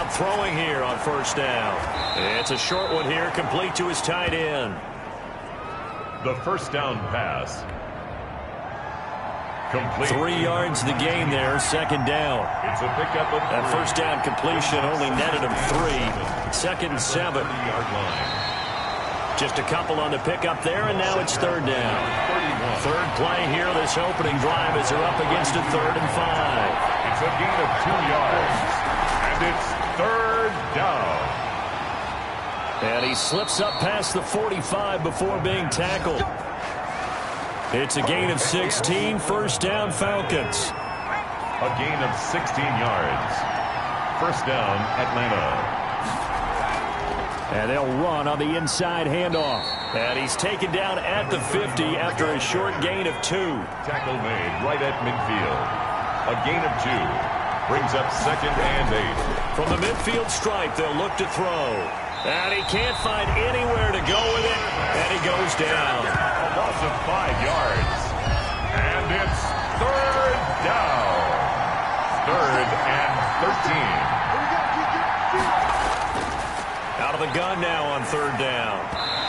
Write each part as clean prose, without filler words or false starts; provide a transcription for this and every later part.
out throwing here on first down. It's a short one here, complete to his tight end. The first down pass. Complete. 3 yards the gain there, second down. It's a pickup of that first down completion only netted him 3. Second and 7. Just a couple on the pickup there, and now it's third down. Third play here, this opening drive as they're up against a 3rd and 5. It's a gain of 2 yards, and it's third down. And he slips up past the 45 before being tackled. It's a gain of 16, first down Falcons. A gain of 16 yards. First down, Atlanta. And they'll run on the inside handoff. And he's taken down at the 50 after a short gain of 2. Tackle made right at midfield. A gain of 2. Brings up second and 8. From the midfield stripe, they'll look to throw. And he can't find anywhere to go with it. And he goes down. A loss of 5 yards. And it's third down. Third and 13. Out of the gun now on third down.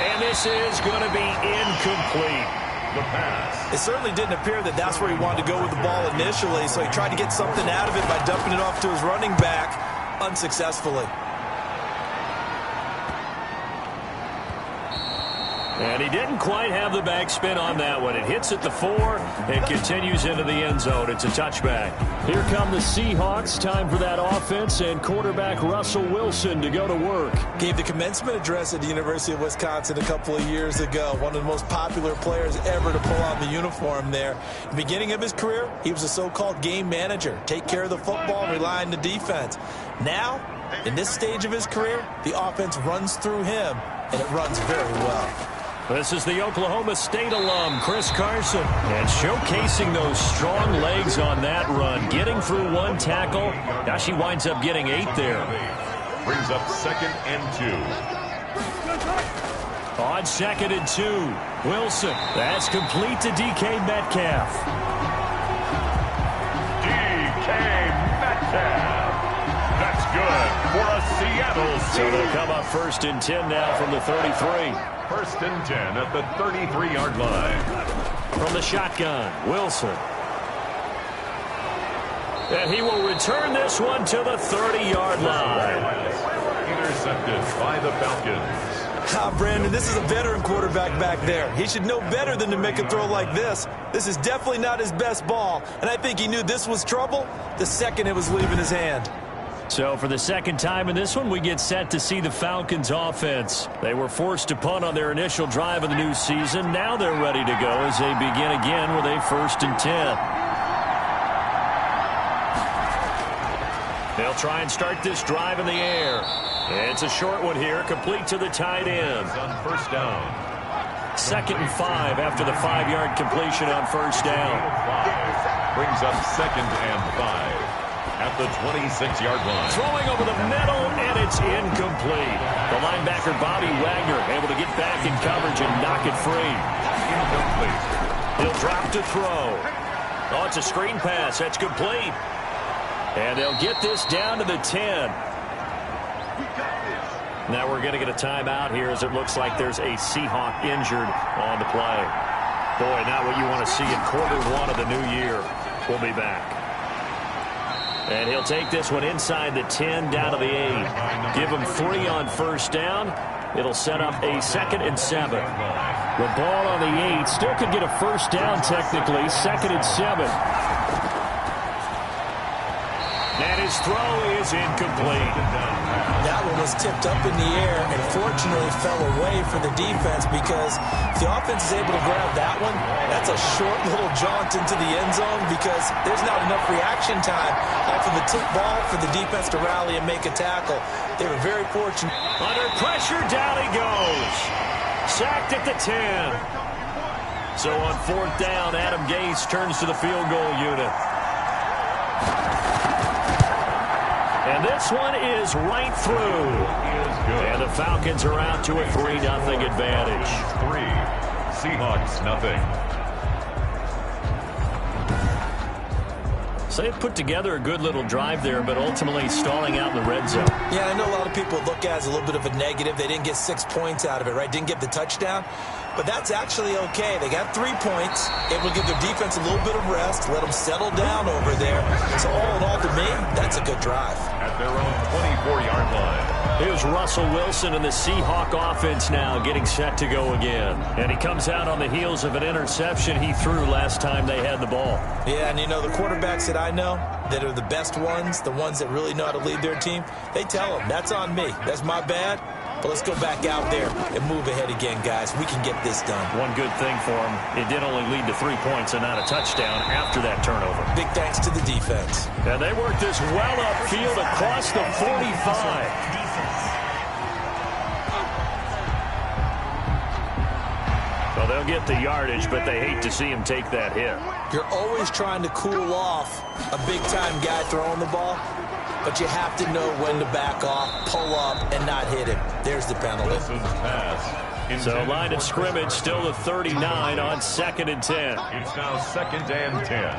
And this is going to be incomplete. The pass. It certainly didn't appear that that's where he wanted to go with the ball initially, so he tried to get something out of it by dumping it off to his running back unsuccessfully. And he didn't quite have the backspin on that one. It hits at the 4 and continues into the end zone. It's a touchback. Here come the Seahawks. Time for that offense and quarterback Russell Wilson to go to work. Gave the commencement address at the University of Wisconsin a couple of years ago. One of the most popular players ever to pull on the uniform there. At the beginning of his career, he was a so-called game manager. Take care of the football and rely on the defense. Now, in this stage of his career, the offense runs through him, and it runs very well. This is the Oklahoma State alum, Chris Carson. And showcasing those strong legs on that run. Getting through 1 tackle. Now she winds up getting 8 there. Brings up second and 2. On second and 2. Wilson. That's complete to DK Metcalf. DK Metcalf. That's good for a Seattle Seahawks. So they'll come up first and 10 now from the 33. First and 10 at the 33-yard line. From the shotgun, Wilson. And he will return this one to the 30-yard line. Intercepted by the Falcons. Brandon, this is a veteran quarterback back there. He should know better than to make a throw like this. This is definitely not his best ball, and I think he knew this was trouble the second it was leaving his hand. So for the second time in this one, we get set to see the Falcons offense. They were forced to punt on their initial drive of the new season. Now they're ready to go as they begin again with a first and 10. They'll try and start this drive in the air. It's a short one here, complete to the tight end. On first down. Second and 5 after the 5-yard completion on first down. Brings up second and 5. At the 26-yard line. Throwing over the middle, and it's incomplete. The linebacker, Bobby Wagner, able to get back in coverage and knock it free. Incomplete. He'll drop to throw. Oh, it's a screen pass. That's complete. And they'll get this down to the 10. Now we're going to get a timeout here as it looks like there's a Seahawk injured on the play. Boy, not what you want to see in quarter 1 of the new year. We'll be back. And he'll take this one inside the 10 down to the 8. Give him 3 on first down. It'll set up a second and 7. The ball on the 8 still could get a first down technically. Second and 7. And his throw is incomplete. That one was tipped up in the air and fortunately fell away for the defense because if the offense is able to grab that one, that's a short little jaunt into the end zone because there's not enough reaction time off of the tip ball for the defense to rally and make a tackle. They were very fortunate. Under pressure, down he goes. Sacked at the 10. So on fourth down, Adam Gase turns to the field goal unit. And this one is right through. And the Falcons are out to a 3-0 advantage. 3. Seahawks, nothing. So they've put together a good little drive there, but ultimately stalling out in the red zone. Yeah, I know a lot of people look at it as a little bit of a negative. They didn't get 6 points out of it, right? Didn't get the touchdown. But that's actually okay. They got 3 points, able to give their defense a little bit of rest, let them settle down over there. So all in all, to me, that's a good drive. At their own 24-yard line. Here's Russell Wilson and the Seahawk offense now getting set to go again. And he comes out on the heels of an interception he threw last time they had the ball. Yeah, and you know, the quarterbacks that I know that are the best ones, the ones that really know how to lead their team, they tell them, that's on me. That's my bad. But let's go back out there and move ahead again, guys. We can get this done. One good thing for him, it did only lead to 3 points and not a touchdown after that turnover. Big thanks to the defense. And they work this well upfield across the 45. Well, they'll get the yardage, but they hate to see him take that hit. You're always trying to cool off a big-time guy throwing the ball, but you have to know when to back off, pull up, and not hit him. There's the penalty. Wilson's pass. So line of scrimmage still the 39 on 2nd and 10. It's now 2nd and 10.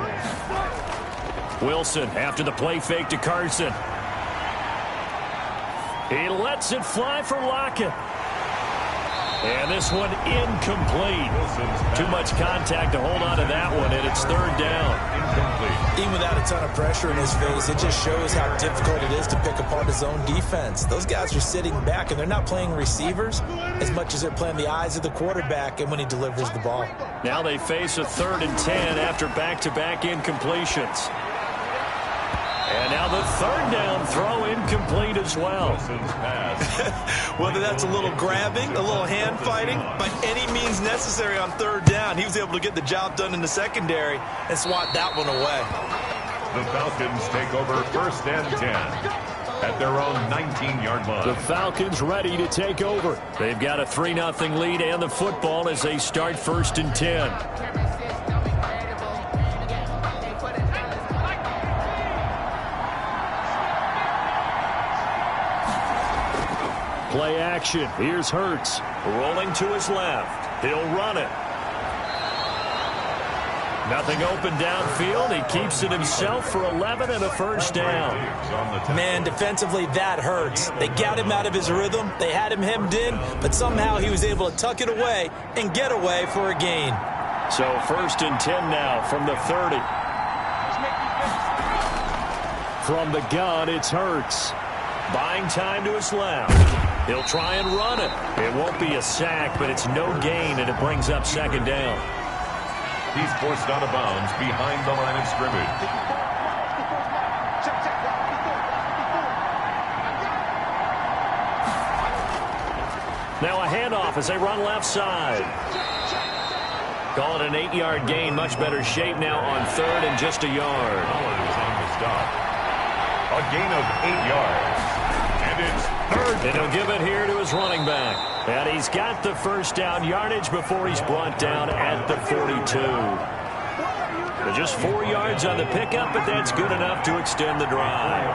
Wilson after the play fake to Carson. He lets it fly for Lockett. And this one incomplete. Too much contact to hold on to that one, and it's 3rd down. Incomplete. Even without a ton of pressure in his face, it just shows how difficult it is to pick apart his own defense. Those guys are sitting back, and they're not playing receivers as much as they're playing the eyes of the quarterback and when he delivers the ball. Now they face a 3rd and 10 after back-to-back incompletions. And now the 3rd down throw incomplete as well. Wilson's pass. Whether that's a little grabbing, a little hand fighting, by any means necessary on 3rd down, he was able to get the job done in the secondary and swat that one away. The Falcons take over 1st and 10 at their own 19-yard line. The Falcons ready to take over. They've got a 3-0 lead and the football as they start 1st and 10. Play action. Here's Hurts. Rolling to his left. He'll run it. Nothing open downfield. He keeps it himself for 11 and a 1st down. Man, defensively, that hurts. They got him out of his rhythm. They had him hemmed in, but somehow he was able to tuck it away and get away for a gain. So 1st and 10 now from the 30. From the gun, it's Hurts. Buying time to his left. He'll try and run it. It won't be a sack, but it's no gain, and it brings up 2nd down. He's forced out of bounds behind the line of scrimmage. Now a handoff as they run left side. Call it an 8-yard gain. Much better shape now on 3rd and just a yard. Pollard is on the stop. A gain of 8 yards. And it's 3rd. And he'll give it here to his running back. And he's got the 1st down yardage before he's brought down at the 42. But just 4 yards on the pickup, but that's good enough to extend the drive.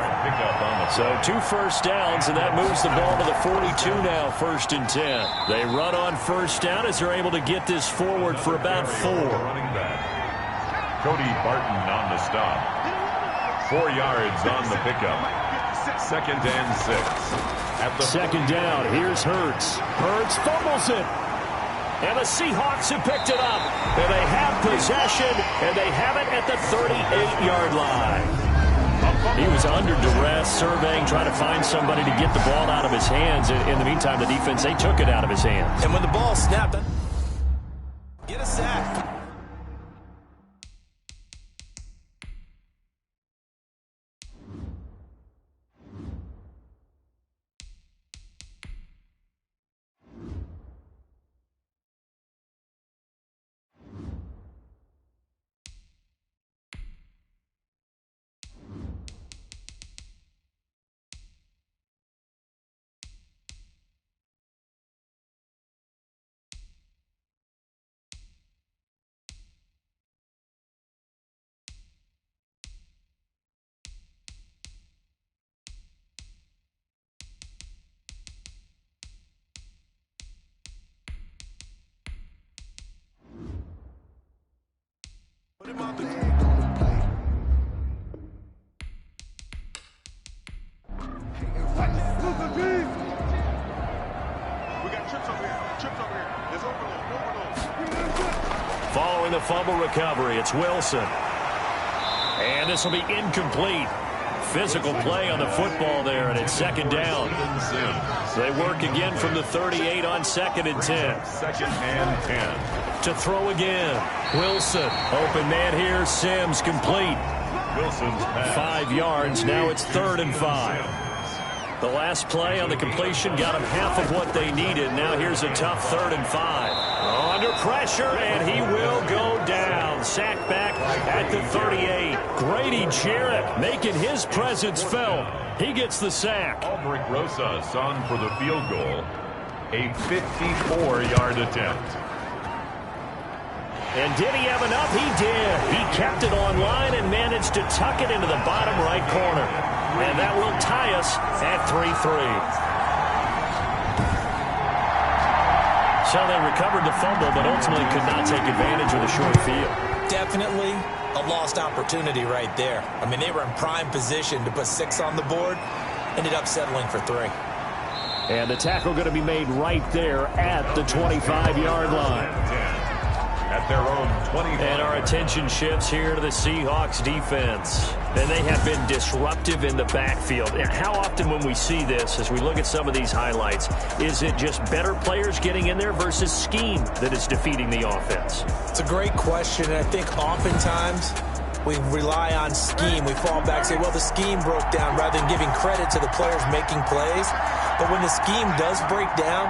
So 2 1st downs, and that moves the ball to the 42 now, 1st and 10. They run on 1st down as they're able to get this forward for about 4. Running back. Cody Barton on the stop. 4 yards on the pickup. 2nd and 6. At the 2nd down, here's Hurts. Hurts fumbles it. And the Seahawks have picked it up. And they have possession, and they have it at the 38-yard line. He was under duress, surveying, trying to find somebody to get the ball out of his hands. In the meantime, the defense, they took it out of his hands. And when the ball snapped, get a sack. Following the fumble recovery, it's Wilson. And this will be incomplete. Physical play on the football there, and it's second down. They work again from the 38 on 2nd and 10. 2nd and 10. To throw again. Wilson. Open man here. Sims complete. Wilson's pass. 5 yards. Now it's 3rd and 5. The last play on the completion got them half of what they needed. Now here's a tough 3rd and 5. Under pressure, and he will go down. Sacked back at the 38. Grady Jarrett making his presence felt. He gets the sack. Aldrich Rosas on for the field goal. A 54-yard attempt. And did he have enough? He did. He kept it on line and managed to tuck it into the bottom right corner. And that will tie us at 3-3. So they recovered the fumble, but ultimately could not take advantage of the short field. Definitely a lost opportunity right there. I mean, they were in prime position to put 6 on the board. Ended up settling for 3. And the tackle going to be made right there at the 25-yard line. At their own 25. And our attention shifts here to the Seahawks defense. And they have been disruptive in the backfield. And how often when we see this, as we look at some of these highlights, is it just better players getting in there versus scheme that is defeating the offense? It's a great question, and I think oftentimes we rely on scheme. We fall back and say, well, the scheme broke down, rather than giving credit to the players making plays. But when the scheme does break down,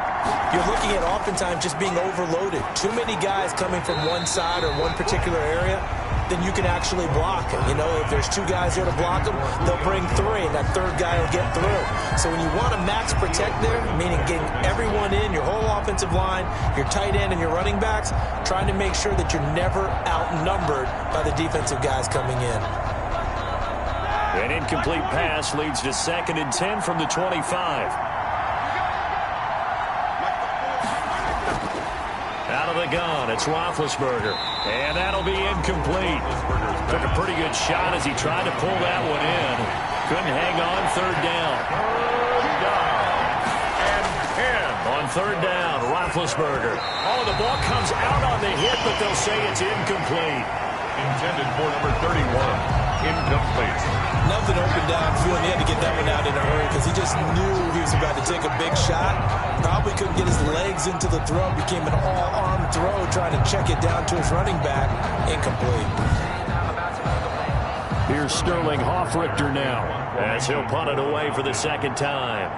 you're looking at oftentimes just being overloaded. Too many guys coming from one side or one particular area, then you can actually block it. You know, if there's 2 guys there to block them, they'll bring 3, and that 3rd guy will get through. So when you want to max protect there, meaning getting everyone in, your whole offensive line, your tight end and your running backs, trying to make sure that you're never outnumbered by the defensive guys coming in. An incomplete pass leads to 2nd and 10 from the 25. Out of the gun, it's Roethlisberger. And that'll be incomplete. Took a pretty good shot as he tried to pull that one in. Couldn't hang on. 3rd down. On 3rd down, Roethlisberger. Oh, the ball comes out on the hit, but they'll say it's incomplete. Intended for number 31. Incomplete. Nothing open downfield. He had to get that one out in a hurry because he just knew he was about to take a big shot. Probably couldn't get his legs into the throw. Became an all-arm throw, trying to check it down to his running back. Incomplete. Here's Sterling Hoffrichter now as he'll punt it away for the 2nd time.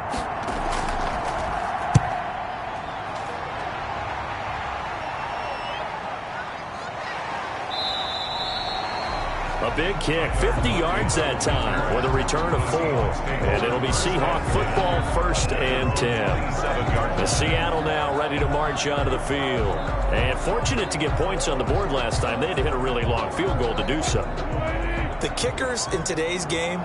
A big kick, 50 yards that time with a return of 4. And it'll be Seahawk football, 1st and 10. The Seattle now ready to march onto the field. And fortunate to get points on the board last time. They had to hit a really long field goal to do so. The kickers in today's game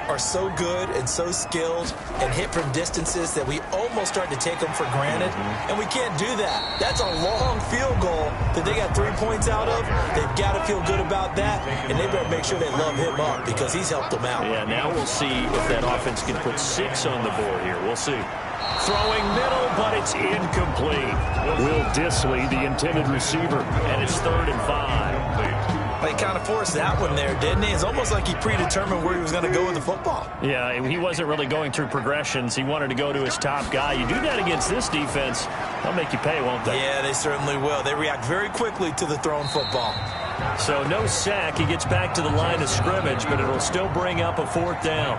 are so good and so skilled and hit from distances that we almost start to take them for granted, and we can't do that. That's a long field goal that they got 3 points out of. They've got to feel good about that, and they better make sure they love him up because he's helped them out. Yeah, now we'll see if that offense can put 6 on the board here. We'll see. Throwing middle, but it's incomplete. Will Dissly, the intended receiver, and it's 3rd and 5. He kind of forced that one there, didn't he? It's almost like he predetermined where he was going to go with the football. Yeah, he wasn't really going through progressions. He wanted to go to his top guy. You do that against this defense, they'll make you pay, won't they? Yeah, they certainly will. They react very quickly to the thrown football. So no sack. He gets back to the line of scrimmage, but it'll still bring up a 4th down.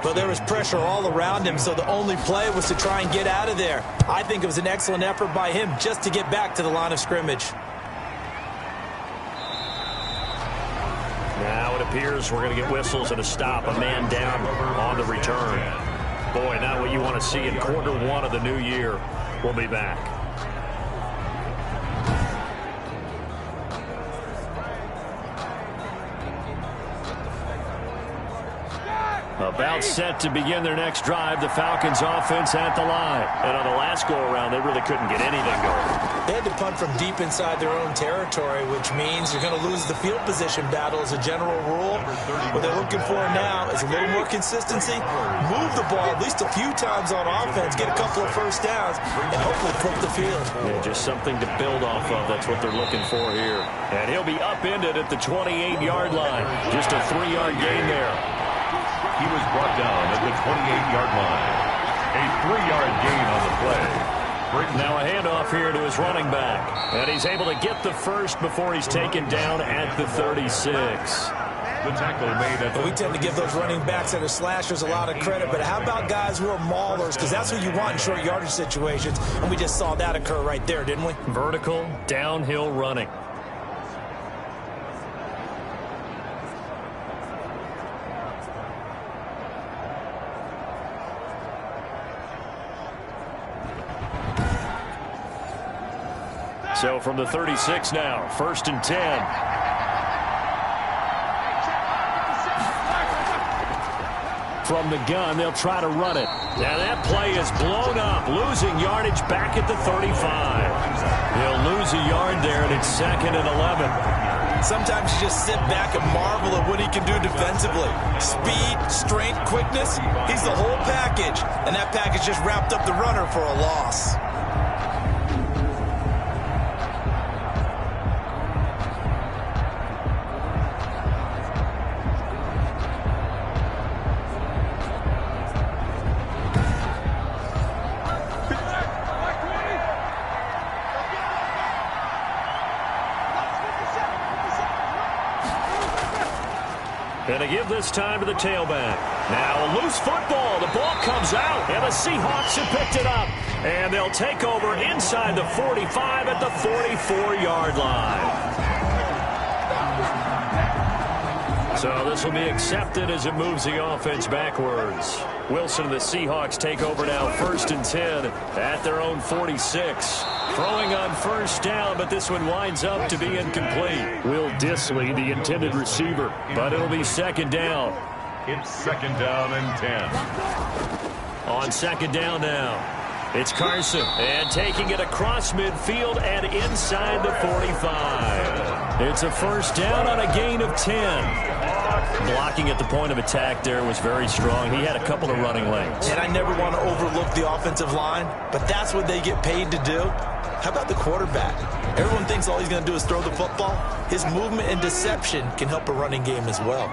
But there was pressure all around him, so the only play was to try and get out of there. I think it was an excellent effort by him just to get back to the line of scrimmage. Now it appears we're going to get whistles and a stop. A man down on the return. Boy, not what you want to see in quarter 1 of the new year. We'll be back. About set to begin their next drive, the Falcons offense at the line. And on the last go-around, they really couldn't get anything going. They had to punt from deep inside their own territory, which means you're going to lose the field position battle as a general rule. What they're looking for now is a little more consistency, move the ball at least a few times on offense, get a couple of first downs, and hopefully flip the field. Yeah, just something to build off of. That's what they're looking for here. And he'll be upended at the 28-yard line. Just a 3-yard gain there. He was brought down at the 28-yard line. A 3-yard gain on the play. Now a handoff here to his running back. And he's able to get the first before he's taken down at the 36. The tackle made at we tend to give those running backs that are slashers a lot of credit, but how about guys who are maulers? Because that's who you want in short yardage situations, and we just saw that occur right there, didn't we? Vertical, downhill running. So from the 36 now, 1st and 10. From the gun, they'll try to run it. Now that play is blown up, losing yardage back at the 35. They'll lose a yard there, and it's 2nd and 11. Sometimes you just sit back and marvel at what he can do defensively. Speed, strength, quickness, he's the whole package. And that package just wrapped up the runner for a loss. And to give this time to the tailback. Now a loose football. The ball comes out, and the Seahawks have picked it up. And they'll take over inside the 45 at the 44-yard line. So this will be accepted as it moves the offense backwards. Wilson and the Seahawks take over now, 1st and 10 at their own 46. Throwing on first down, but this one winds up to be incomplete. Will Dissly, the intended receiver, but it'll be 2nd down. It's 2nd down and 10. On 2nd down now, it's Carson, and taking it across midfield and inside the 45. It's a 1st down on a gain of 10. Blocking at the point of attack there was very strong. He had a couple of running lanes. And I never want to overlook the offensive line, but that's what they get paid to do. How about the quarterback? Everyone thinks all he's going to do is throw the football. His movement and deception can help a running game as well.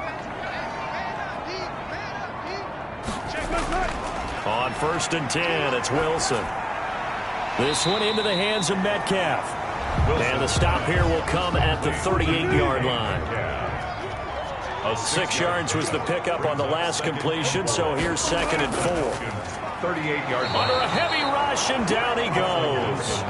On 1st and 10, it's Wilson. This one into the hands of Metcalf. And the stop here will come at the 38-yard line. 6 yards was the pickup on the last completion, so here's 2nd and 4. 38-yard line. Under a heavy rush, and down he goes.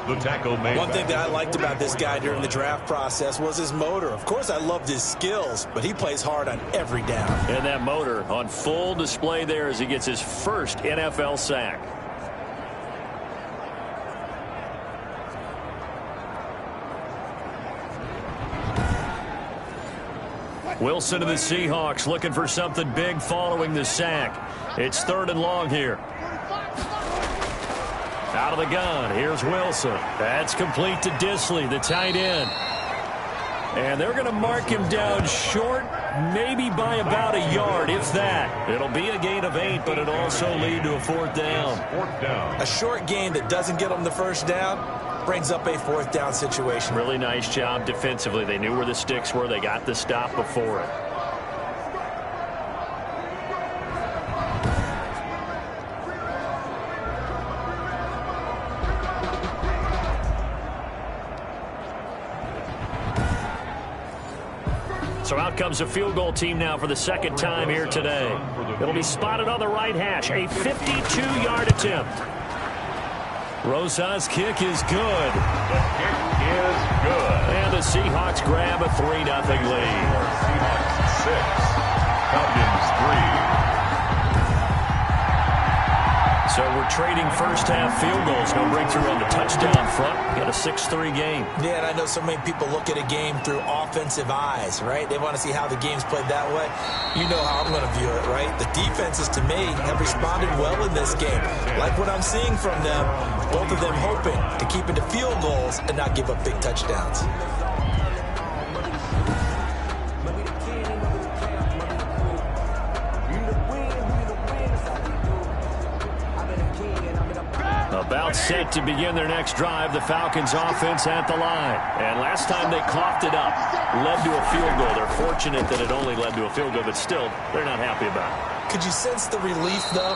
The tackle made. One thing that I liked about this guy during the draft process was his motor. Of course, I loved his skills, but he plays hard on every down. And that motor on full display there as he gets his first NFL sack. Wilson of the Seahawks looking for something big following the sack. It's 3rd and long here. Out of the gun, here's Wilson. That's complete to Dissly, the tight end. And they're going to mark him down short, maybe by about a yard, if that. It'll be a gain of 8, but it'll also lead to a 4th down. 4th down. A short gain that doesn't get them the 1st down brings up a 4th down situation. Really nice job defensively. They knew where the sticks were. They got the stop before it. So out comes a field goal team now for the 2nd time here today. It'll be spotted on the right hash. A 52-yard attempt. Rosas' kick is good. The kick is good. And the Seahawks grab a 3-0 lead. Seahawks 6, Falcons 3. So we're we're trading first-half field goals. No breakthrough on the touchdown front. Got a 6-3 game. Yeah, and I know so many people look at a game through offensive eyes, right? They want to see how the game's played that way. You know how I'm going to view it, right? The defenses, to me, have responded well in this game. Like what I'm seeing from them, both of them hoping to keep it to field goals and not give up big touchdowns. About set to begin their next drive, the Falcons offense at the line. And last time they coughed it up, led to a field goal. They're fortunate that it only led to a field goal, but still, they're not happy about it. Could you sense the relief, though,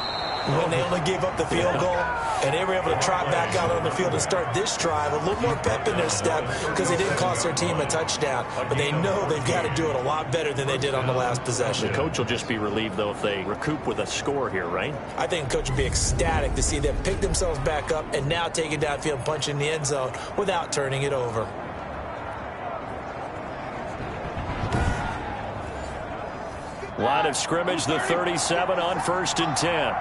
when they only gave up the field goal? And they were able to trot back out on the field and start this drive. A little more pep in their step because they didn't cost their team a touchdown. But they know they've got to do it a lot better than they did on the last possession. The coach will just be relieved, though, if they recoup with a score here, right? I think the coach would be ecstatic to see them pick themselves back up and now take it downfield and punch in the end zone without turning it over. Line of scrimmage, the 37 on 1st and 10.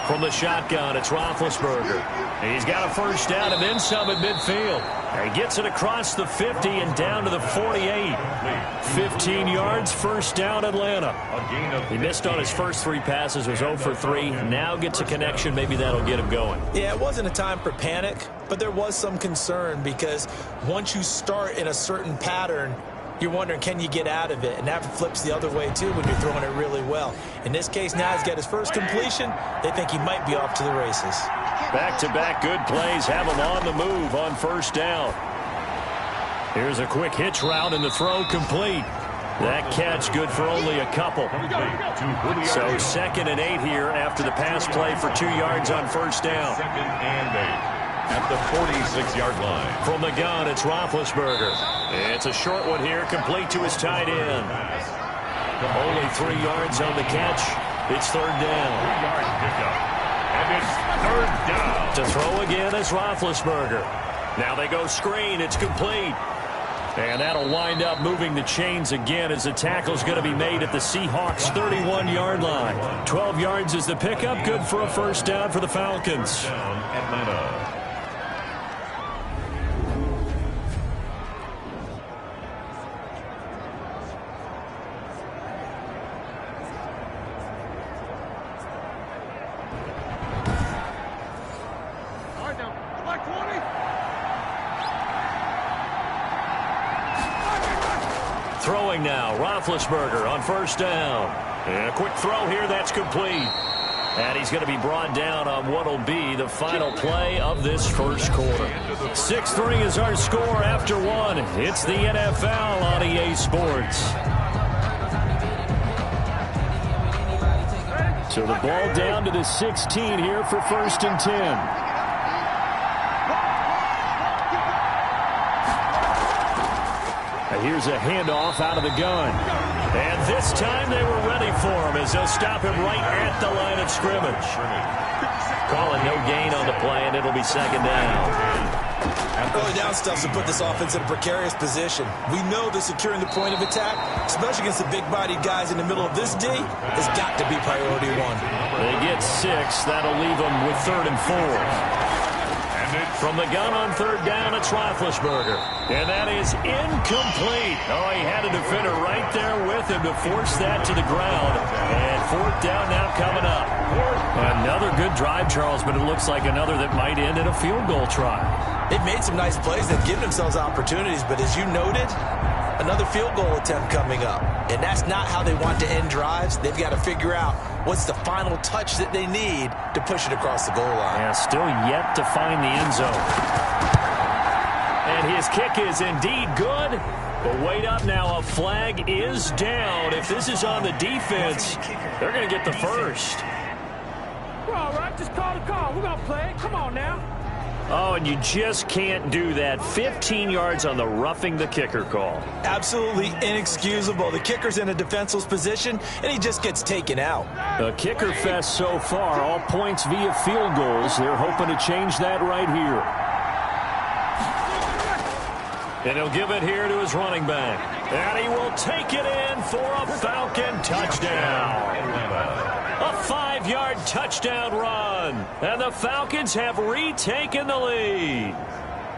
From the shotgun, it's Roethlisberger. He's got a first down and then some at midfield. And he gets it across the 50 and down to the 48. 15 yards, first down, Atlanta. He missed on his first 3 passes, was 0 for 3. Now gets a connection. Maybe that'll get him going. Yeah, it wasn't a time for panic, but there was some concern because once you start in a certain pattern, you're wondering, can you get out of it? And that flips the other way, too, when you're throwing it really well. In this case, now he's got his first completion. They think he might be off to the races. Back-to-back good plays have him on the move on first down. Here's a quick hitch route and the throw complete. That catch good for only a couple. So 2nd and 8 here after the pass play for 2 yards on first down. 2nd and 8 at the 46-yard line. From the gun, it's Roethlisberger. It's a short one here, complete to his tight end. Only 3 yards on the catch. It's 3rd down. 3-yard pickup. And it's 3rd down. To throw again is Roethlisberger. Now they go screen. It's complete. And that'll wind up moving the chains again as the tackle's going to be made at the Seahawks' 31-yard line. 12 yards is the pickup. Good for a first down for the Falcons. Down, Atlanta. Throwing now, Roethlisberger on first down. And a quick throw here, that's complete. And he's going to be brought down on what will be the final play of this first quarter. 6-3 is our score after 1. It's the NFL on EA Sports. So the ball down to the 16 here for 1st and 10. Here's a handoff out of the gun. And this time they were ready for him as they'll stop him right at the line of scrimmage. Calling no gain on the play, and it'll be 2nd down. Early down stuff to put this offense in a precarious position. We know that securing the point of attack, especially against the big-bodied guys in the middle of this D, has got to be priority 1. They get 6. That'll leave them with 3rd and 4. From the gun on 3rd down, it's Roethlisberger. And that is incomplete. Oh, he had a defender right there with him to force that to the ground. And 4th down now coming up. Another good drive, Charles, but it looks like another that might end in a field goal try. They've made some nice plays. They've given themselves opportunities, but as you noted, another field goal attempt coming up. And that's not how they want to end drives. They've got to figure out what's the final touch that they need to push it across the goal line. Yeah, still yet to find the end zone. And his kick is indeed good. But wait up now, a flag is down. If this is on the defense, they're going to get the first. We're all right. Just call the call. We're going to play it. Come on now. Oh, and you just can't do that. 15 yards on the roughing the kicker call. Absolutely inexcusable. The kicker's in a defenseless position, and he just gets taken out. The kicker fest so far, all points via field goals. They're hoping to change that right here. And he'll give it here to his running back. And he will take it in for a Falcon touchdown. A 5-yard touchdown run. And the Falcons have retaken the lead.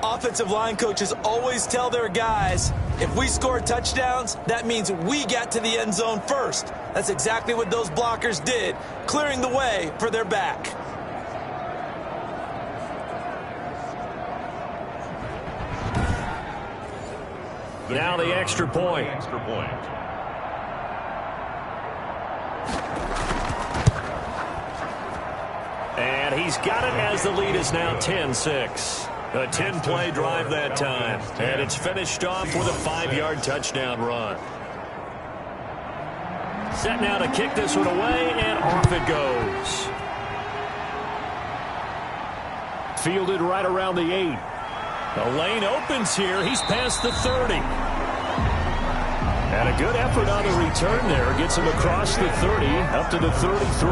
Offensive line coaches always tell their guys, if we score touchdowns, that means we got to the end zone first. That's exactly what those blockers did, clearing the way for their back. Now the extra point. And he's got it as the lead is now 10-6. A 10-play drive that time. And it's finished off with a 5-yard touchdown run. Set now to kick this one away, and off it goes. Fielded right around the 8. The lane opens here. He's past the 30. And a good effort on the return there. Gets him across the 30, up to the 33.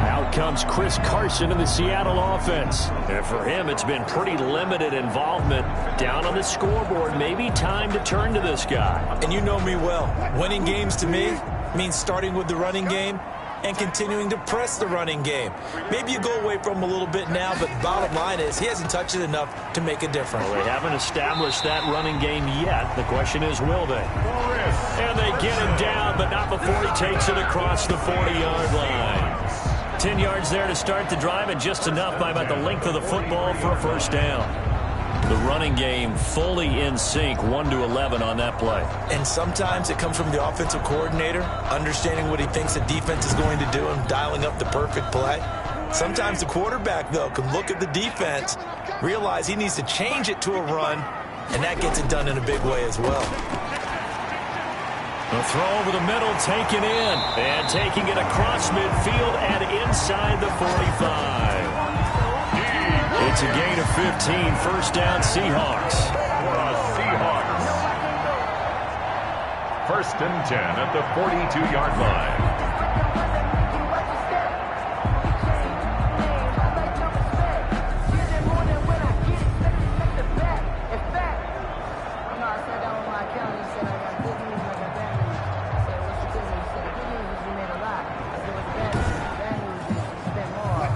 Out comes Chris Carson in the Seattle offense. And for him, it's been pretty limited involvement. Down on the scoreboard, maybe time to turn to this guy. And you know me well. Winning games to me means starting with the running game and continuing to press the running game. Maybe you go away from him a little bit now, but bottom line is he hasn't touched it enough to make a difference. Well, they haven't established that running game yet. The question is, will they? And they get him down, but not before he takes it across the 40-yard line. 10 yards there to start the drive, and just enough by about the length of the football for a first down. The running game fully in sync, 1-11 on that play. And sometimes it comes from the offensive coordinator, understanding what he thinks the defense is going to do and dialing up the perfect play. Sometimes the quarterback, though, can look at the defense, realize he needs to change it to a run, and that gets it done in a big way as well. A throw over the middle, taken in, and taking it across midfield and inside the 45. It's a gain of 15, first down Seahawks. Seahawks. First and 10 at the 42-yard line.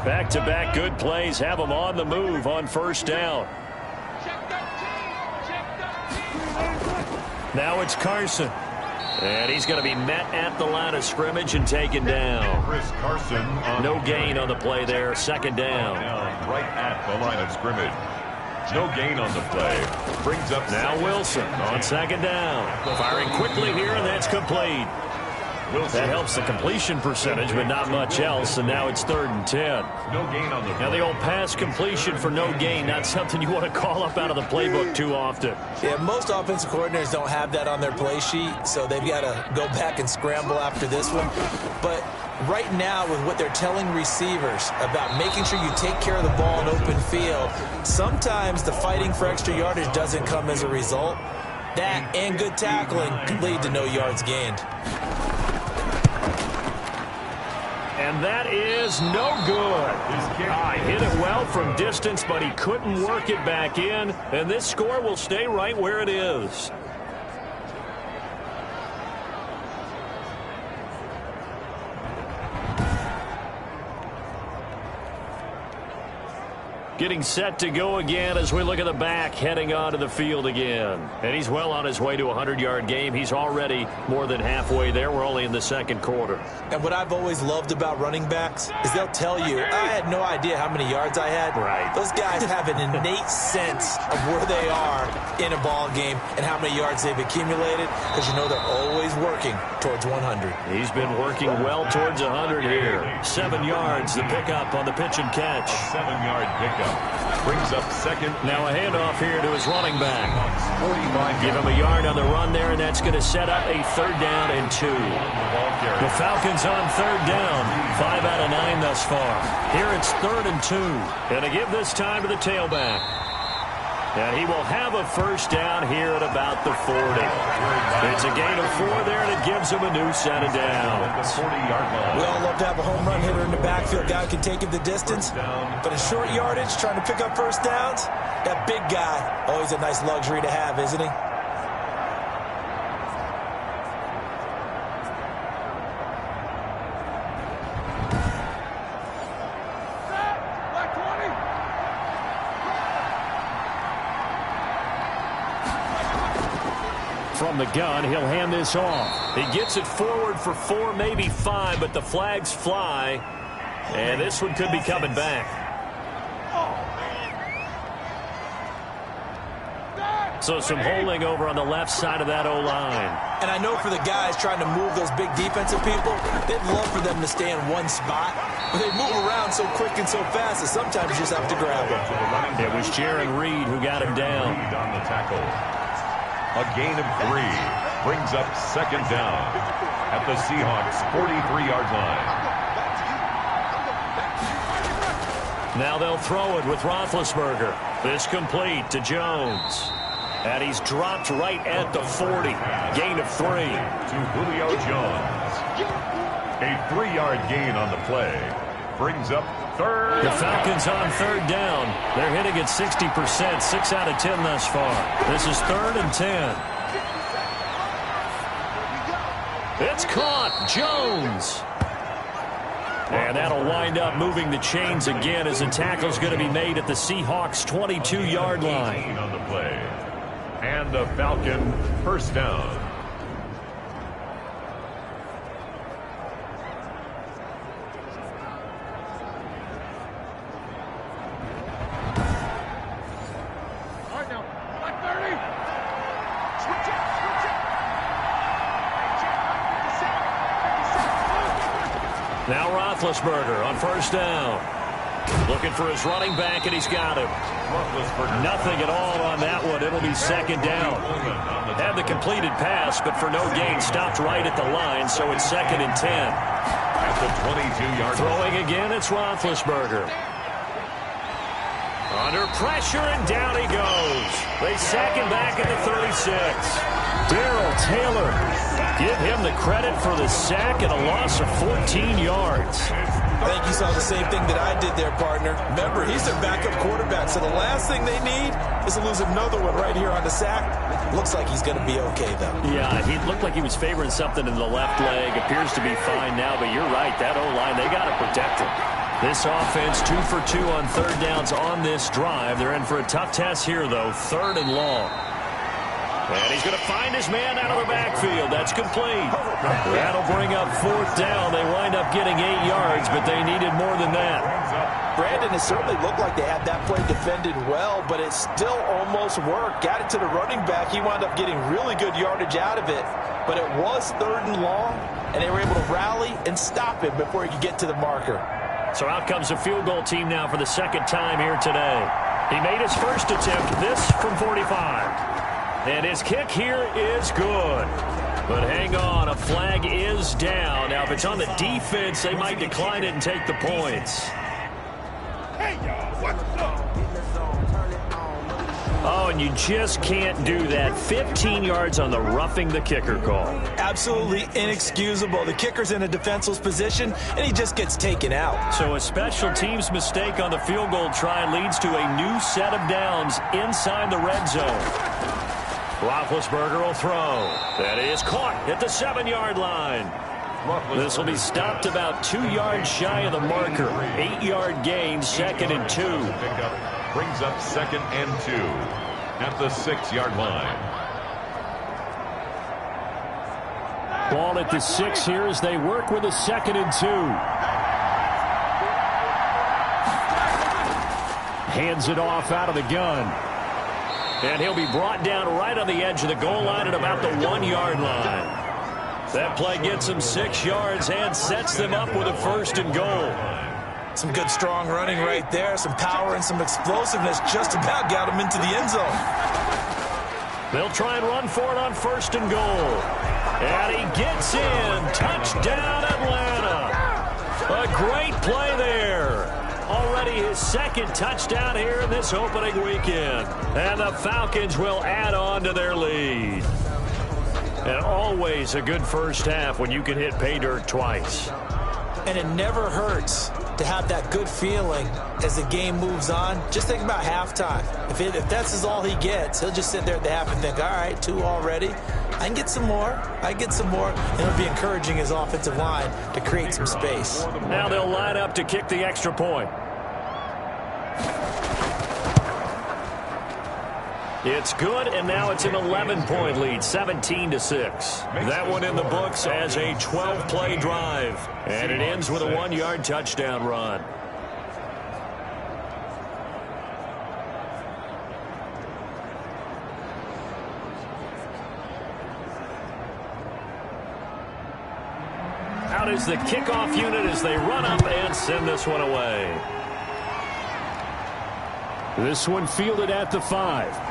Back-to-back good plays have them on the move on first down. Now it's Carson. And he's going to be met at the line of scrimmage and taken down. Chris Carson. No gain on the play there. Second down. Right at the line of scrimmage. No gain on the play. Brings up now Wilson on second down. Firing quickly here, and that's complete. That helps the completion percentage, but not much else, and now it's 3rd and 10. No gain on the play. Now the old pass completion for no gain, not something you want to call up out of the playbook too often. Yeah, most offensive coordinators don't have that on their play sheet, so they've got to go back and scramble after this one. But right now, with what they're telling receivers about making sure you take care of the ball in open field, sometimes the fighting for extra yardage doesn't come as a result. That and good tackling can lead to no yards gained. And that is no good. Hit it well from distance, but he couldn't work it back in. And this score will stay right where it is. Getting set to go again as we look at the back, heading onto the field again. And he's well on his way to a 100-yard game. He's already more than halfway there. We're only in the second quarter. And what I've always loved about running backs is they'll tell you, I had no idea how many yards I had. Right. Those guys have an innate sense of where they are in a ball game and how many yards they've accumulated, because you know they're always working towards 100. He's been working well towards 100 here. 7 yards, the pickup on the pitch and catch. 7-yard pickup. Brings up second. Now a handoff here to his running back. 45. Give him a yard on the run there, and that's going to set up a 3rd down and 2. The Falcons on 3rd down. 5 out of 9 thus far. Here it's 3rd and 2. And to give this time to the tailback. And he will have a first down here at about the 40. It's a gain of 4 there, and it gives him a new set of downs. 40-yard line. We all love to have a home run hitter in the backfield. Guy who can take it the distance. But in short yardage, trying to pick up first downs, That big guy, always a nice luxury to have, isn't he? From the gun, he'll hand this off. He gets it forward for 4, maybe 5, but the flags fly. And this one could be coming back. So some holding over on the left side of that O-line. And I know for the guys trying to move those big defensive people, they'd love for them to stay in one spot. But they move around so quick and so fast that sometimes you just have to grab them. It was Jaron Reed who got him down. On the tackle. A gain of 3 brings up second down at the Seahawks' 43-yard line. Now they'll throw it with Roethlisberger. This complete to Jones. And he's dropped right at the 40. Gain of 3. To Julio Jones. A 3-yard gain on the play. Brings up third. The Falcons on third down. They're hitting at 60%, 6 out of 10 thus far. This is 3rd and 10. It's caught. Jones. And that'll wind up moving the chains again as the tackle's going to be made at the Seahawks' 22-yard line. On the play. And the Falcon first down. Now Roethlisberger on first down. Looking for his running back, and he's got him. Nothing at all on that one. It'll be second down. Had the completed pass, but for no gain, stopped right at the line, so it's 2nd and 10. At the 22-yard line. Throwing again, it's Roethlisberger. Under pressure, and down he goes. They sack him back at the 36. Darrell Taylor. Give him the credit for the sack and a loss of 14 yards. I think you saw the same thing that I did there, partner. Remember, he's their backup quarterback, so the last thing they need is to lose another one right here on the sack. Looks like he's going to be okay, though. Yeah, he looked like he was favoring something in the left leg. Appears to be fine now, but you're right. That O-line, they got to protect him. This offense 2 for 2 on third downs on this drive. They're in for a tough test here, though. 3rd and long. And he's going to find his man out of the backfield. That's complete. That'll bring up 4th down. They wind up getting 8 yards, but they needed more than that. Brandon, it certainly looked like they had that play defended well, but it still almost worked. Got it to the running back. He wound up getting really good yardage out of it, but it was 3rd and long, and they were able to rally and stop him before he could get to the marker. So out comes a field goal team now for the 2nd time here today. He made his first attempt, this from 45. And his kick here is good. But hang on, a flag is down. Now, if it's on the defense, they might decline it and take the points. Hey, y'all, what's up? Oh, and you just can't do that. 15 yards on the roughing the kicker call. Absolutely inexcusable. The kicker's in a defenseless position, and he just gets taken out. So a special teams mistake on the field goal try leads to a new set of downs inside the red zone. Roethlisberger will throw. That is caught at the 7-yard line. This will be stopped about 2 yards shy of the marker. 8-yard gain, 2nd and 2. Brings up 2nd and 2 at the 6-yard line. Ball at the 6 here as they work with a 2nd and 2. Hands it off out of the gun. And he'll be brought down right on the edge of the goal line at about the 1-yard line. That play gets them 6 yards and sets them up with a 1st and goal. Some good strong running right there. Some power and some explosiveness just about got him into the end zone. They'll try and run for it on 1st and goal. And he gets in. Touchdown, Atlanta. A great play there. Already his 2nd touchdown here in this opening weekend. And the Falcons will add on to their lead. And always a good first half when you can hit pay dirt twice. And it never hurts to have that good feeling as the game moves on. Just think about halftime. If that's all he gets, he'll just sit there at the half and think, all right, 2 already. I can get some more. And it'll be encouraging his offensive line to create some space. Now they'll line up to kick the extra point. It's good, and now it's an 11-point lead, 17-6. That one in the books as a 12-play drive. And it ends with a 1-yard touchdown run. Out is the kickoff unit as they run up and send this one away. This one fielded at the 5.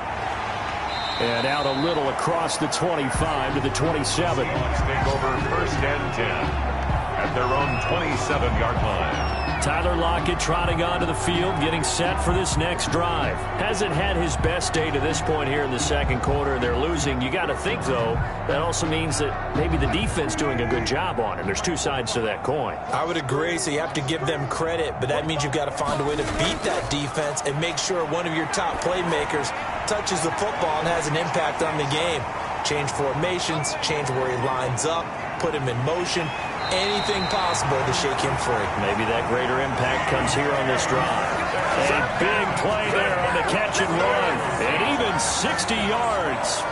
And out a little across the 25 to the 27. Seahawks take over 1st and 10 at their own 27-yard line. Tyler Lockett trotting onto the field, getting set for this next drive. Hasn't had his best day to this point here in the second quarter. They're losing. You got to think, though, that also means that maybe the defense doing a good job on him. There's 2 sides to that coin. I would agree, so you have to give them credit, but that means you've got to find a way to beat that defense and make sure one of your top playmakers touches the football and has an impact on the game. Change formations, change where he lines up, put him in motion, anything possible to shake him free. Maybe that greater impact comes here on this drive. A big play there on the catch and run, and even 60 yards.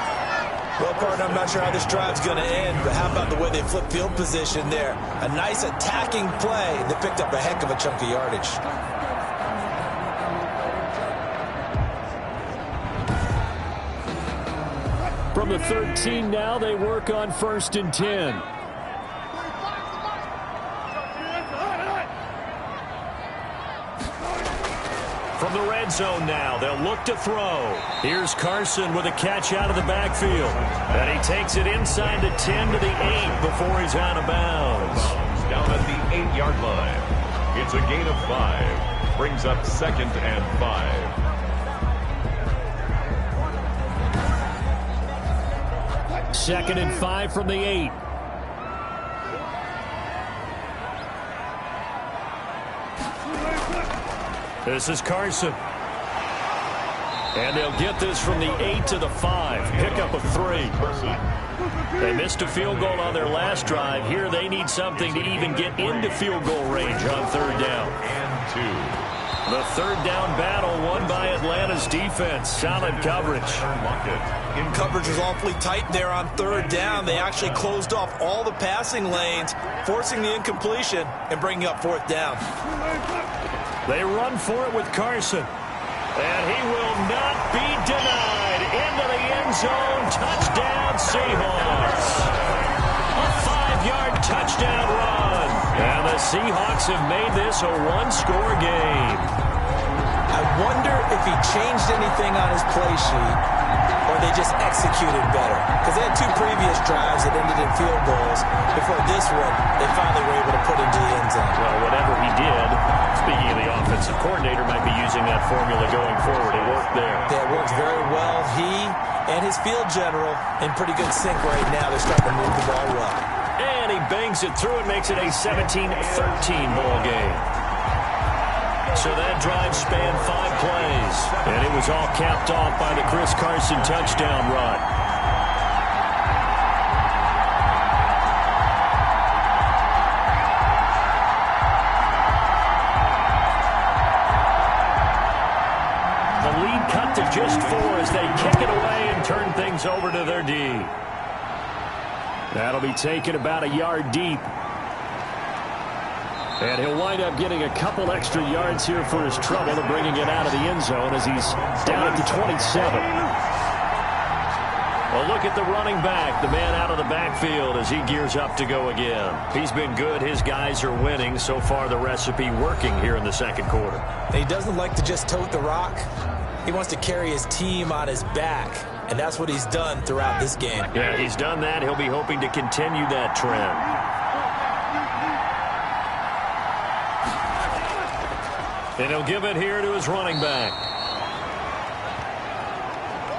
Well, partner, I'm not sure how this drive's going to end, but how about the way they flip field position there? A nice attacking play. They picked up a heck of a chunk of yardage. From the 13 now, they work on 1st and 10. From the red zone now, they'll look to throw. Here's Carson with a catch out of the backfield. And he takes it inside the 10 to the 8 before he's out of bounds. Down at the 8-yard line. It's a gain of 5. Brings up 2nd and 5. 2nd and 5 from the 8. This is Carson. And they'll get this from the 8 to the 5. Pick up a 3. They missed a field goal on their last drive. Here they need something to even get into field goal range on 3rd down. And 2. The 3rd down battle won by Atlanta's defense. Solid coverage. Coverage was awfully tight there on 3rd down. They actually closed off all the passing lanes, forcing the incompletion and bringing up 4th down. They run for it with Carson. And he will not be denied. Into the end zone. Touchdown, Seahawks. A 5-yard touchdown run. And the Seahawks have made this a 1-score game. I wonder if he changed anything on his play sheet or they just executed better. Because they had 2 previous drives that ended in field goals. Before this one, they finally were able to put into the end zone. Well, whatever he did, speaking of the offensive coordinator, might be using that formula going forward. It worked there. Yeah, it worked very well. He and his field general in pretty good sync right now. They're starting to move the ball well. And he bangs it through and makes it a 17-13 ball game. So that drive spanned 5 plays. And it was all capped off by the Chris Carson touchdown run. The lead cut to just 4 as they kick it away and turn things over to their D. That'll be taken about a yard deep. And he'll wind up getting a couple extra yards here for his trouble and bringing it out of the end zone as he's down at the 27. Well, look at the running back, the man out of the backfield as he gears up to go again. He's been good. His guys are winning. So far, the recipe working here in the second quarter. He doesn't like to just tote the rock. He wants to carry his team on his back. And that's what he's done throughout this game. Yeah, he's done that. He'll be hoping to continue that trend. And he'll give it here to his running back.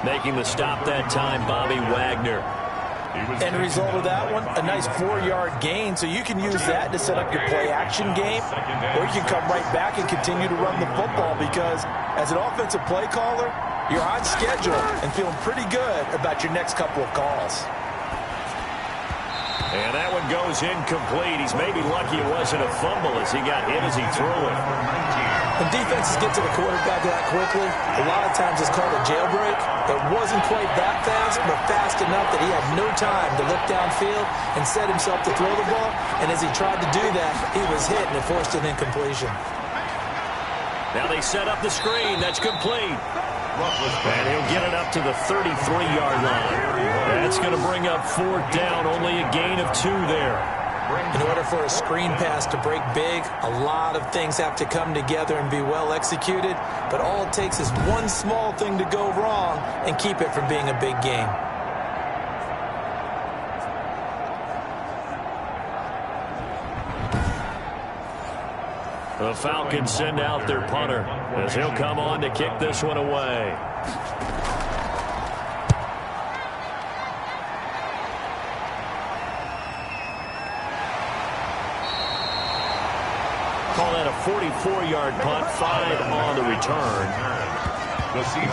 Making the stop that time, Bobby Wagner. End result of that one, a nice 4-yard gain. So you can use that to set up your play-action game, or you can come right back and continue to run the football because as an offensive play caller, you're on schedule and feeling pretty good about your next couple of calls. And that one goes incomplete. He's maybe lucky it wasn't a fumble as he got hit as he threw it. When defenses get to the quarterback that quickly, a lot of times it's called a jailbreak. It wasn't quite that fast, but fast enough that he had no time to look downfield and set himself to throw the ball. And as he tried to do that, he was hit and it forced an incompletion. Now they set up the screen. That's complete. And he'll get it up to the 33-yard line. That's going to bring up 4th down, only a gain of 2 there. In order for a screen pass to break big, a lot of things have to come together and be well executed, but all it takes is one small thing to go wrong and keep it from being a big game. The Falcons send out their punter as he'll come on to kick this one away. Call that a 44-yard punt, 5 on the return.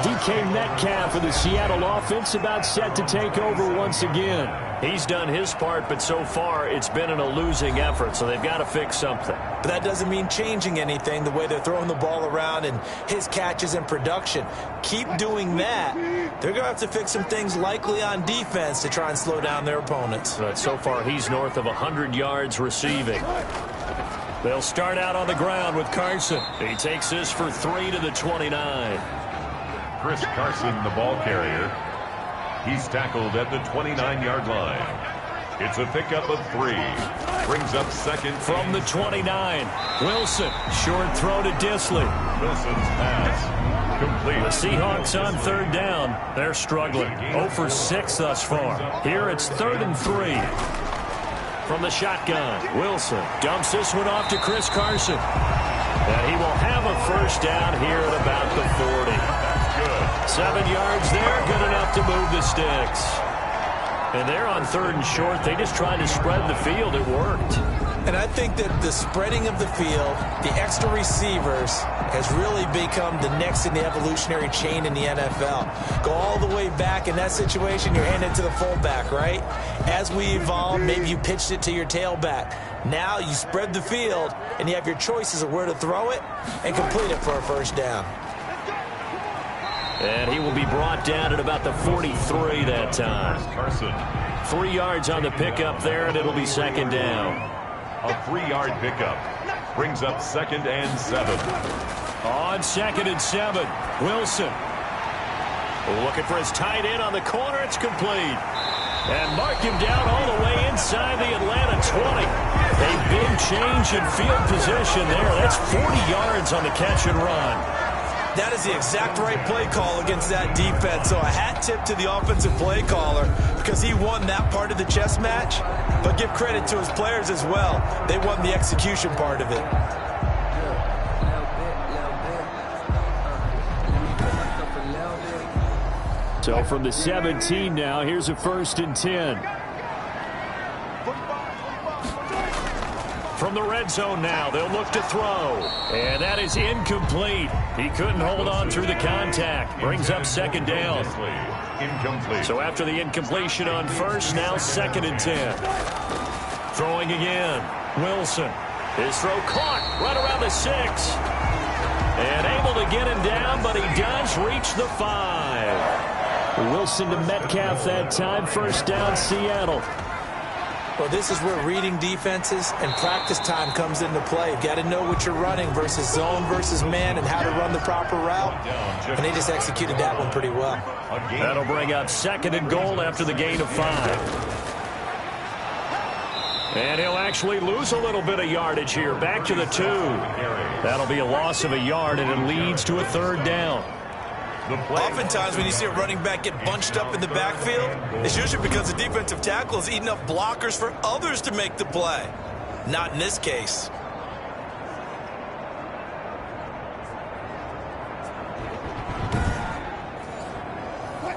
DK Metcalf of the Seattle offense about set to take over once again. He's done his part, but so far it's been in a losing effort, so they've got to fix something. But that doesn't mean changing anything, the way they're throwing the ball around and his catches and production. Keep doing that. They're going to have to fix some things likely on defense to try and slow down their opponents. But so far he's north of 100 yards receiving. They'll start out on the ground with Carson. He takes this for 3 to the 29. Chris Carson, the ball carrier. He's tackled at the 29-yard line. It's a pickup of 3. Brings up 2nd. From the 29. Wilson, short throw to Dissly. Wilson's pass complete. The Seahawks on 3rd down. They're struggling. 0 for 6 thus far. Here it's 3rd and 3. From the shotgun, Wilson dumps this one off to Chris Carson. And he will have a 1st down here at about the 40. 7 yards there, good enough to move the sticks. And they're on 3rd and short. They just tried to spread the field. It worked. And I think that the spreading of the field, the extra receivers, has really become the next in the evolutionary chain in the NFL. Go all the way back in that situation, you're handed to the fullback, right? As we evolve, maybe you pitched it to your tailback. Now you spread the field, and you have your choices of where to throw it and complete it for a 1st down. And he will be brought down at about the 43 that time. Carson. 3 yards on the pickup there, and it'll be 2nd down. A 3-yard pickup. Brings up 2nd and 7. On 2nd and 7, Wilson. Looking for his tight end on the corner. It's complete. And mark him down all the way inside the Atlanta 20. A big change in field position there. That's 40 yards on the catch and run. That is the exact right play call against that defense. So a hat tip to the offensive play caller because he won that part of the chess match. But give credit to his players as well. They won the execution part of it. So from the 17 now, here's a 1st and 10. From the red zone now, they'll look to throw. And that is incomplete. He couldn't hold on through the contact. Brings up 2nd down. Incomplete. So after the incompletion on 1st, now 2nd and 10. Throwing again. Wilson. His throw caught right around the 6. And able to get him down, but he does reach the 5. Wilson to Metcalf that time. 1st down, Seattle. Well, this is where reading defenses and practice time comes into play. You've got to know what you're running versus zone versus man and how to run the proper route. And they just executed that one pretty well. That'll bring up 2nd and goal after the gain of 5. And he'll actually lose a little bit of yardage here. Back to the 2. That'll be a loss of a yard, and it leads to a 3rd down. Oftentimes when you see a running back get bunched up in the backfield, it's usually because the defensive tackle is eating up blockers for others to make the play. Not in this case.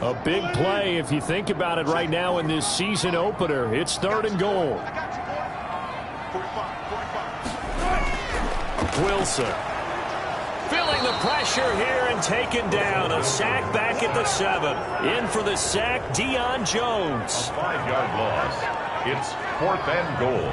A big play if you think about it right now in this season opener. It's 3rd and goal. Wilson feeling the pressure here and taken down. A sack back at the 7. In for the sack, Deion Jones. A 5-yard loss. It's 4th and goal.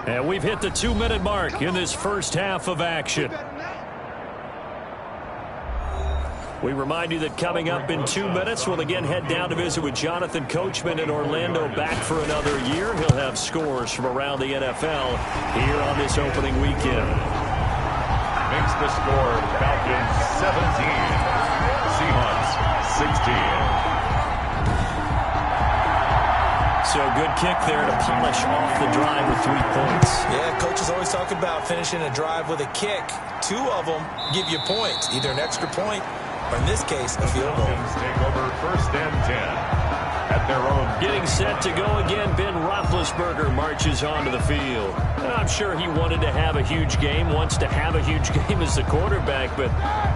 And we've hit the 2-minute mark in this first half of action. We remind you that coming up in 2 minutes, we'll again head down to visit with Jonathan Coachman in Orlando, back for another year. He'll have scores from around the NFL here on this opening weekend. Makes the score Falcons 17, Seahawks 16. So good kick there to polish off the drive with 3 points. Yeah, coaches always talk about finishing a drive with a kick. 2 of them give you points, either an extra point or, in this case, a field goal. Take over 1st and 10 at their own. Getting set to go again, Ben Roethlisberger marches onto the field. I'm sure he wanted to have a huge game, wants to have a huge game as the quarterback, but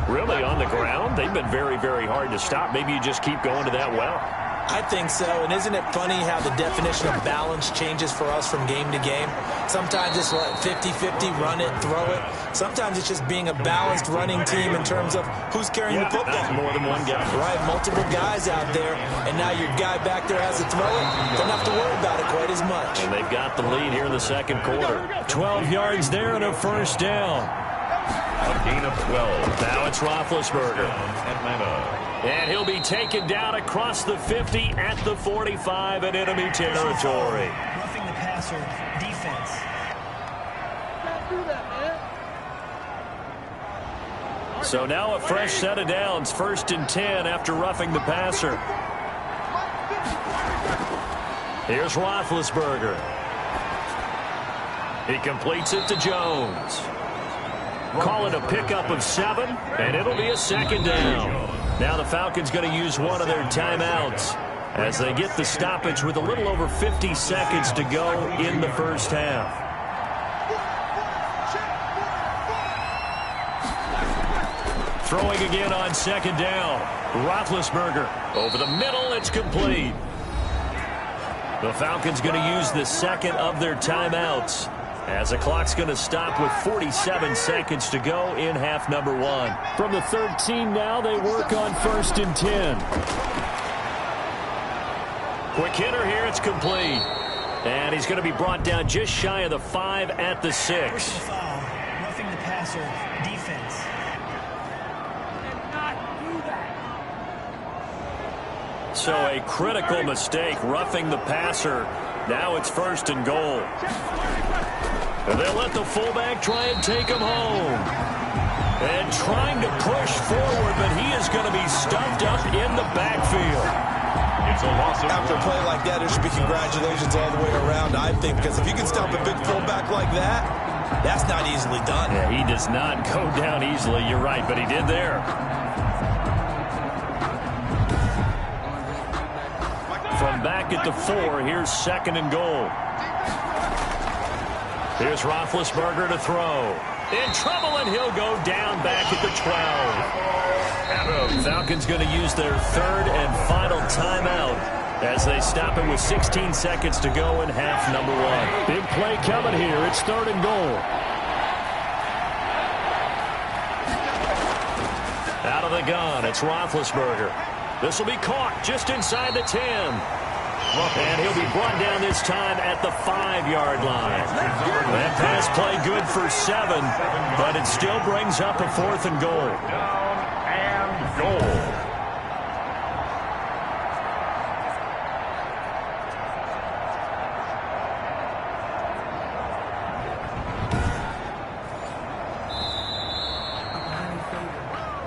really on the ground, they've been very, very hard to stop. Maybe you just keep going to that well. I think so, and isn't it funny how the definition of balance changes for us from game to game? Sometimes it's 50-50, run it, throw it. Sometimes it's just being a balanced running team in terms of who's carrying the football. That's more than one guy. Right, multiple guys out there, and now your guy back there has to throw it. Don't have to worry about it quite as much. And they've got the lead here in the second quarter. 12 yards there and a first down. A gain of 12. Now it's Roethlisberger. Atlanta. And he'll be taken down across the 50 at the 45 in enemy territory. Roughing the passer defense. Can't do that, man. So now a fresh set of downs. 1st and 10 after roughing the passer. Here's Roethlisberger. He completes it to Jones. Call it a pickup of 7, and it'll be a 2nd down. Now the Falcons going to use one of their timeouts as they get the stoppage with a little over 50 seconds to go in the first half. Throwing again on 2nd down. Roethlisberger over the middle. It's complete. The Falcons going to use the 2nd of their timeouts as the clock's going to stop with 47 seconds to go in half number 1. From the 13 now, they work on 1st and 10. Quick hitter here, it's complete. And he's going to be brought down just shy of the 5 at the 6. Personal foul, roughing the passer defense. Cannot do that. So a critical mistake, roughing the passer. Now it's 1st and goal. And they'll let the fullback try and take him home. And trying to push forward, but he is going to be stuffed up in the backfield. It's a loss of After a play like that, there should be congratulations all the way around, I think, because if you can stop a big fullback like that, that's not easily done. Yeah, he does not go down easily. You're right, but he did there. From back at the 4, here's 2nd and goal. Here's Roethlisberger to throw. In trouble, and he'll go down back at the 12. The Falcons going to use their 3rd and final timeout as they stop it with 16 seconds to go in half number 1. Big play coming here. It's 3rd and goal. Out of the gun, it's Roethlisberger. This will be caught just inside the 10. And he'll be brought down this time at the 5-yard line. That pass play good for 7, but it still brings up a 4th and goal. down and goal.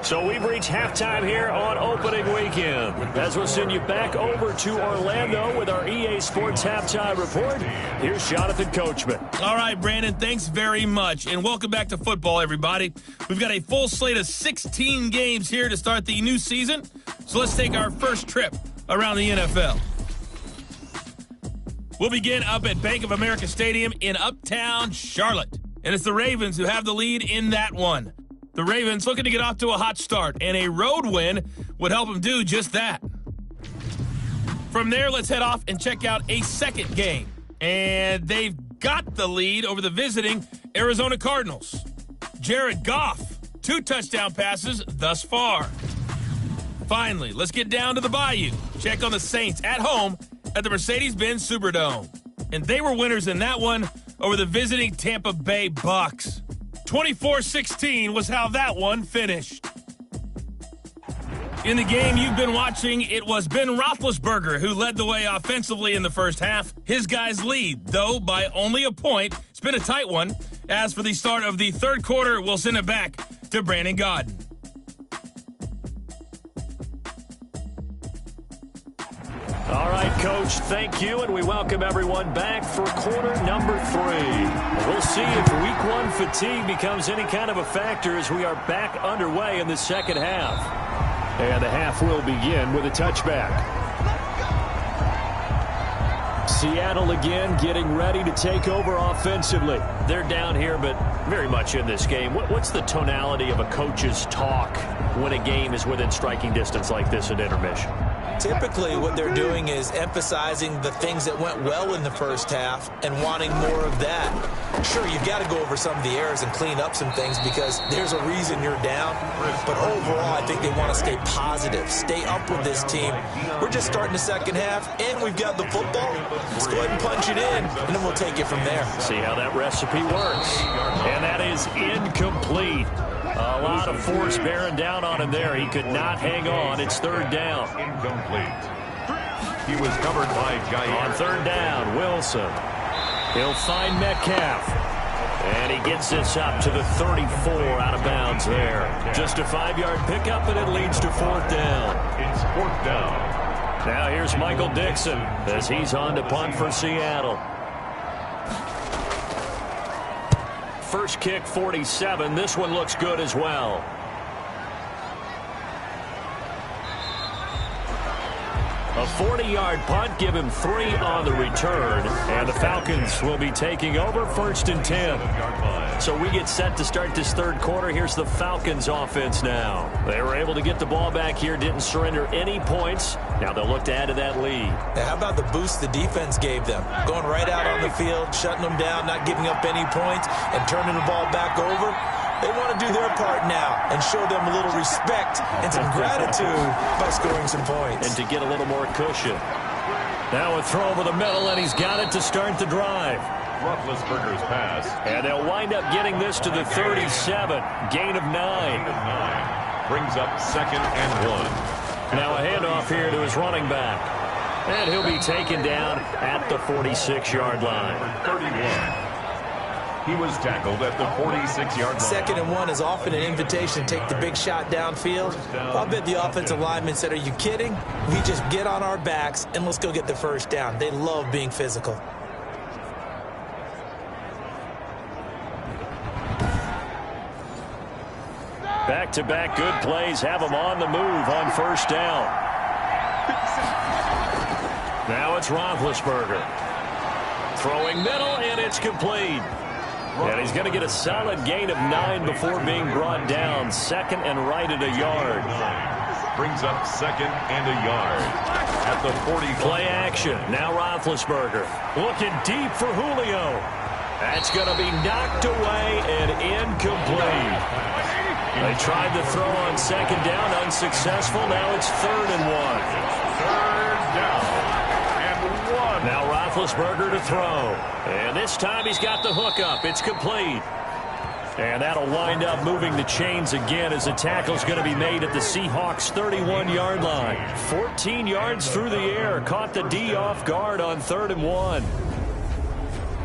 So we've reached halftime here on opening weekend. As we'll send you back over to Orlando with our EA Sports Halftime Report, here's Jonathan Coachman. All right, Brandon, thanks very much. And welcome back to football, everybody. We've got a full slate of 16 games here to start the new season. So let's take our first trip around the NFL. We'll begin up at Bank of America Stadium in Uptown Charlotte. And it's the Ravens who have the lead in that one. The Ravens looking to get off to a hot start, and a road win would help them do just that. From there, let's head off and check out a second game. And they've got the lead over the visiting Arizona Cardinals. Jared Goff, 2 touchdown passes thus far. Finally, let's get down to the Bayou. Check on the Saints at home at the Mercedes-Benz Superdome. And they were winners in that one over the visiting Tampa Bay Bucks. 24-16 was how that one finished. In the game you've been watching, it was Ben Roethlisberger who led the way offensively in the first half. His guys lead, though, by only a point. It's been a tight one. As for the start of the third quarter, we'll send it back to Brandon Gaudin. All right, Coach, thank you, and we welcome everyone back for quarter number 3. We'll see if week 1 fatigue becomes any kind of a factor as we are back underway in the second half. And the half will begin with a touchback. Seattle again getting ready to take over offensively. They're down here, but very much in this game. What's the tonality of a coach's talk when a game is within striking distance like this at intermission? Typically, what they're doing is emphasizing the things that went well in the first half and wanting more of that. Sure, you've got to go over some of the errors and clean up some things because there's a reason you're down. But overall, I think they want to stay positive, stay up with this team. We're just starting the second half, and we've got the football. Let's go ahead and punch it in, and then we'll take it from there. See how that recipe works. And that is incomplete. A lot of force bearing down on him there. He could not hang on. It's third down. Incomplete. He was covered by Jair. On third down, Wilson. He'll find Metcalf. And he gets this up to the 34 out of bounds there. Just a 5-yard pickup, and it leads to fourth down. It's fourth down. Now here's Michael Dixon as he's on to punt for Seattle. First kick, 47. This one looks good as well. A 40-yard punt, give him 3 on the return. And the Falcons will be taking over, 1st and 10. So we get set to start this third quarter. Here's the Falcons offense now. They were able to get the ball back here, didn't surrender any points. Now they'll look to add to that lead. Now, how about the boost the defense gave them? Going right out on the field, shutting them down, not giving up any points, and turning the ball back over. They want to do their part now and show them a little respect and some gratitude by scoring some points. And to get a little more cushion. Now a throw over the middle, and he's got it to start the drive. Roethlisberger's pass. And they'll wind up getting this to the 37. Gain of 9. Brings up 2nd and 1. Now a handoff here to his running back. And he'll be taken down at the 46-yard line. 31. He was tackled at the 46-yard line. 2nd and 1 is often an invitation to take the big shot downfield. I'll bet the offensive lineman said, are you kidding? We just get on our backs and let's go get the first down. They love being physical. Back-to-back good plays have them on the move on first down. Now it's Roethlisberger. Throwing middle, and it's complete. And he's going to get a solid gain of 9 before being brought down. 2nd and right at a yard. Brings up 2nd and a yard. At the 40. Play action. Now Roethlisberger. Looking deep for Julio. That's going to be knocked away and incomplete. They tried to throw on 2nd down. Unsuccessful. Now it's 3rd and 1. 3rd down. Now Roethlisberger to throw. And this time he's got the hook up. It's complete. And that'll wind up moving the chains again as the tackle's going to be made at the Seahawks' 31-yard line. 14 yards through the air. Caught the D off guard on 3rd and 1.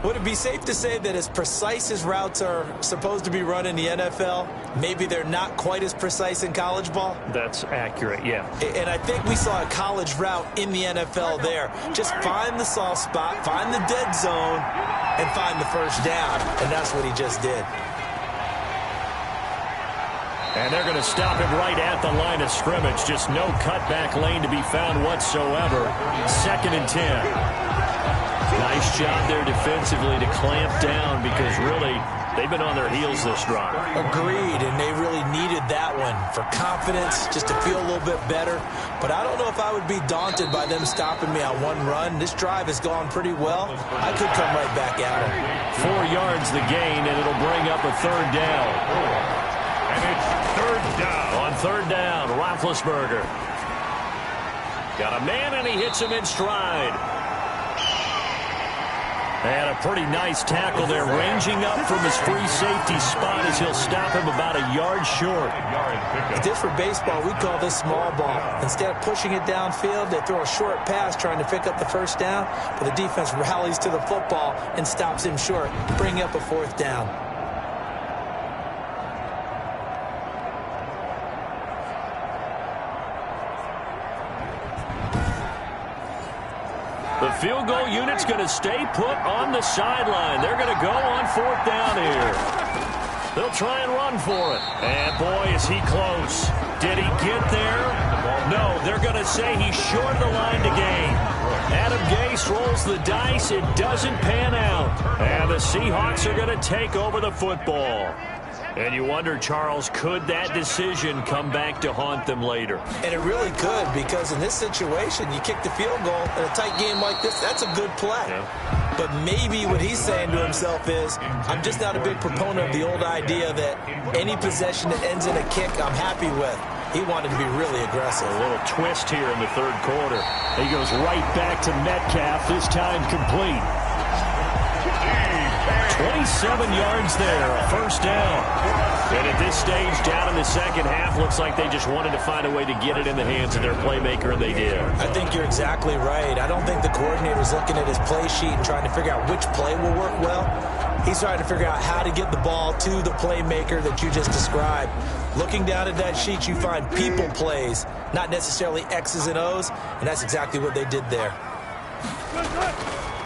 Would it be safe to say that as precise as routes are supposed to be run in the NFL, maybe they're not quite as precise in college ball? That's accurate, yeah. And I think we saw a college route in the NFL there. Just find the soft spot, find the dead zone, and find the first down. And that's what he just did. And they're going to stop him right at the line of scrimmage. Just no cutback lane to be found whatsoever. 2nd and 10. Nice job there defensively to clamp down because really they've been on their heels this drive. Agreed, and they really needed that one for confidence, just to feel a little bit better. But I don't know if I would be daunted by them stopping me on one run. This drive has gone pretty well. I could come right back at them. 4 yards the gain, and it'll bring up a 3rd down. And it's 3rd down. On 3rd down, Roethlisberger. Got a man, and he hits him in stride. And a pretty nice tackle there, ranging up from his free safety spot as he'll stop him about a yard short. If this were baseball, we'd call this small ball. Instead of pushing it downfield, they throw a short pass trying to pick up the first down, but the defense rallies to the football and stops him short, bringing up a 4th down. The field goal unit's going to stay put on the sideline. They're going to go on 4th down here. They'll try and run for it. And, boy, is he close. Did he get there? No, they're going to say he's short of the line to gain. Adam Gase rolls the dice. It doesn't pan out. And the Seahawks are going to take over the football. And you wonder, Charles, could that decision come back to haunt them later? And it really could, because in this situation, you kick the field goal in a tight game like this, that's a good play. Yeah. But maybe what he's saying to himself is, I'm just not a big proponent of the old idea that any possession that ends in a kick I'm happy with. He wanted to be really aggressive. A little twist here in the 3rd quarter. He goes right back to Metcalf, this time complete. 27 yards there, a 1st down. And at this stage, down in the 2nd half, looks like they just wanted to find a way to get it in the hands of their playmaker, and they did. I think you're exactly right. I don't think the coordinator's looking at his play sheet and trying to figure out which play will work well. He's trying to figure out how to get the ball to the playmaker that you just described. Looking down at that sheet, you find people plays, not necessarily X's and O's, and that's exactly what they did there.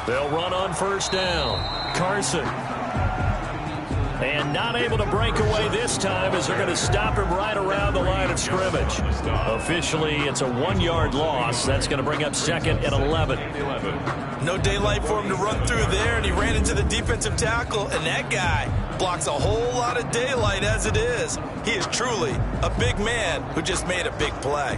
They'll run on 1st down. Carson. And not able to break away this time as they're going to stop him right around the line of scrimmage. Officially, it's a 1-yard loss. That's going to bring up 2nd and 11. No daylight for him to run through there, and he ran into the defensive tackle, and that guy blocks a whole lot of daylight as it is. He is truly a big man who just made a big play.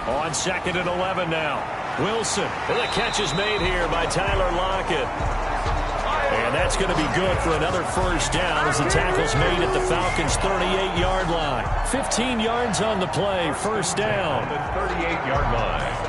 On 2nd and 11 now. Wilson. And the catch is made here by Tyler Lockett. And that's going to be good for another 1st down as the tackle's made at the Falcons' 38-yard line. 15 yards on the play, 1st down. The 38-yard line.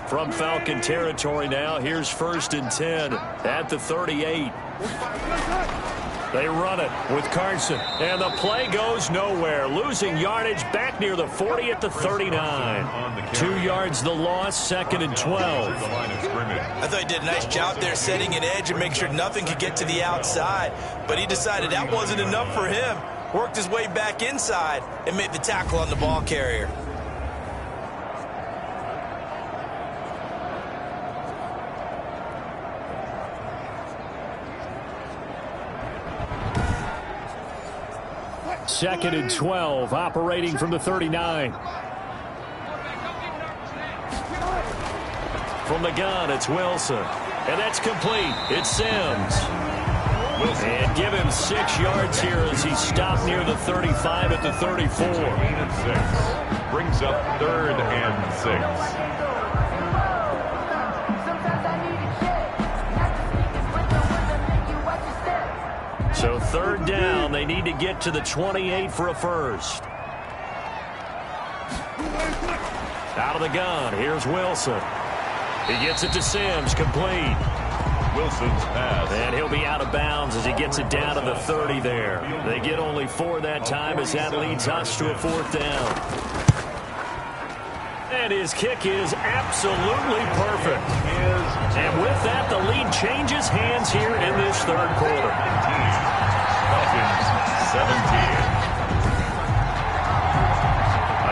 From Falcon territory now, here's 1st and 10 at the 38. They run it with Carson, and the play goes nowhere. Losing yardage back near the 40 at the 39. 2 yards the loss, 2nd and 12. I thought he did a nice job there setting an edge and making sure nothing could get to the outside, but he decided that wasn't enough for him. Worked his way back inside and made the tackle on the ball carrier. Second and 12, operating from the 39. From the gun, it's Wilson. And that's complete. It's Sims. And give him 6 yards here as he stopped near the 35 at the 34. Brings up 3rd and 6. 3rd down. They need to get to the 28 for a first. Out of the gun, here's Wilson. He gets it to Sims, complete. Wilson's pass. And he'll be out of bounds as he gets it down to the 30 there. They get only 4 that time as that leads us to a 4th down. And his kick is absolutely perfect. And with that, the lead changes hands here in this 3rd quarter. Falcons 17.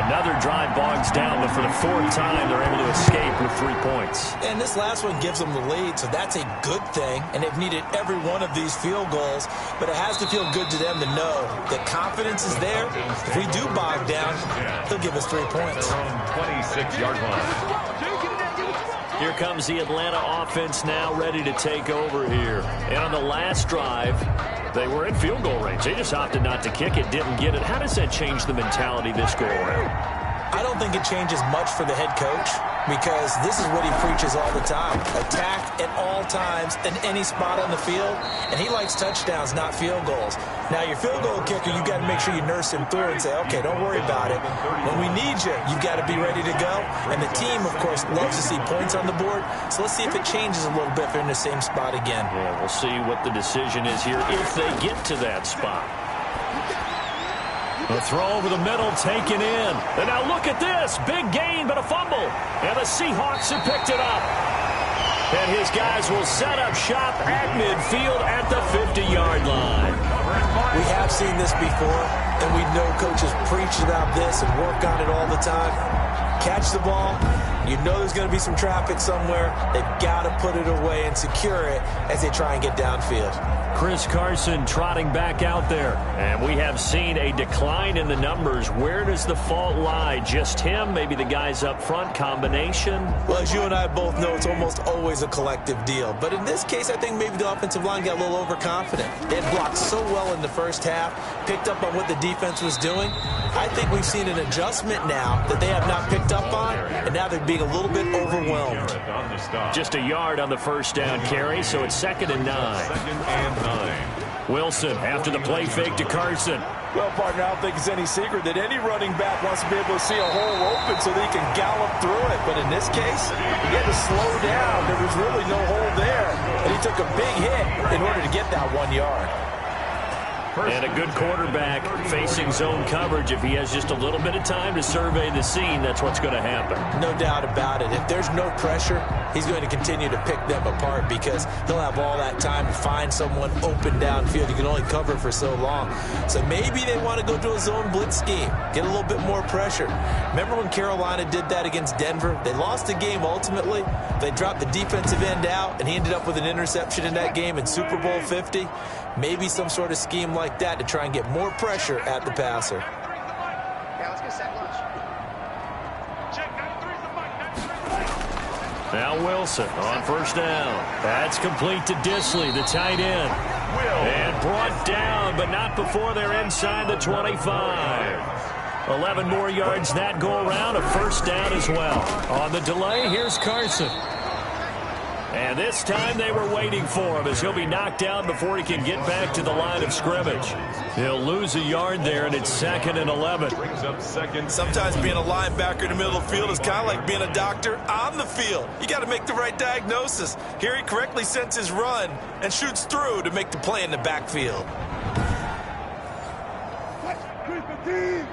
Another drive bogs down, but for the 4th time, they're able to escape with 3 points. And this last one gives them the lead, so that's a good thing. And they've needed every one of these field goals, but it has to feel good to them to know that confidence is there. If we do bog down, they'll give us 3 points. Their own 26-yard line. Here comes the Atlanta offense now ready to take over here. And on the last drive, they were in field goal range. They just opted not to kick it, didn't get it. How does that change the mentality this go around? I don't think it changes much for the head coach because this is what he preaches all the time. Attack at all times in any spot on the field, and he likes touchdowns, not field goals. Now, your field goal kicker, you've got to make sure you nurse him through and say, okay, don't worry about it. When we need you, you've got to be ready to go. And the team, of course, loves to see points on the board, so let's see if it changes a little bit if they're in the same spot again. Yeah, we'll see what the decision is here if they get to that spot. The throw over the middle taken in. And now look at this. Big gain, but a fumble. And the Seahawks have picked it up. And his guys will set up shop at midfield at the 50-yard line. We have seen this before, and we know coaches preach about this and work on it all the time. Catch the ball. You know there's going to be some traffic somewhere. They've got to put it away and secure it as they try and get downfield. Chris Carson trotting back out there. And we have seen a decline in the numbers. Where does the fault lie? Just him? Maybe the guys up front? Combination? Well, as you and I both know, it's almost always a collective deal. But in this case, I think maybe the offensive line got a little overconfident. They had blocked so well in the first half, picked up on what the defense was doing. I think we've seen an adjustment now that they have not picked up on, and now they're being a little bit overwhelmed. Just a yard on the first down carry, so it's 2nd and 9. 2nd and 9. Wilson after the play fake to Carson. Well, partner, I don't think it's any secret that any running back wants to be able to see a hole open so that he can gallop through it. But in this case, he had to slow down. There was really no hole there, and he took a big hit in order to get that 1 yard. And a good quarterback facing zone coverage. If he has just a little bit of time to survey the scene, that's what's going to happen. No doubt about it. If there's no pressure, he's going to continue to pick them apart because he'll have all that time to find someone open downfield. You can only cover for so long. So maybe they want to go to a zone blitz scheme, get a little bit more pressure. Remember when Carolina did that against Denver? They lost the game ultimately. They dropped the defensive end out, and he ended up with an interception in that game in Super Bowl 50. Maybe some sort of scheme like that to try and get more pressure at the passer. Yeah, let's get set lunch. Now Wilson on first down. That's complete to Disley, the tight end. And brought down, but not before they're inside the 25. 11 more yards that go around, a first down as well. On the delay, here's Carson. And this time they were waiting for him as he'll be knocked down before he can get back to the line of scrimmage. He'll lose a yard there, and it's 2nd and 11. Brings up 2nd. Sometimes being a linebacker in the middle of the field is kind of like being a doctor on the field. You got to make the right diagnosis. Here he correctly senses run and shoots through to make the play in the backfield. Let's go, D.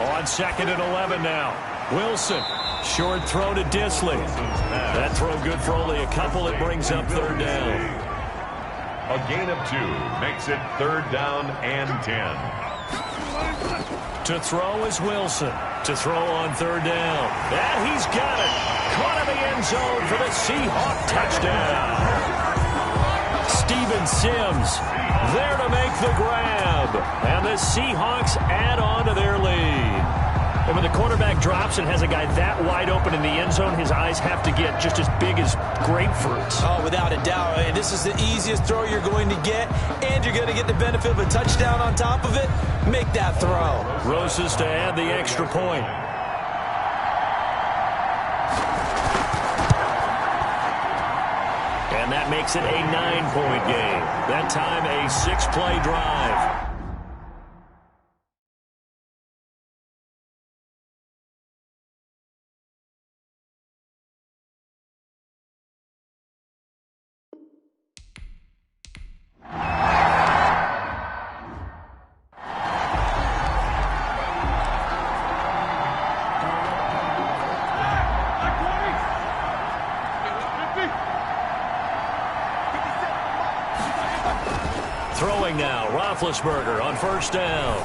On 2nd and 11 now. Wilson, short throw to Disley. That throw good for only a couple. It brings up 3rd down. A gain of 2 makes it 3rd down and 10. To throw is Wilson. To throw on 3rd down. And he's got it. Caught in the end zone for the Seahawk touchdown. Steven Sims there to make the grab. And the Seahawks add on to their lead. And when the quarterback drops and has a guy that wide open in the end zone, his eyes have to get just as big as grapefruits. Oh, without a doubt. And this is the easiest throw you're going to get, and you're going to get the benefit of a touchdown on top of it. Make that throw. Roses to add the extra point. And that makes it a 9-point game. That time a 6-play drive. Throwing now, Roethlisberger on first down.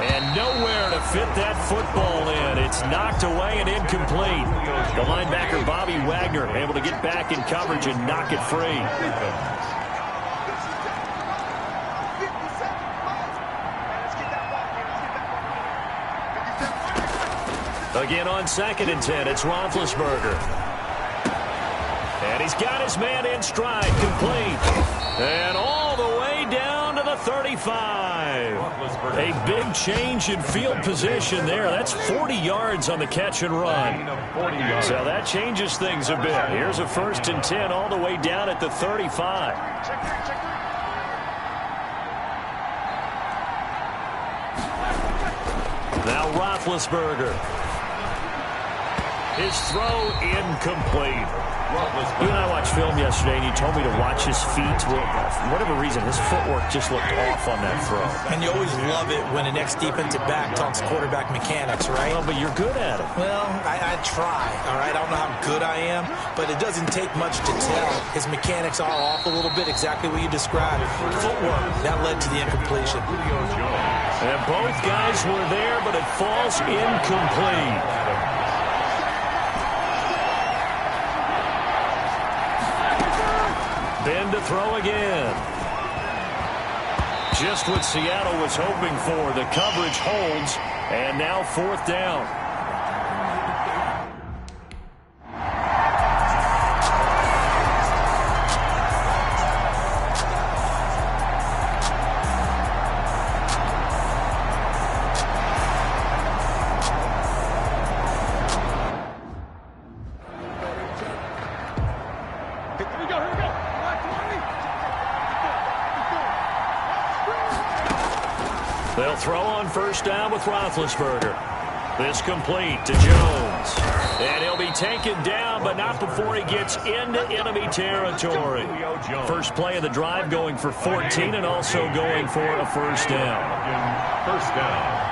And nowhere to fit that football in. It's knocked away and incomplete. The linebacker, Bobby Wagner, able to get back in coverage and knock it free. Again on 2nd and 10, it's Roethlisberger. And he's got his man in stride, complete. And all the way down to the 35. A big change in field position there. That's 40 yards on the catch and run. So that changes things a bit. Here's a 1st and 10 all the way down at the 35. Now Roethlisberger. His throw incomplete. You and I watched film yesterday, and you told me to watch his feet. Well, for whatever reason, his footwork just looked off on that throw. And you always love it when an ex-defensive back talks quarterback mechanics, right? Well, but you're good at it. Well, I try, all right? I don't know how good I am, but it doesn't take much to tell. His mechanics are off a little bit, exactly what you described. Footwork, that led to the incompletion. And both guys were there, but it falls incomplete. Then to throw again. Just what Seattle was hoping for. The coverage holds, and now 4th down. They'll throw on first down with Roethlisberger. This complete to Jones. And he'll be taken down, but not before he gets into enemy territory. First play of the drive going for 14 and also going for a first down. First down.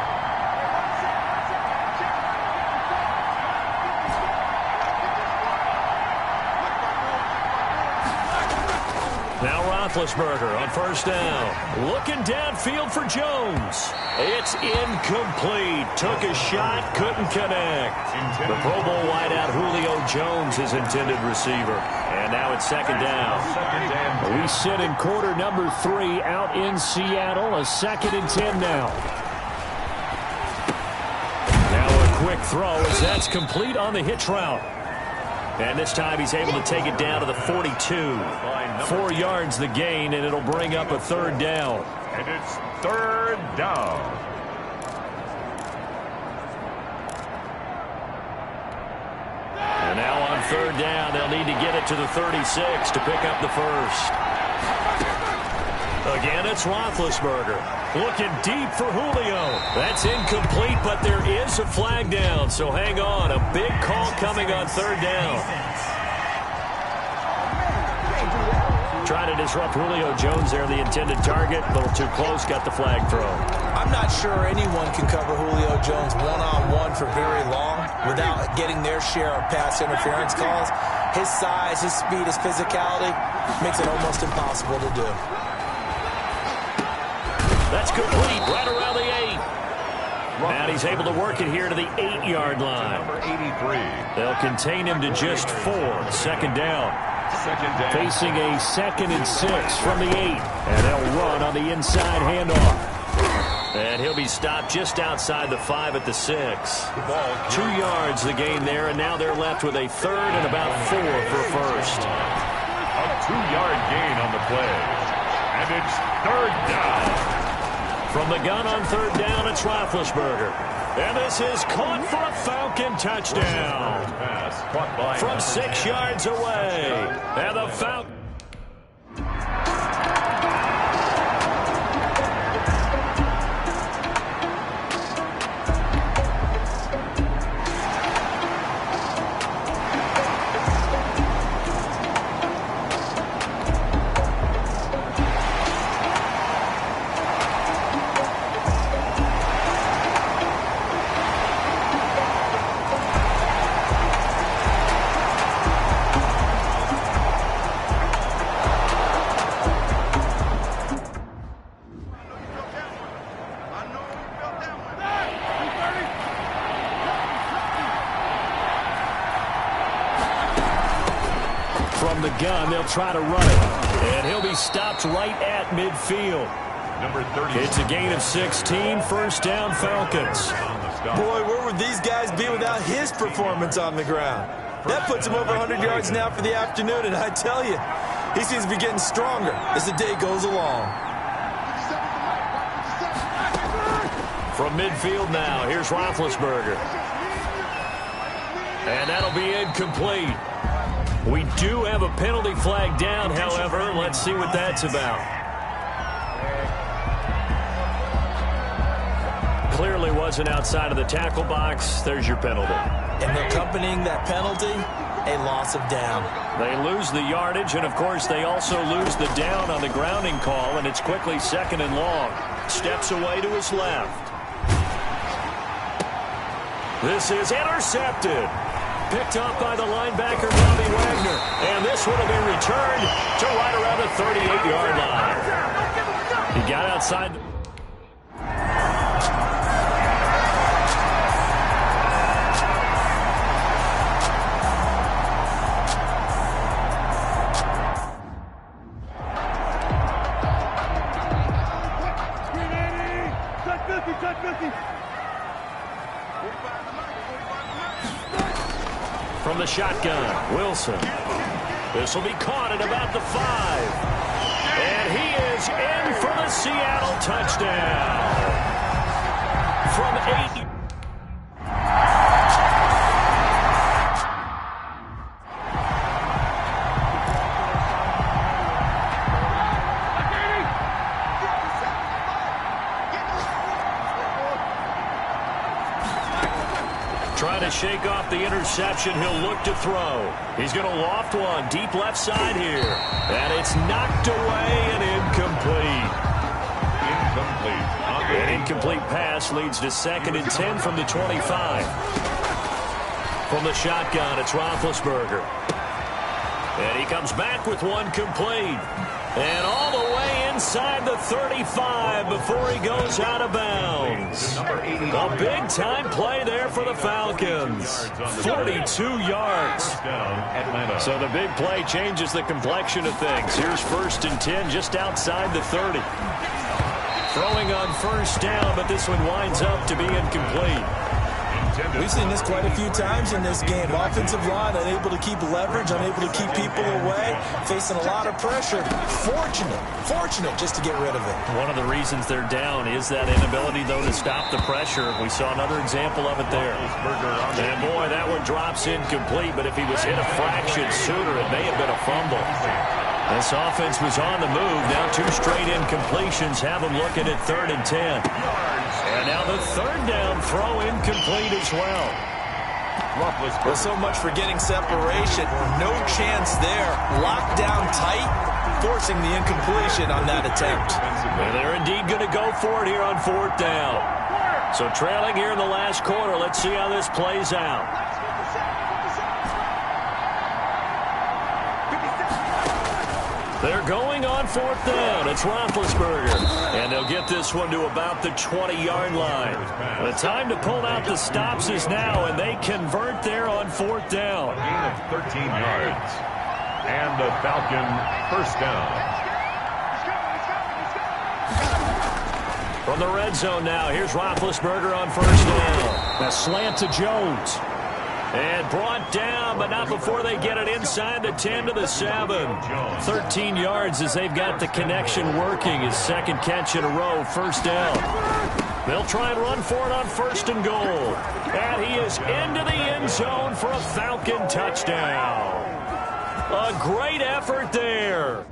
Now Roethlisberger on first down. Looking downfield for Jones. It's incomplete. Took a shot, couldn't connect. The Pro Bowl wideout Julio Jones, his intended receiver. And now it's 2nd down. We sit in quarter number 3 out in Seattle. A 2nd and 10 now. Now a quick throw as that's complete on the hitch route. And this time he's able to take it down to the 42. 4 yards the gain, and it'll bring up a 3rd down. And it's 3rd down. And now on 3rd down, they'll need to get it to the 36 to pick up the first. Again, it's Roethlisberger. Looking deep for Julio. That's incomplete, but there is a flag down, so hang on. A big call coming on 3rd down. Trying to disrupt Julio Jones there, the intended target. A little too close, got the flag thrown. I'm not sure anyone can cover Julio Jones one-on-one for very long without getting their share of pass interference calls. His size, his speed, his physicality makes it almost impossible to do. That's complete, right around the 8. And he's able to work it here to the 8-yard line. Number 83. They'll contain him to just 4. 2nd down. Facing a 2nd and 6 from the 8. And they'll run on the inside handoff. And he'll be stopped just outside the 5 at the 6. 2 yards the gain there, and now they're left with a 3rd and about 4 for a first. A 2-yard gain on the play. And it's 3rd down. From the gun on third down, it's Roethlisberger. And this is caught for a Falcon touchdown. From 6 yards away. And the Falcon. From the gun, they'll try to run it. And he'll be stopped right at midfield. Number 30. It's a gain of 16, first down Falcons. Boy, where would these guys be without his performance on the ground? That puts him over 100 yards now for the afternoon, and I tell you, he seems to be getting stronger as the day goes along. From midfield now, here's Roethlisberger. And that'll be incomplete. We do have a penalty flag down, however. Let's see what that's about. Clearly wasn't outside of the tackle box. There's your penalty. And accompanying that penalty, a loss of down. They lose the yardage, and of course they also lose the down on the grounding call, and it's quickly second and long. Steps away to his left. This is intercepted. Picked up by the linebacker, Bobby Wagner. And this one will be returned to right around the 38-yard line. He got outside. From the shotgun, Wilson. This will be caught at about the 5. And he is in for the Seattle touchdown. From 8. Trying to shake off the interception. He'll look to throw. He's going to loft one deep left side here. And it's knocked away and incomplete. An incomplete pass leads to 2nd and 10 from the 25. From the shotgun, it's Roethlisberger. And he comes back with one complete. And all the way inside the 35 before he goes out of bounds. A big-time play there for the Falcons. 42 yards. So the big play changes the complexion of things. Here's 1st and 10 just outside the 30. Throwing on first down, but this one winds up to be incomplete. We've seen this quite a few times in this game. Offensive line unable to keep leverage, unable to keep people away, facing a lot of pressure. Fortunate just to get rid of it. One of the reasons they're down is that inability, though, to stop the pressure. We saw another example of it there. And, boy, that one drops incomplete, but if he was hit a fraction sooner, it may have been a fumble. This offense was on the move. Now 2 straight incompletions have them looking at 3rd and 10. And now the 3rd down throw incomplete as well. Well, so much for getting separation. No chance there. Locked down tight, forcing the incompletion on that attempt. And they're indeed going to go for it here on 4th down. So trailing here in the last quarter. Let's see how this plays out. They're going on 4th down. It's Roethlisberger. And they'll get this one to about the 20-yard line. The time to pull out the stops is now, and they convert there on 4th down. Gain of 13 yards. And the Falcon first down. From the red zone now, here's Roethlisberger on 1st down. A slant to Jones. And brought down, but not before they get it inside the 10 to the 7. 13 yards as they've got the connection working. His second catch in a row, first down. They'll try and run for it on first and goal. And he is into the end zone for a Falcon touchdown. A great effort there.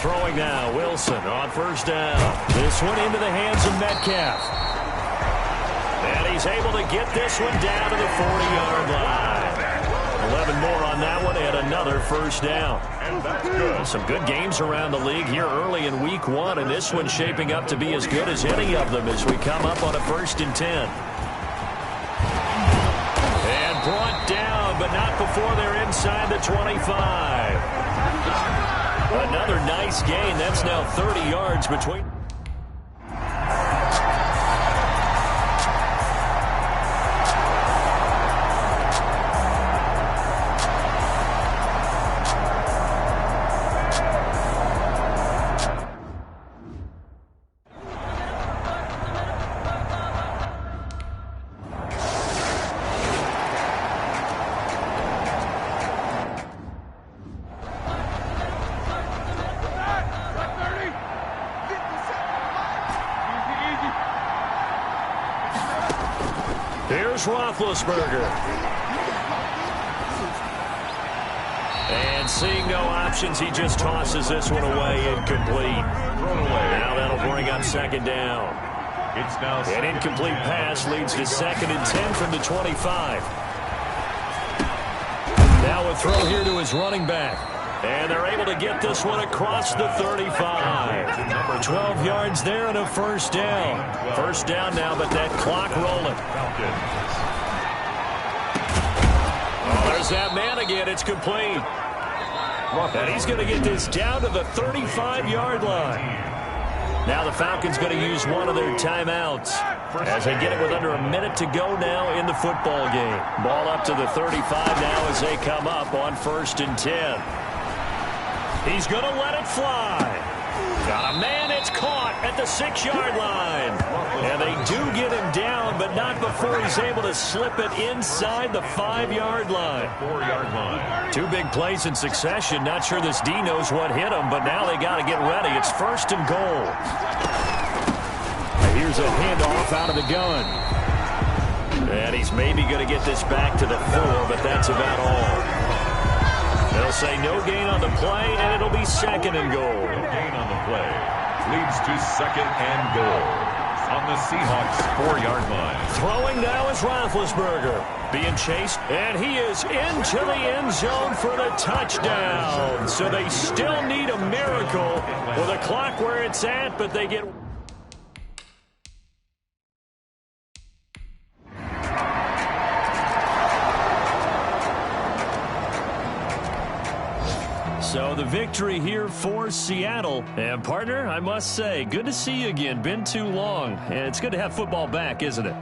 Throwing now, Wilson on first down. This one into the hands of Metcalf. And he's able to get this one down to the 40-yard line. 11 more on that one and another first down. And that's good. Some good games around the league here early in week 1, and this one's shaping up to be as good as any of them as we come up on a first and 10. And brought down, but not before they're inside the 25. Another nice gain. That's now 30 yards between. Here's Roethlisberger. And seeing no options, he just tosses this one away, incomplete. Now that'll bring up second down. It's now an incomplete pass leads to second and 10 from the 25. Now a throw here to his running back. And they're able to get this one across the 35. 12 yards there and a first down. First down now, but that clock rolling. Oh, there's that man again. It's complete. And he's going to get this down to the 35-yard line. Now the Falcons going to use one of their timeouts as they get it with under a minute to go now in the football game. Ball up to the 35 now as they come up on first and 10. He's going to let it fly. Got a man, it's caught at the 6-yard line. And they do get him down, but not before he's able to slip it inside the 5-yard line. 4-yard line. Two big plays in succession. Not sure this D knows what hit him, but now they got to get ready. It's first and goal. Here's a handoff out of the gun. And he's maybe going to get this back to the 4, but that's about all. They'll say no gain on the play, and it'll be second and goal. No gain on the play. Leads to second and goal on the Seahawks 4-yard line. Throwing now is Roethlisberger. Being chased, and he is into the end zone for the touchdown. So they still need a miracle with a clock where it's at, but they get... So the victory here for Seattle. And partner, I must say, good to see you again. Been too long. And it's good to have football back, isn't it?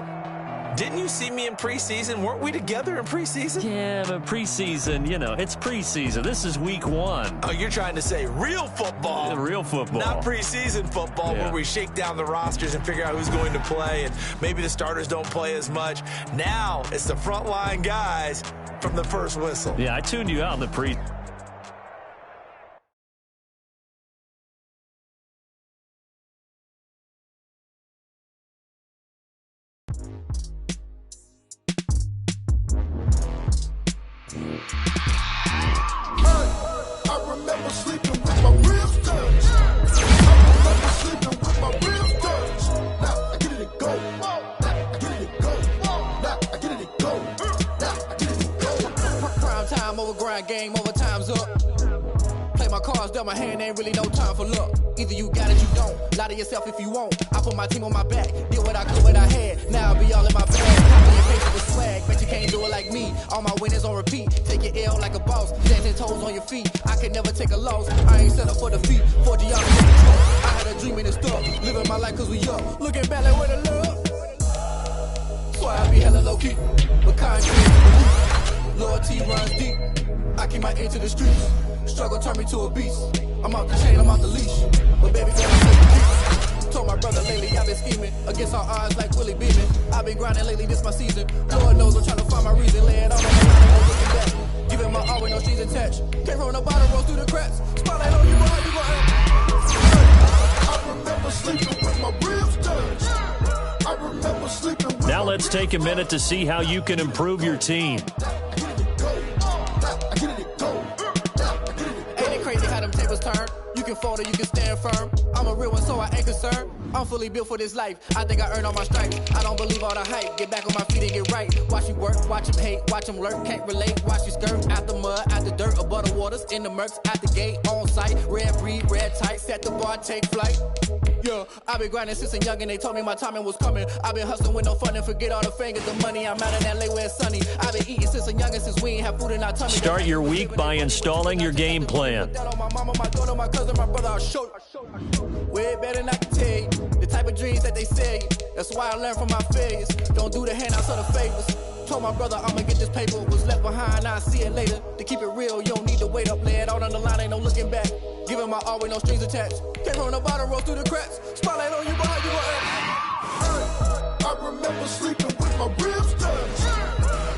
Didn't you see me in preseason? Weren't we together in preseason? Yeah, but preseason, you know, it's preseason. This is week 1. Oh, you're trying to say real football. Real football. Not preseason football where we shake down the rosters and figure out who's going to play, and maybe the starters don't play as much. Now it's the frontline guys from the first whistle. Yeah, I tuned you out in the pre. Game over, time's up. Play my cards dealt my hand, ain't really no time for luck. Either you got it, you don't. Lie to yourself if you won't. I put my team on my back, did what I could, what I had. Now I be all in my bag. Copy and paste with swag, bet you can't do it like me. All my winners on repeat. Take your L like a boss, 10 toes on your feet. I can never take a loss. I ain't set up for defeat. 40 yards in the truck. I had a dream and it's stuck. Living my life cause we up. Looking back like where the love. So I be hella low key, but kind loyalty runs deep. I keep my ear to the streets. Struggle turned me to a beast. I'm off the chain, I'm off the leash. But baby girl, I'm taking peace. Told my brother lately I've been scheming against all odds like Willie Beeman. I've been grinding lately, this my season. Lord knows I'm trying to find my reason. Lay it all on the line, no looking back. Giving my all with no strings attached. Came from the bottom, roll through the cracks. Spotlight on you, boy, you gon' I remember sleeping with my ribs touched. I remember sleeping with Now let's take a minute to see how you can improve your team. Ain't it crazy how them tables turn? You can fold or you can stand firm. I'm a real one, so I ain't concerned. I'm fully built for this life. I think I earned all my stripes. I don't believe all the hype. Get back on my feet and get right. Watch you work, watch them hate, watch them lurk. Can't relate, watch you skirt. Out the mud, out the dirt, above the waters. In the murks, out the gate, on site. Red breed, red tight. Set the bar, take flight. Yeah, I've been grinding since a young and they told me my timing was coming. I've been hustling with no fun and forget all the fingers, the money. I'm out in LA where it's sunny. I've been eating since a young and since we ain't have food in our tummy. Start your week by installing your game plan. My mama, my daughter, my cousin, my brother, I'll show you. Way better than I can tell you. The type of dreams that they say. That's why I learned from my failures. Don't do the handouts or the favors. Told my brother I'ma get this paper. Was left behind, I'll see it later. To keep it real, you don't need to wait up. Lay it out on the line, ain't no looking back. Giving my all with no strings attached. Came from the bottom, roll through the cracks. Spotlight on you, boy, you gon' I remember sleeping with my ribs touched.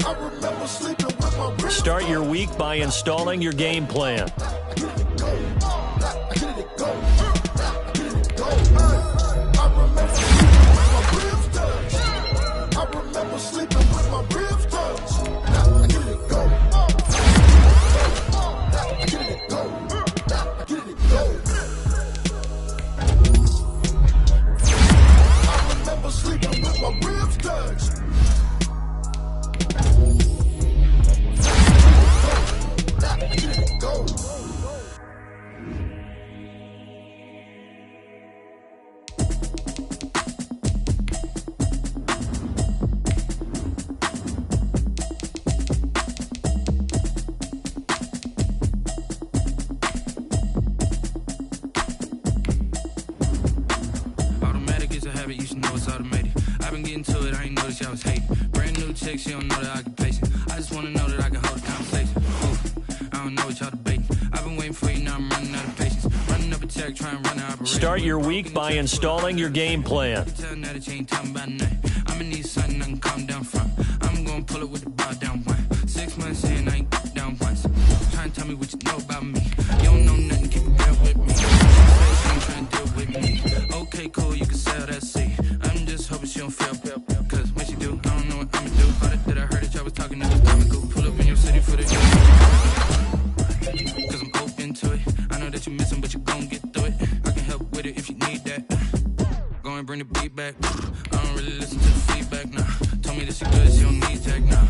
I remember sleeping with my ribs. Start your week by installing your game plan. Sleeping with my ribs touched. I get it go. I get it go. I get it go. I remember sleeping with my ribs touched. I get it go. She don't know the occupation. I just wanna know that I can hold a conversation. Ooh, I don't know what y'all debating. I've been waiting for you, now I'm running out of patience. Running up a check, trying to run an operation. Start your week by installing your game plan. Tell now that you ain't talking about nothing. I'ma need something I can calm down from. I'm gonna pull it with the bar down one. 6 months in, I ain't down once. Trying to tell me what you know about me. You don't know nothing, keep it real with me. She said she ain't trying to deal with me. Okay, cool, you can sell that seat. I'm just hoping she don't feel. Cause when she do, I don't know what I'ma do. That I heard that y'all was talking to this comical. Pull up in your city for the cause I'm open to it. I know that you missing, but you gon' get through it. I can help with it if you need that. Go and bring the beat back. I don't really listen to the feedback now. Told me that she good, she don't need Jack now.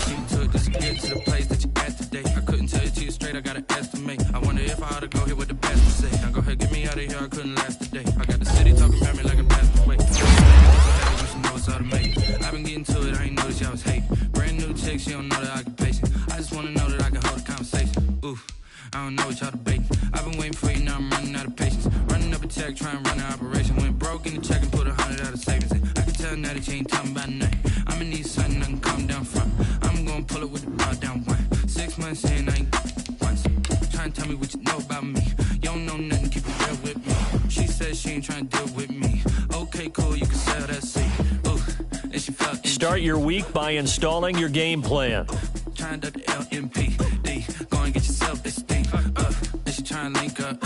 She took just to get to the place that you at today. I couldn't tell you to you straight, I gotta estimate. I wonder if I ought to go here with the pastor say. Now go ahead, get me out of here, I couldn't last today. I got the city talking about me like a passed away. You should know it's automated. I've been getting to it, I ain't noticed y'all was hating. Brand new chick, she don't know the occupation. I just wanna know that I can hold a conversation. Oof, I don't know what y'all debating. I've been waiting for you, now I'm running out of patience. Running up a check, trying to run an operation. Went broke in the check and put 100 out of savings in. I can tell now that you ain't talking about nothing. I'ma need something I can calm down from. I'm gonna pull it with the bar down one. 6 months in, I ain't once. Trying to tell me what you know about me. You don't know nothing, keep it real with me. She said she ain't trying to deal with me. Okay, cool, you can sell that seat. Start your week by installing your game plan. Trying to the LMPD. Go and get yourself this thing. And she trying to link up.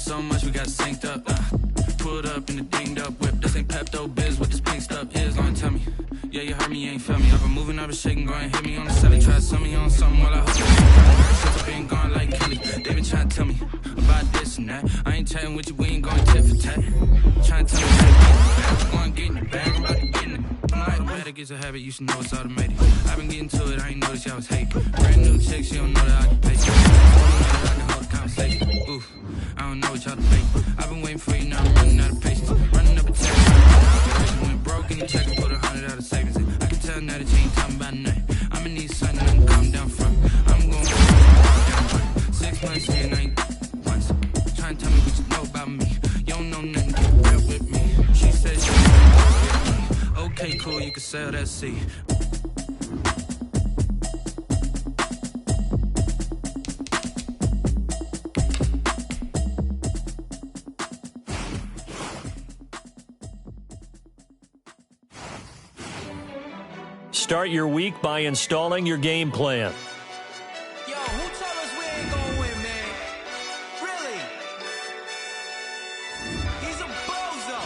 So much we got synced up. Pulled up in the dinged up whip. This ain't Pepto Biz, what this pink stuff is. Go and tell me. Yeah, you heard me, you ain't feel me. I've been moving, I've been shaking. Go and hit me on the celly. Try to sell me on something while I hope. Since I've been gone like Kelly. They been trying to tell me about this and that. I ain't chatting with you, we ain't going tit for tat. Trying to tell me how to get in the bag. Go and get in the bag, I'm about to get in it. Automatic is a habit, you should know it's automated. I've been getting to it, I ain't noticed y'all was hating. Brand new chick, she don't know the occupation. I can hold conversation. Ooh, I don't know what y'all debate. I've been waiting for you, now I'm running out of patience. Running up a check. Went broke in the check and put 100 out of savings. I can tell now that you ain't talking about nothing. I'ma need something to calm down from. I'm going to 6 months here and I ain't once. Trying to tell me what you know about me. You don't know nothing, get real with me. She said she was with me. Okay, cool, you can sell that seed. Start your week by installing your game plan. Yo, who told us we ain't gonna win, man? Really? He's a bozo.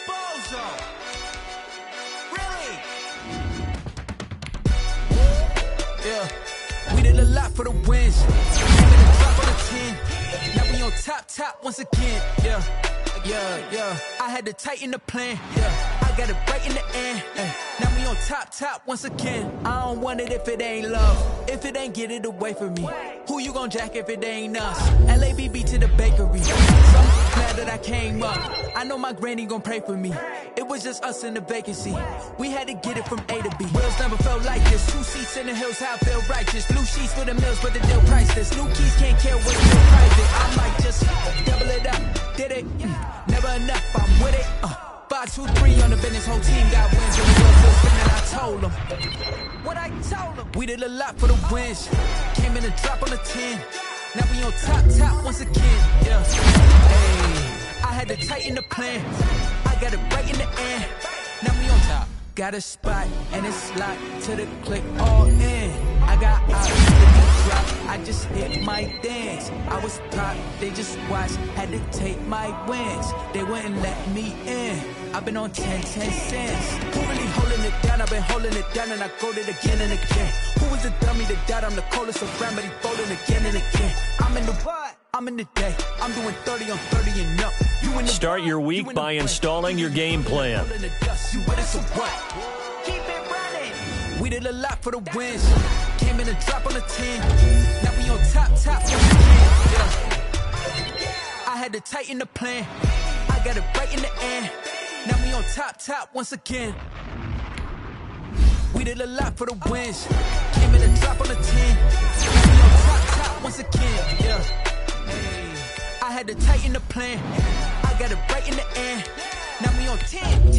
Bozo. Really? Yeah. We did a lot for the wins. Came in a drop on the 10. Now we on top once again. Yeah. I had to tighten the plan. Yeah. I got it right in the end. Now we on top once again. I don't want it if it ain't love. If it ain't, get it away from me. Who you gon' jack if it ain't us? LABB to the bakery. Some mad that I came up. I know my granny gon' pray for me. It was just us in the vacancy. We had to get it from A to B. Wheels never felt like this. 2 seats in the hills, how I feel righteous. Blue sheets for the mills, but the deal priceless. New keys can't care what's still private. I might just double it up. Did it? Never enough, I'm with it. 5, 2, 3 on the business, whole team got wins. And the girls still spinning, I told them. What I told them. We did a lot for the wins. Came in a drop on the 10. Now we on top once again. Yeah. Hey, I had to tighten the plan. I got it right in the end. Now we on top. Got a spot and it's locked to the click all in. I got eyes with the drop. I just hit my dance. I was pop, they just watched. Had to take my wins. They wouldn't let me in. I've been on 10 cents. Who really holding it down? I've been holding it down and I go it again and again. Who was the dummy that died? I'm the coldest around, but he folding again and again. I'm in the what? I'm in the day. I'm doing 30 on 30 and up. You in the Start your week by installing your game plan. You with us or what? Keep it running. We did a lot for the wins. Came in a drop on the 10. Now we on top once again. Yeah. I had to tighten the plan. I got it right in the end. Now we on top once again. We did a lot for the wins. Came in a drop on the 10. Now we on top once again. Yeah. Hey. I had to tighten the plan. I got it right in the end. Now we on 10.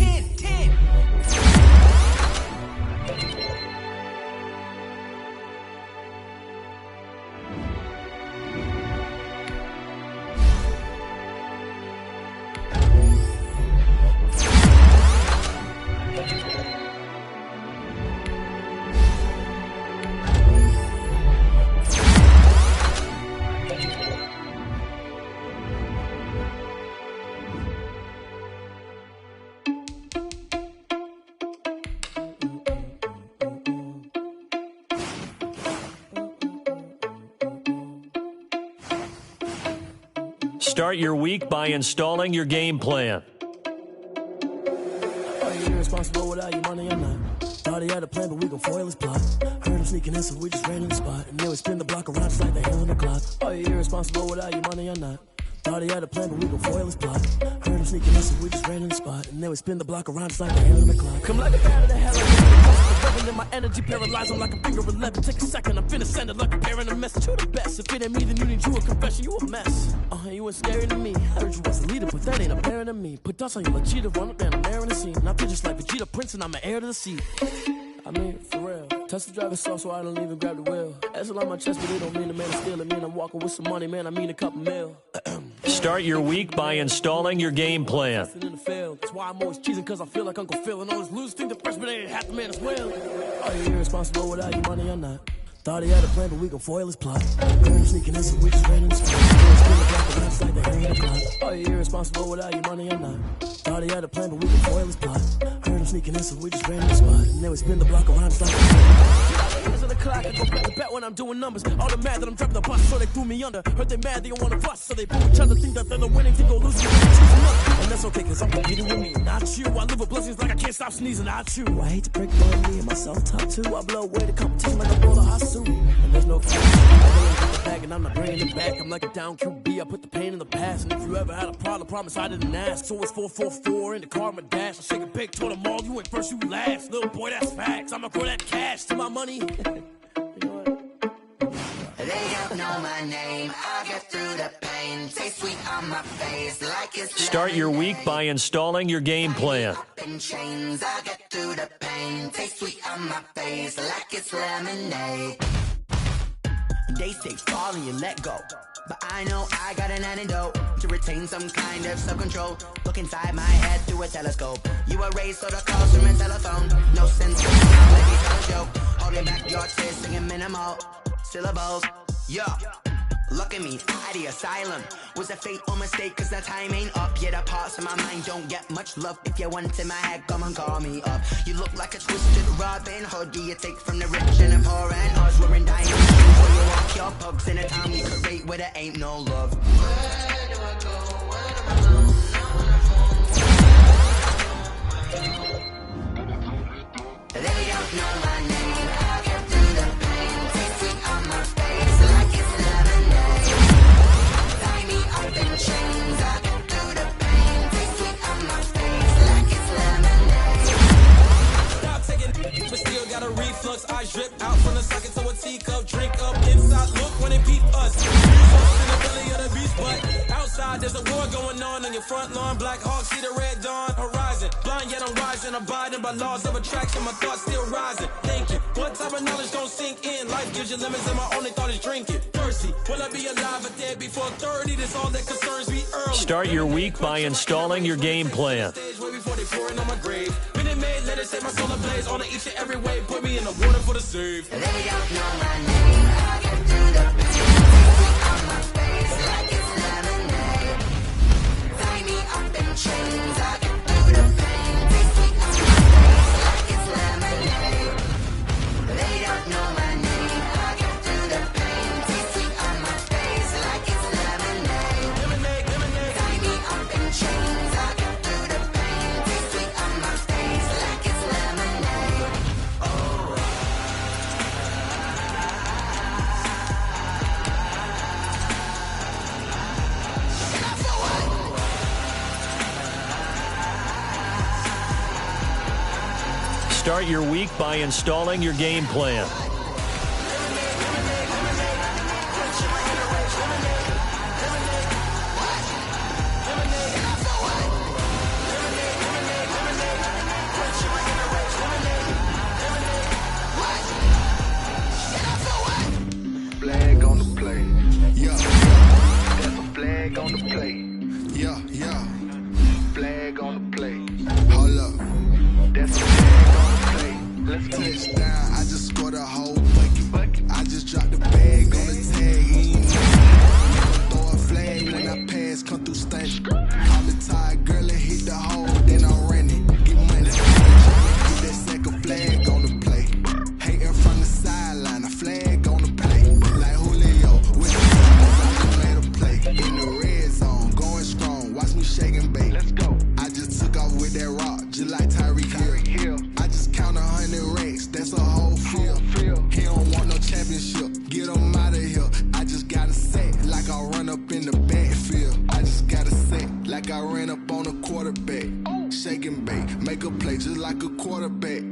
Start your week by installing your game plan. Are you irresponsible without your money or not? Thought he had a plan, but we gon' foil his plot. Heard him sneaking in, so we just ran in the spot. And then we spin the block around just like the hell in the clock. Are you irresponsible without your money or not? Thought he had a plan, but we gon' foil his plot. Heard him sneaking in, so we just ran in the spot. And then we spin the block around just like the hell in the clock. Come like a bat of the hell, I'm in my energy paralyzed, I'm like a finger 11. Take a second, I'm finna send it like a parent a message to the best. If it ain't me, then you need you a confession, you a mess. You ain't scary to me. I heard you was a leader, but that ain't apparent to me. Put dust on you like cheetah, run up down, I'm there in the scene. And I feel just like Vegeta Prince, and I'm an heir to the seat. I mean, for real. Touch the driver's soft, so I don't even grab the wheel. That's on my chest, but it don't mean the man is stealing. Man, I'm walking with some money, man, I mean a couple mil. Start your week by installing your game plan. That's why I'm always cheesing, cause I feel like Uncle Phil. And always lose, think the freshman ain't half the man as well. Are you irresponsible without your money or not? Thought he had a plan, but we gon' foil his plot. Heard him sneaking in, so we just ran in the spot. Spin the block around just like the hell in the clock. Are you irresponsible without your money or not? Thought he had a plan, but we gon' foil his plot. Heard him sneaking in, so we just ran in the spot. And then we spin the block around just like the hell in the clock. I go back to bet when I'm doing numbers. All the mad that I'm driving the bus, so they threw me under. Heard they mad, they don't wanna bust, so they boo each other. Think that they're the winning team, go losing. And that's okay, cause I'm competing with me, not you. I live with blessings like I can't stop sneezing, not you. I hate to break down me and myself top two. I blow away the competition like I blow the hot suit. And there's no question. bag and I'm not bringing it back. I'm like a down QB, I put the pain in the past. And if you ever had a problem, promise I didn't ask. So it's 444 in the car, my dash. I shake a big, told them all, you ain't first, you last. Little boy, that's facts. I'ma grow that cash to my money. You know what? They don't know my name. I'll get through the pain. Taste sweet on my face like it's Start your week by installing your game plan. in chains. I'll get through the pain. Taste sweet on my face like it's lemonade. They say fall and you let go, but I know I got an antidote to retain some kind of self-control. Look inside my head through a telescope. You were raised sort of calls from a telephone. No sense of sound, let me tell a joke. Holding back your tears, singing minimal syllables. Yeah, look at me, out the asylum. Was a fate or mistake, cause the time ain't up. Yet the parts of my mind don't get much love. If you want in my head, come and call me up. You look like a twisted Robin Hood. Do you take from the rich and the poor and us? Wearing diamond shoes while you walk your pugs in a town we create where there ain't no love. Where do I go? Where do I go? They don't know my name. I'll get through the pain. Taste sweet on my face like it's lemonade. Tie me up in chains. I'll get through the pain. Taste sweet on my face like it's lemonade. Stop taking but still got a reflux. I drip out from the socket to a teacup. Drink up inside. Look when it beat us. So in the belly of the beast, but outside there's a war going on your front lawn. Black Hawk see the red dawn horizon. Blind yet I'm rising, abiding by laws of attraction. My thoughts still rising. Thinking, what type of knowledge don't sink in? Life gives you limits, and my only thought is drinking. Thirsty, will I be alive or dead before 30? That's all that concerns me early. Start your week by installing your game plan. Way before they pouring on my grave. Been it made, let it set my soul ablaze. On each and every way, put me in the water for the save. They don't know my name. I'll get through the pain. Taste sweet on my face like it's lemonade. Tie me up in chains. I'll get through the pain. Taste sweet on my face like it's lemonade. They don't know my name. I'll get through the pain. Taste sweet on my face like it's lemonade. Lemonade, lemonade. Tie me up in chains. I'll get through the pain. Taste sweet on my face like it's lemonade. Start your week by installing your game plan. Flag on the play. Yeah. That's a flag on the play. Yeah, yeah. Flag on the play. Hold up. That's a flag on the play. Let's touchdown. I just scored a whole bucket. I just dropped the bag on the tag. He ain't throw a flag when I pass. Come through stunning. Call the tide, girl, and hit the hole. Then I'm running. Get money. Get that second flag on the play. Hating from the sideline. A flag on the play. Like Julio with the I just made a play. In the red zone. Going strong. Watch me shake and bake. Let's go. I just took off with that rock. Just like Tyreek Hill. I just count 100 racks. That's a whole field. He don't want no championship. Get him out of here. I just got a set like I run up in the backfield. I just got a set like I ran up on a quarterback. Shake and bake. Make a play just like a quarterback.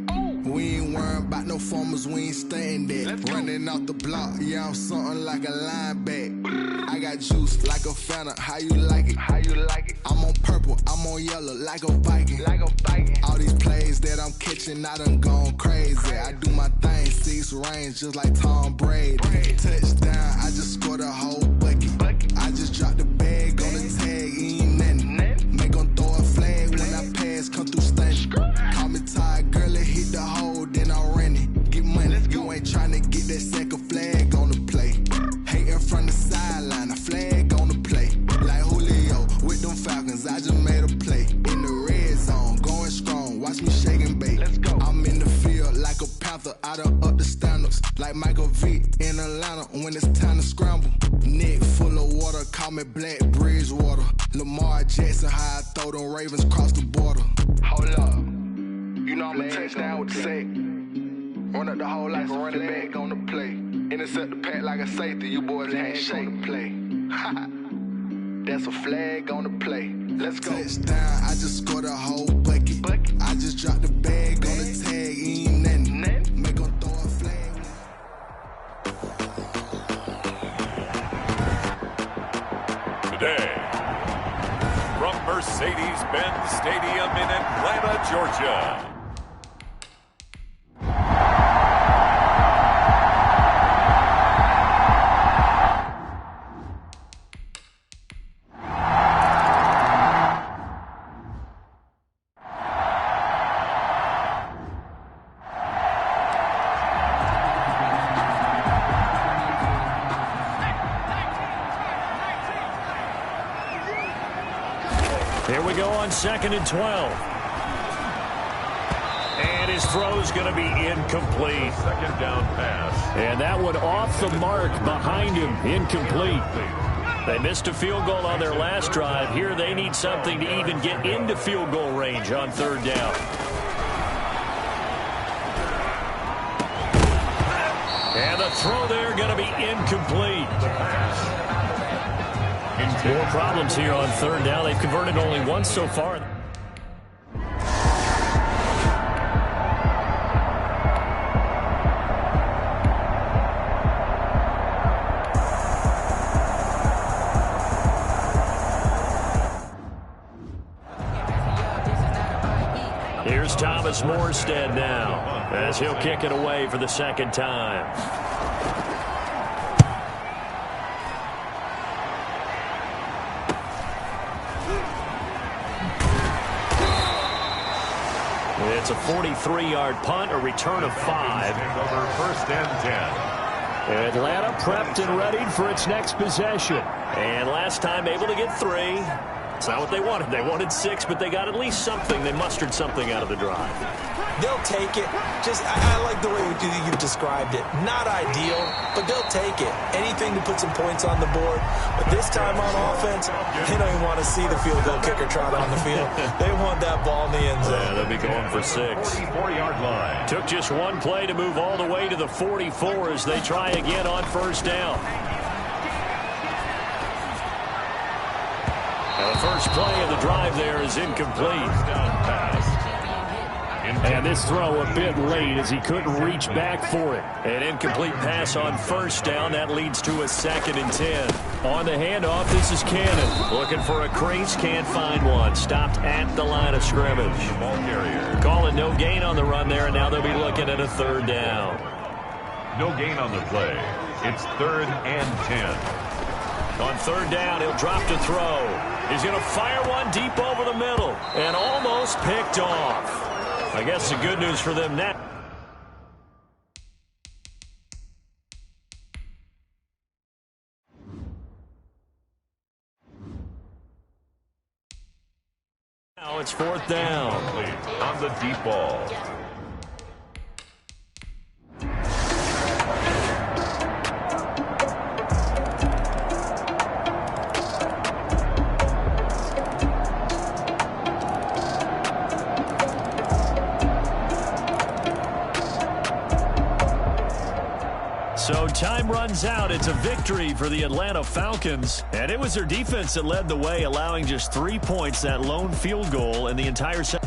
We ain't worrying about no formers, we ain't staying there. Running off the block, yeah, I'm something like a linebacker. I got juice like a Fanta, how you like it? How you like it? I'm on purple, I'm on yellow, like a Viking. Like a Viking. All these plays that I'm catching, I done gone crazy. I do my thing, 6 range, just like Tom Brady. Touchdown, I just scored a whole bucket. I just dropped the bag on the tag, he ain't nothing. Make 'em throw a flag when I pass, come through stunning. Call me tired, girl, and hit the hole, then I'm running. Get money, you ain't tryna get that second flag on the play. Hating from the sideline, a flag on the play. Like Julio with them Falcons, I just made a play. In the red zone, going strong, watch me shake and bake. Let's go. I'm in the field like a Panther, I done up the standards. Like Michael Vick in Atlanta when it's time to scramble. Neck full of water, call me Black Bridgewater. Lamar Jackson, how I throw them Ravens cross the border. Hold up. You know I'm a touchdown with the sack. Run up the whole life, running back on the play. Intercept the pack like a safety. You boys ain't shake play. That's a flag on the play. Let's go. Touchdown, I just scored a whole bucket. I just dropped the bag on the tag, ain't nothing. Make 'em throw a flag. Today, from Mercedes-Benz Stadium in Atlanta, Georgia. Here we go on 2nd and 12. And his throw's going to be incomplete. Second down pass. And that one off the mark behind him, incomplete. They missed a field goal on their last drive. Here they need something to even get into field goal range on 3rd down. And the throw there going to be incomplete. More problems here on 3rd down. They've converted only once so far. Here's Thomas Morstead now as he'll kick it away for the 2nd time. It's a 43-yard punt, a return of 5. Over 1st and 10. Atlanta prepped and readied for its next possession. And last time able to get 3. It's not what they wanted. They wanted 6, but they got at least something. They mustered something out of the drive. They'll take it. I like the way you described it. Not ideal, but they'll take it. Anything to put some points on the board. But this time on offense, they don't even want to see the field goal kicker trot on the field. They want that ball in the end zone. Yeah, they'll be going for 6. 44-yard line. Took just one play to move all the way to the 44 as they try again on 1st down. Now the first play of the drive there is incomplete. And this throw a bit late as he couldn't reach back for it. An incomplete pass on 1st down. That leads to a 2nd and 10. On the handoff, this is Cannon. Looking for a crease, can't find one. Stopped at the line of scrimmage. Ball carrier. Calling no gain on the run there, and now they'll be looking at a 3rd down. No gain on the play. It's 3rd and 10. On 3rd down, he'll drop to throw. He's going to fire one deep over the middle and almost picked off. I guess the good news for them now. Now it's 4th down. On the deep ball. So time runs out. It's a victory for the Atlanta Falcons. And it was their defense that led the way, allowing just 3 points, that lone field goal in the entire set.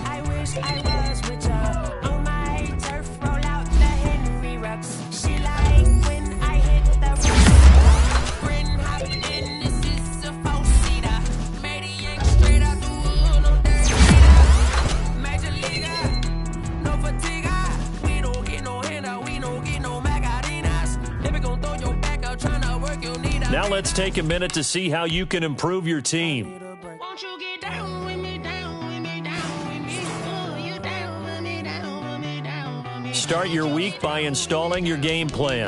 I wish I was with y'all on my turf, roll out the Henry. let's take a minute to see how you can improve your team. Won't you get down with me, down with me, down with me? Oh, you down with me, down with me, down with me. Start your week by installing your game plan.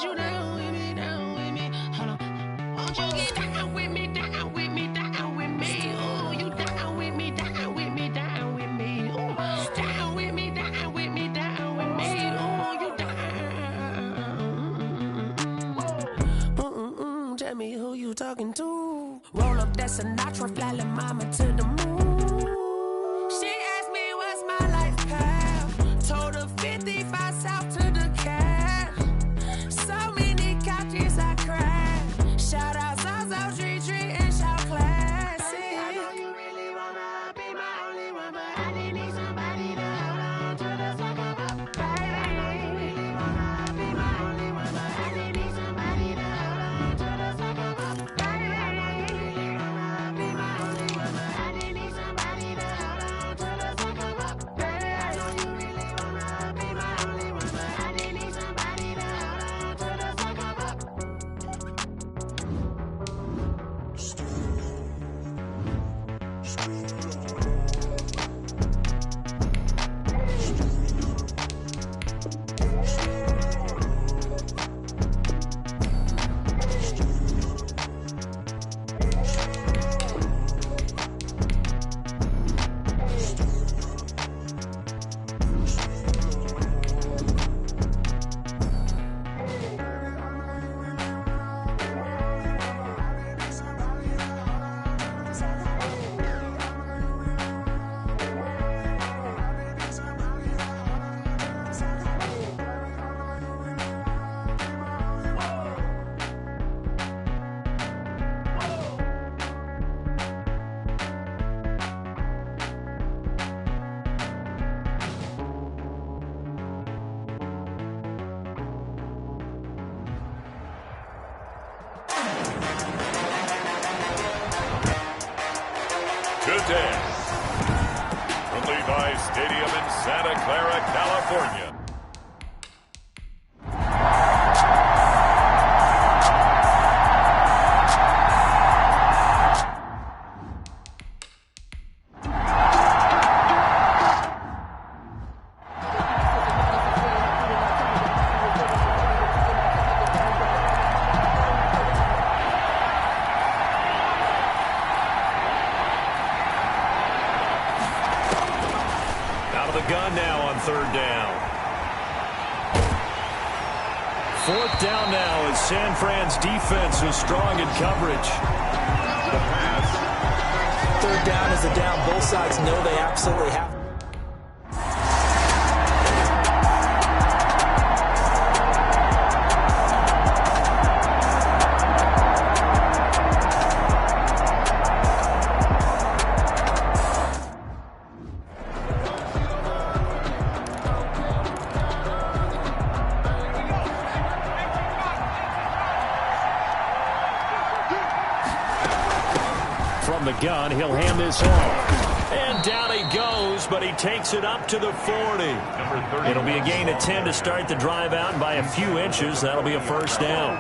You down with me, down with me. Hold on. Won't you get down with me, down with me, down with me? Oh, you down with me, down with me, down with me. Oh, down with me, down with me, down with me. Oh, you down. Tell me who you talking to. Roll up that Sinatra, fly la mama to the moon. She asked me what's my life path. Told her 55 south to the cash. So many couches I crashed. Shout out Zazo, Tree Tree, and shout classic. I know you really wanna be my only one, but I didn't need somebody to hold on to the second up. Baby, I know you really wanna be my only one, but I didn't need somebody to hold on to the second up. Baby, I know you really wanna be my only one, but I didn't need somebody to hold on to the second up. Baby, I know you really wanna be my only one, but I didn't need somebody to hold on to the second up. Good day from Levi's Stadium in Santa Clara, California. The gun now on third down. Fourth down now as San Fran's defense is strong in coverage. The pass. Third down is a down. Both sides know they absolutely have. From the gun, he'll hand this off. And down he goes, but he takes it up to the 40. It'll be a gain of 10 to start the drive out, and by a few inches, that'll be a first down.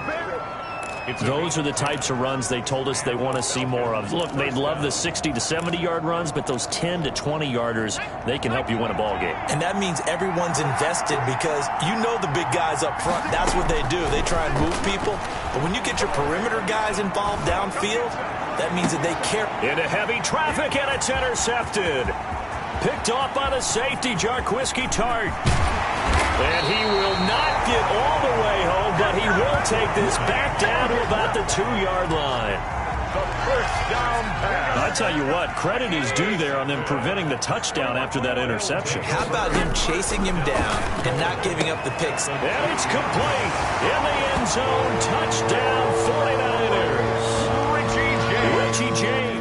Those are the types of runs they told us they want to see more of. Look, they'd love the 60 to 70-yard runs, but those 10 to 20-yarders, they can help you win a ball game. And that means everyone's invested because you know the big guys up front. That's what they do. They try and move people. But when you get your perimeter guys involved downfield, that means that they care. Into heavy traffic, and it's intercepted. Picked off by the safety, Jarquiski Tart. And he will not get all the way home, but he will take this back down to about the 2-yard line. The first down pass. I tell you what, credit is due there on them preventing the touchdown after that interception. How about him chasing him down and not giving up the picks? And it's complete. In the end zone, touchdown 49ers. Richie James.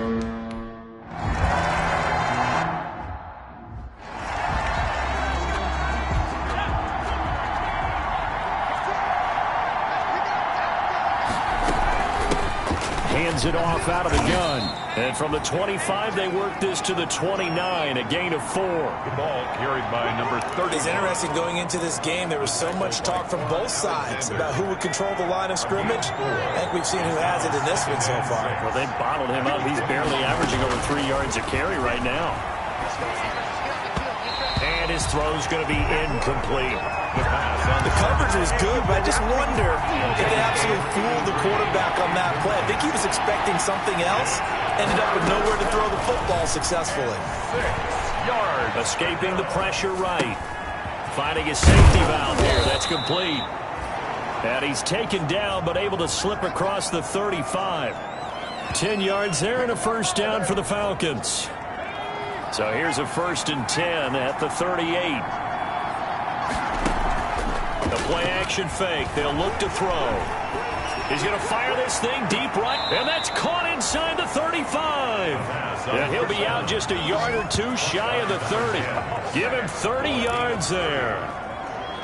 hands it off out of the gun. And from the 25, they work this to the 29, a gain of 4. The ball carried by number 30. It's interesting going into this game. There was so much talk from both sides about who would control the line of scrimmage. I think we've seen who has it in this one so far. Well, they bottled him up. He's barely averaging over 3 yards a carry right now. And his throw's going to be incomplete. The coverage was good, but I just wonder if they absolutely fooled the quarterback on that play. I think he was expecting something else. Ended up with nowhere to throw the football successfully. 6 yards. Escaping the pressure right. Finding his safety valve here. That's complete. And he's taken down, but able to slip across the 35. 10 yards there and a first down for the Falcons. So here's a 1st and 10 at the 38. The play-action fake. They'll look to throw. He's going to fire this thing deep right, and that's caught inside the 35. And he'll be out just a yard or two shy of the 30. Give him 30 yards there.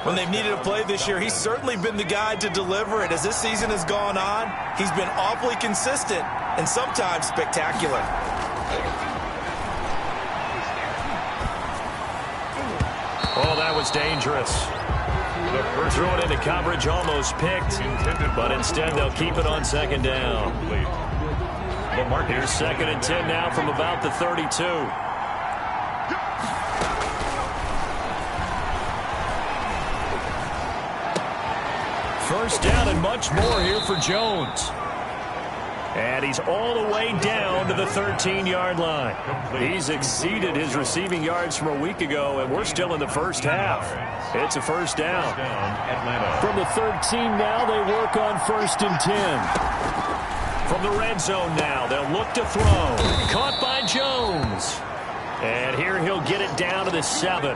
When they've needed a play this year, he's certainly been the guy to deliver it. As this season has gone on, he's been awfully consistent and sometimes spectacular. Oh, that was dangerous. Threw it into coverage, almost picked, but instead they'll keep it on 2nd down. Here's 2nd and 10 now from about the 32. First down and much more here for Jones. And he's all the way down to the 13-yard line. He's exceeded his receiving yards from a week ago, and we're still in the first half. It's a first down. From the 13 now, they work on 1st and 10. From the red zone now, they'll look to throw. Caught by Jones. And here he'll get it down to the 7.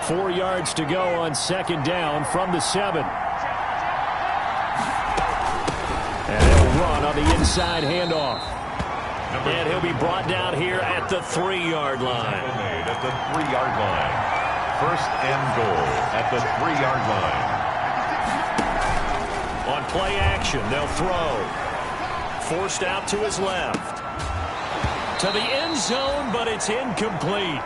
4 yards to go on 2nd down from the 7. And he'll run on the inside handoff. And he'll be brought down here at the 3-yard line. At the 3-yard line. 1st and goal at the 3-yard line. On play action, they'll throw. Forced out to his left. To the end zone, but it's incomplete.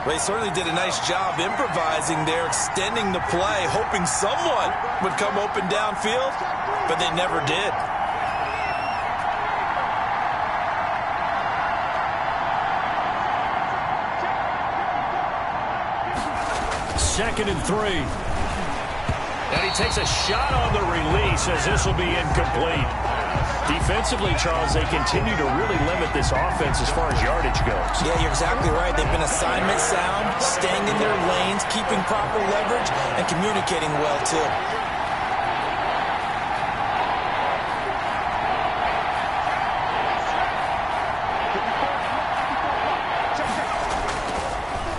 Well, he certainly did a nice job improvising there, extending the play, hoping someone would come open downfield, but they never did. Second and 3. And he takes a shot on the release as this will be incomplete. Defensively, Charles, they continue to really limit this offense as far as yardage goes. Yeah, you're exactly right. They've been assignment sound, staying in their lanes, keeping proper leverage, and communicating well, too.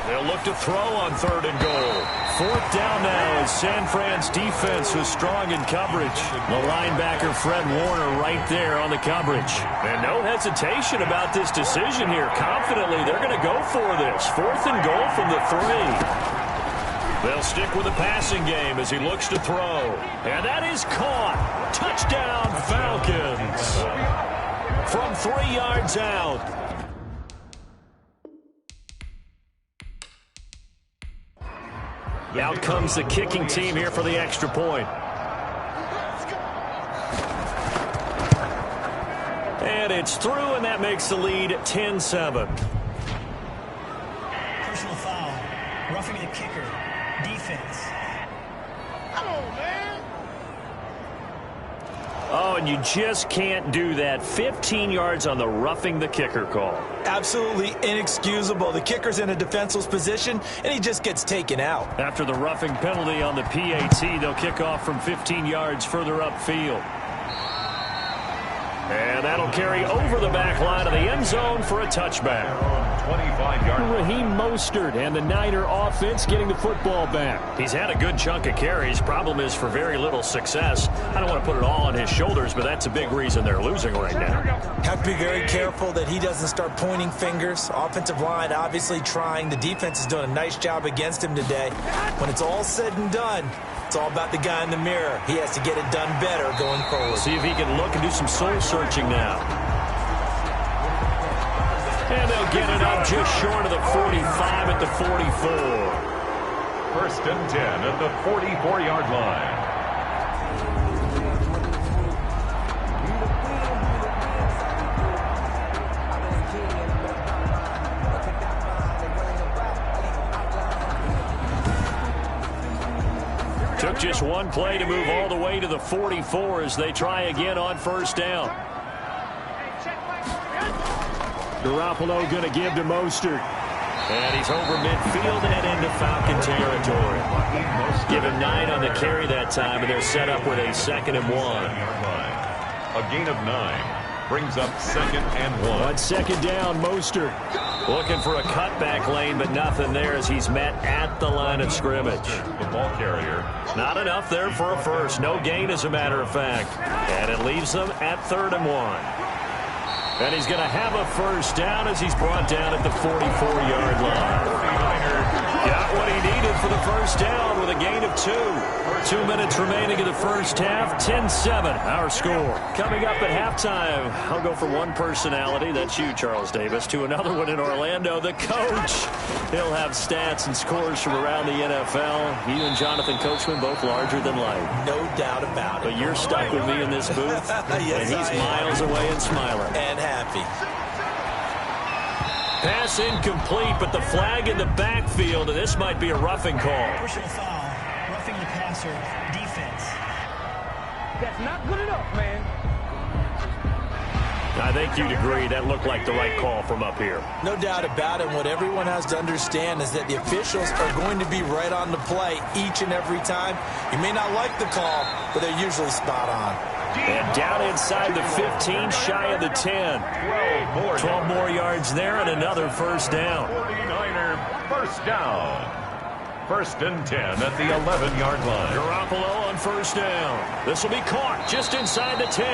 They'll look to throw on 3rd and goal. 4th down now as San Fran's defense was strong in coverage. The linebacker Fred Warner right there on the coverage. And no hesitation about this decision here. Confidently, they're going to go for this. 4th and goal from the 3. They'll stick with the passing game as he looks to throw. And that is caught. Touchdown, Falcons. From 3 yards out. Out comes the kicking team here for the extra point. And it's through, and that makes the lead 10-7. Personal foul. Roughing the kicker. Defense. Come on, man. Oh, and you just can't do that. 15 yards on the roughing the kicker call. Absolutely inexcusable. The kicker's in a defenseless position, and he just gets taken out. After the roughing penalty on the PAT, they'll kick off from 15 yards further upfield. And that'll carry over the back line of the end zone for a touchback. 25-yard. Raheem Mostert and the Niner offense getting the football back. He's had a good chunk of carries. Problem is for very little success. I don't want to put it all on his shoulders, but that's a big reason they're losing right now. Have to be very careful that he doesn't start pointing fingers. Offensive line obviously trying. The defense is doing a nice job against him today. When it's all said and done, It's all about the guy in the mirror. He has to get it done better going forward. See if he can look and do some soul searching now. And they'll get it up just short of the 45 at the 44. 1st and 10 at the 44-yard line. Took just one play to move all the way to the 44 as they try again on 1st down. Garoppolo going to give to Mostert. And he's over midfield and into Falcon territory. Give him 9 on the carry that time, and they're set up with a 2nd and 1. A gain of 9 brings up 2nd and 1. On 2nd down, Mostert looking for a cutback lane, but nothing there as he's met at the line of scrimmage. The ball carrier. Not enough there for a first. No gain, as a matter of fact. And it leaves them at 3rd and 1. And he's going to have a 1st down as he's brought down at the 44-yard line. Got what he needed for the 1st down with a gain of 2. 2 minutes remaining in the 1st half. 10-7, our score. Coming up at halftime, I'll go from one personality, that's you, Charles Davis, to another one in Orlando, the coach. He'll have stats and scores from around the NFL. You and Jonathan Coachman, both larger than life. No doubt about it. But you're stuck with me in this booth, yes, and he's miles away and smiling. And happy. Pass incomplete, but the flag in the backfield, and this might be a roughing call. Personal foul. Roughing the passer. Defense. That's not good enough, man. I think you'd agree that looked like the right call from up here. No doubt about it. What everyone has to understand is that the officials are going to be right on the play each and every time. You may not like the call, but they're usually spot on. And down inside the 15, shy of the 10. 12 more yards there and another 1st down. 49er 1st down. 1st and 10 at the 11-yard line. Garoppolo on 1st down. This will be caught just inside the 10.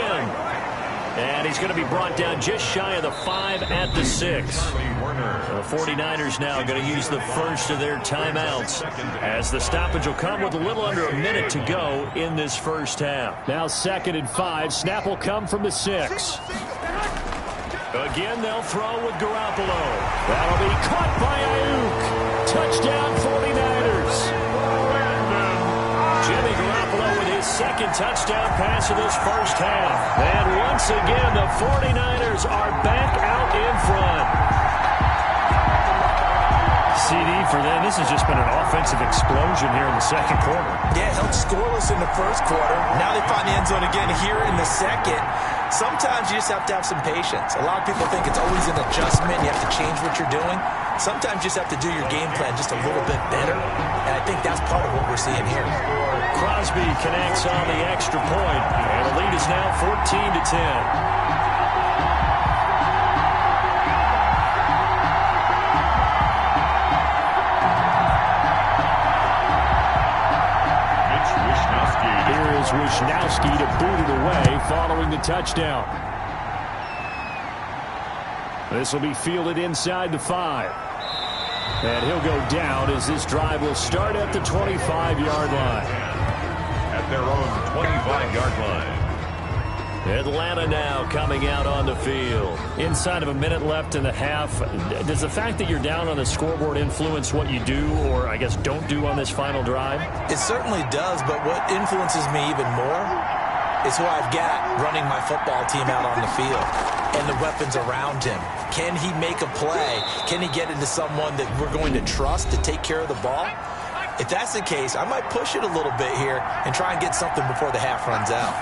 And he's going to be brought down just shy of the 5 at the 6. The 49ers now going to use the first of their timeouts as the stoppage will come with a little under a minute to go in this 1st half. Now 2nd and 5. Snap will come from the 6. Again, they'll throw with Garoppolo. That'll be caught by Ayuk. Touchdown 49ers. Jimmy Garoppolo with his 2nd touchdown pass of this 1st half. And once again, the 49ers are back out in front. CD for them. This has just been an offensive explosion here in the 2nd quarter. Yeah, held scoreless in the 1st quarter. Now they find the end zone again here in the 2nd. Sometimes you just have to have some patience. A lot of people think it's always an adjustment. You have to change what you're doing. Sometimes you just have to do your game plan just a little bit better. And I think that's part of what we're seeing here. Crosby connects on the extra point. And the lead is now 14-10. Wishnowsky to boot it away following the touchdown. This will be fielded inside the 5. And he'll go down as this drive will start at the 25-yard line. At their own 25-yard line. Atlanta now coming out on the field. Inside of a minute left in the half. Does the fact that you're down on the scoreboard influence what you do or, I guess, don't do on this final drive? It certainly does, but what influences me even more is who I've got running my football team out on the field and the weapons around him. Can he make a play? Can he get into someone that we're going to trust to take care of the ball? If that's the case, I might push it a little bit here and try and get something before the half runs out.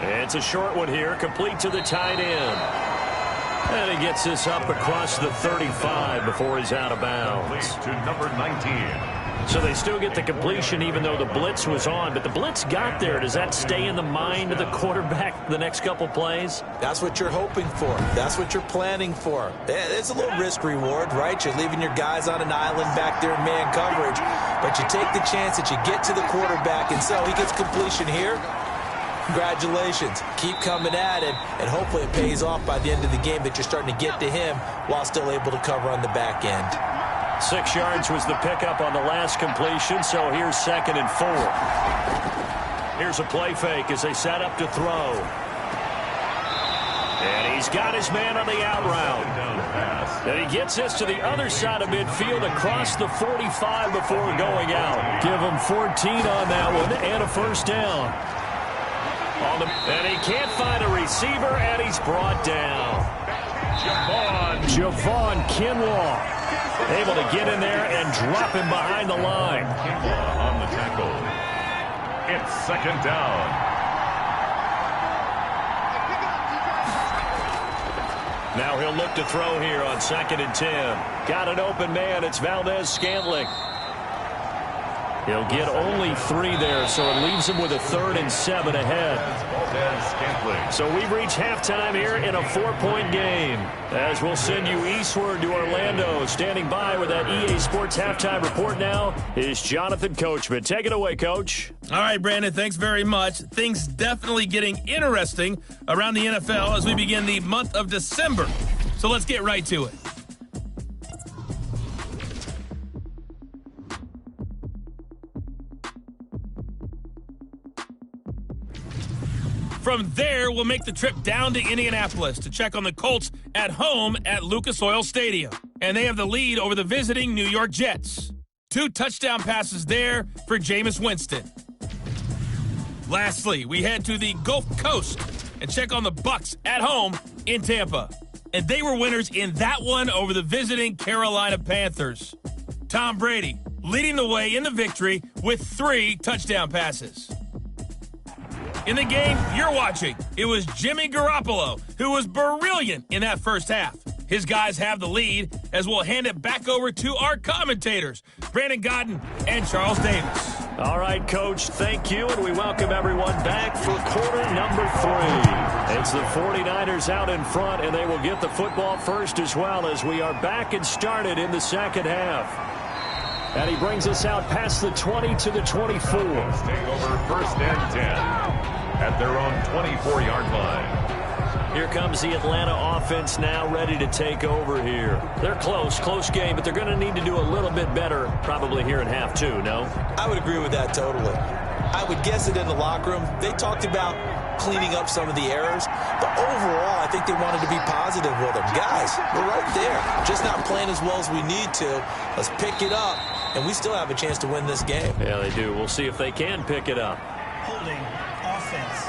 It's a short one here, complete to the tight end. And he gets this up across the 35 before he's out of bounds. To number 19. So they still get the completion even though the blitz was on. But the blitz got there. Does that stay in the mind of the quarterback the next couple plays? That's what you're hoping for. That's what you're planning for. It's a little risk-reward, right? You're leaving your guys on an island back there in man coverage. But you take the chance that you get to the quarterback. And so he gets completion here. Congratulations. Keep coming at it, and hopefully it pays off by the end of the game that you're starting to get to him while still able to cover on the back end. 6 yards was the pickup on the last completion, so here's 2nd and 4. Here's a play fake as they set up to throw. And he's got his man on the out route. And he gets this to the other side of midfield across the 45 before going out. Give him 14 on that one and a first down. And he can't find a receiver, and he's brought down. Javon Kinlaw able to get in there and drop him behind the line. Kinlaw on the tackle. It's 2nd down. Now he'll look to throw here on 2nd and 10. Got an open man. It's Valdez-Scantling. He'll get only 3 there, so it leaves him with a 3rd and 7 ahead. So we've reached halftime here in a 4-point game. As we'll send you eastward to Orlando. Standing by with that EA Sports halftime report now is Jonathan Coachman. Take it away, Coach. All right, Brandon, thanks very much. Things definitely getting interesting around the NFL as we begin the month of December. So let's get right to it. From there, we'll make the trip down to Indianapolis to check on the Colts at home at Lucas Oil Stadium. And they have the lead over the visiting New York Jets. 2 touchdown passes there for Jameis Winston. Lastly, we head to the Gulf Coast and check on the Bucs at home in Tampa. And they were winners in that one over the visiting Carolina Panthers. Tom Brady leading the way in the victory with 3 touchdown passes. In the game you're watching, it was Jimmy Garoppolo who was brilliant in that first half. His guys have the lead as we'll hand it back over to our commentators, Brandon Godden and Charles Davis. All right, Coach, thank you, and we welcome everyone back for quarter number 3. It's the 49ers out in front, and they will get the football first as well as we are back and started in the second half. And he brings us out past the 20 to the 24. Take over 1st and 10 at their own 24-yard line. Here comes the Atlanta offense now ready to take over here. They're close game, but they're going to need to do a little bit better probably here in half 2, no? I would agree with that totally. I would guess it in the locker room. They talked about cleaning up some of the errors, but overall, I think they wanted to be positive with them. Guys, we're right there. Just not playing as well as we need to. Let's pick it up, and we still have a chance to win this game. Yeah, they do. We'll see if they can pick it up. Holding offense.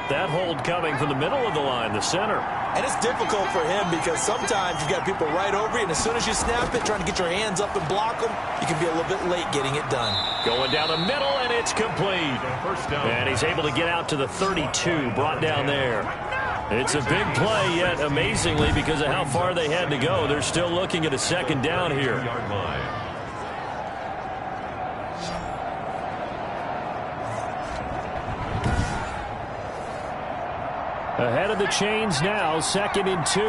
That hold coming from the middle of the line, the center. And it's difficult for him because sometimes you've got people right over you, and as soon as you snap it, trying to get your hands up and block them, you can be a little bit late getting it done. Going down the middle, and it's complete. First down. And he's able to get out to the 32, brought down there. It's a big play, yet amazingly, because of how far they had to go, they're still looking at a 2nd down here. Yard line. Ahead of the chains now, 2nd and 2.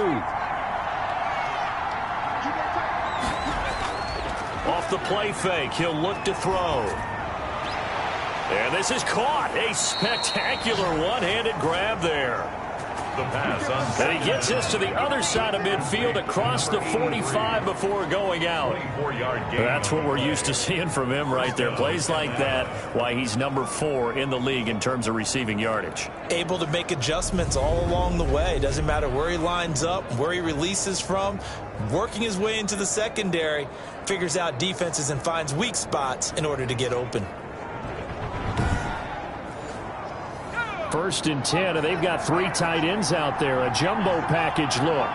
Off the play fake, he'll look to throw. And this is caught. A spectacular one-handed grab there. The pass on. And he gets this to the other side of midfield across the 45 before going out. 24-yard gain. That's what we're used to seeing from him right there. Plays like that, why he's number 4 in the league in terms of receiving yardage. Able to make adjustments all along the way. Doesn't matter where he lines up, where he releases from. Working his way into the secondary, figures out defenses and finds weak spots in order to get open. 1st and 10, and they've got 3 tight ends out there. A jumbo package look.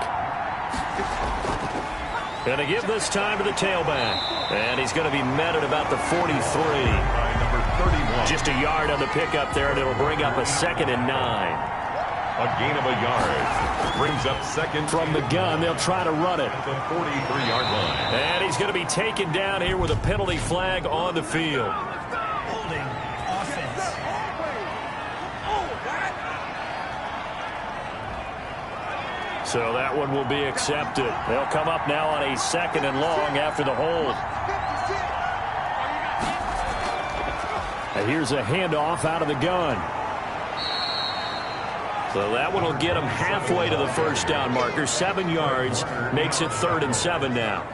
Going to give this time to the tailback. And he's going to be met at about the 43. Number 31. Just a yard on the pickup there, and it'll bring up a 2nd and 9. A gain of a yard. Brings up 2nd. From the gun, they'll try to run it. At the 43-yard line. And he's going to be taken down here with a penalty flag on the field. Holding offense. So that one will be accepted. They'll come up now on a 2nd and long after the hold. And here's a handoff out of the gun. So that one will get him halfway to the first down marker. 7 yards makes it 3rd and 7 now.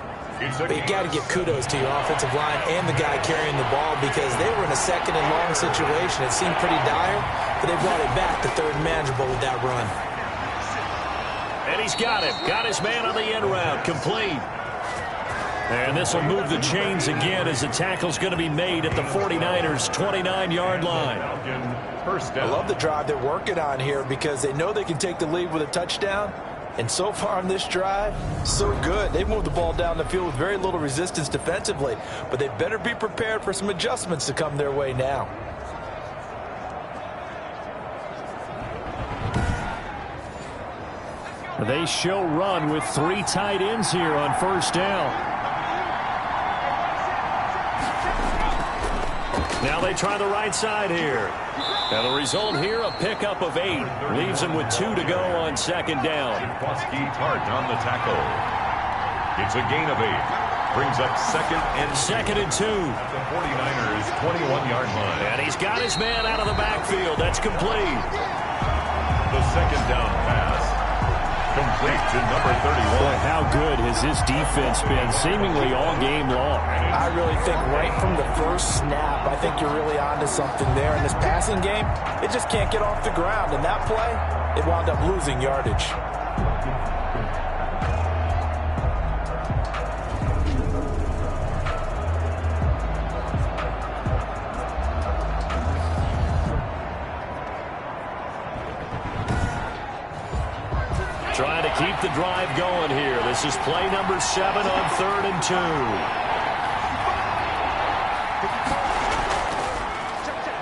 But you got to give kudos to your offensive line and the guy carrying the ball because they were in a 2nd and long situation. It seemed pretty dire, but they brought it back to 3rd and manageable with that run. And he's got him. Got his man on the end route. Complete. And this will move the chains again as the tackle's going to be made at the 49ers' 29-yard line. I love the drive they're working on here because they know they can take the lead with a touchdown. And so far on this drive, so good. They've moved the ball down the field with very little resistance defensively. But they better be prepared for some adjustments to come their way now. They show run with 3 tight ends here on first down. Now they try the right side here. And the result here, a pickup of 8. Leaves him with 2 to go on 2nd down. Tart on the tackle. It's a gain of 8. Brings up 2nd and 2. At the 49ers' 21-yard line. And he's got his man out of the backfield. That's complete. The 2nd down pass. Complete to number 31. Boy, how good has this defense been seemingly all game long? I really think right from the first snap, I think you're really onto something there. In this passing game, it just can't get off the ground. And that play, it wound up losing yardage. Trying to keep the drive going here. This is play number 7 on 3rd and 2.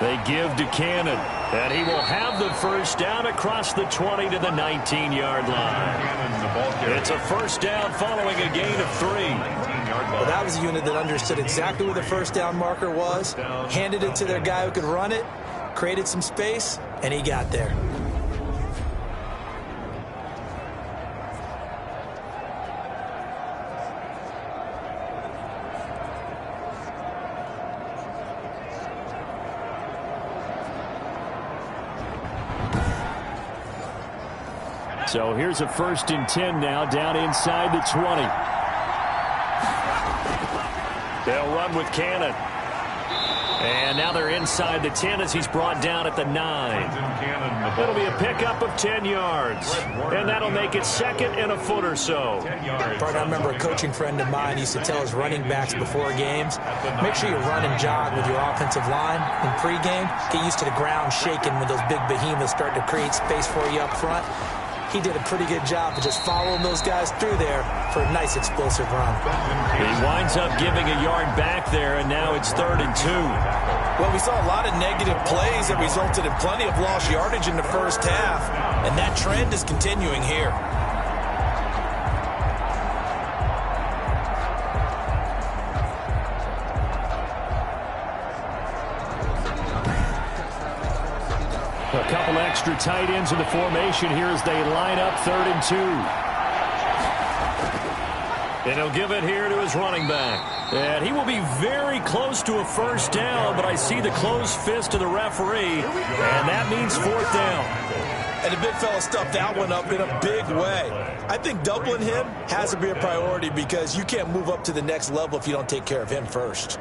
They give to Cannon, and he will have the first down across the 20 to the 19-yard line. It's a first down following a gain of 3. Well, that was a unit that understood exactly where the first down marker was, handed it to their guy who could run it, created some space, and he got there. So here's a 1st and 10 now, down inside the 20. They'll run with Cannon. And now they're inside the 10 as he's brought down at the 9. It'll be a pickup of 10 yards. And that'll make it 2nd and a foot or so. Bart, I remember a coaching friend of mine used to tell his running backs before games, make sure you run and jog with your offensive line in pregame. Get used to the ground shaking when those big behemoths start to create space for you up front. He did a pretty good job of just following those guys through there for a nice explosive run. He winds up giving a yard back there, and now it's 3rd and 2. Well, we saw a lot of negative plays that resulted in plenty of lost yardage in the first half, and that trend is continuing here. A couple extra tight ends in the formation here as they line up 3rd and 2. And he'll give it here to his running back. And he will be very close to a first down, but I see the closed fist of the referee, and that means 4th down. And the big fella stuffed that one up in a big way. I think doubling him has to be a priority because you can't move up to the next level if you don't take care of him first.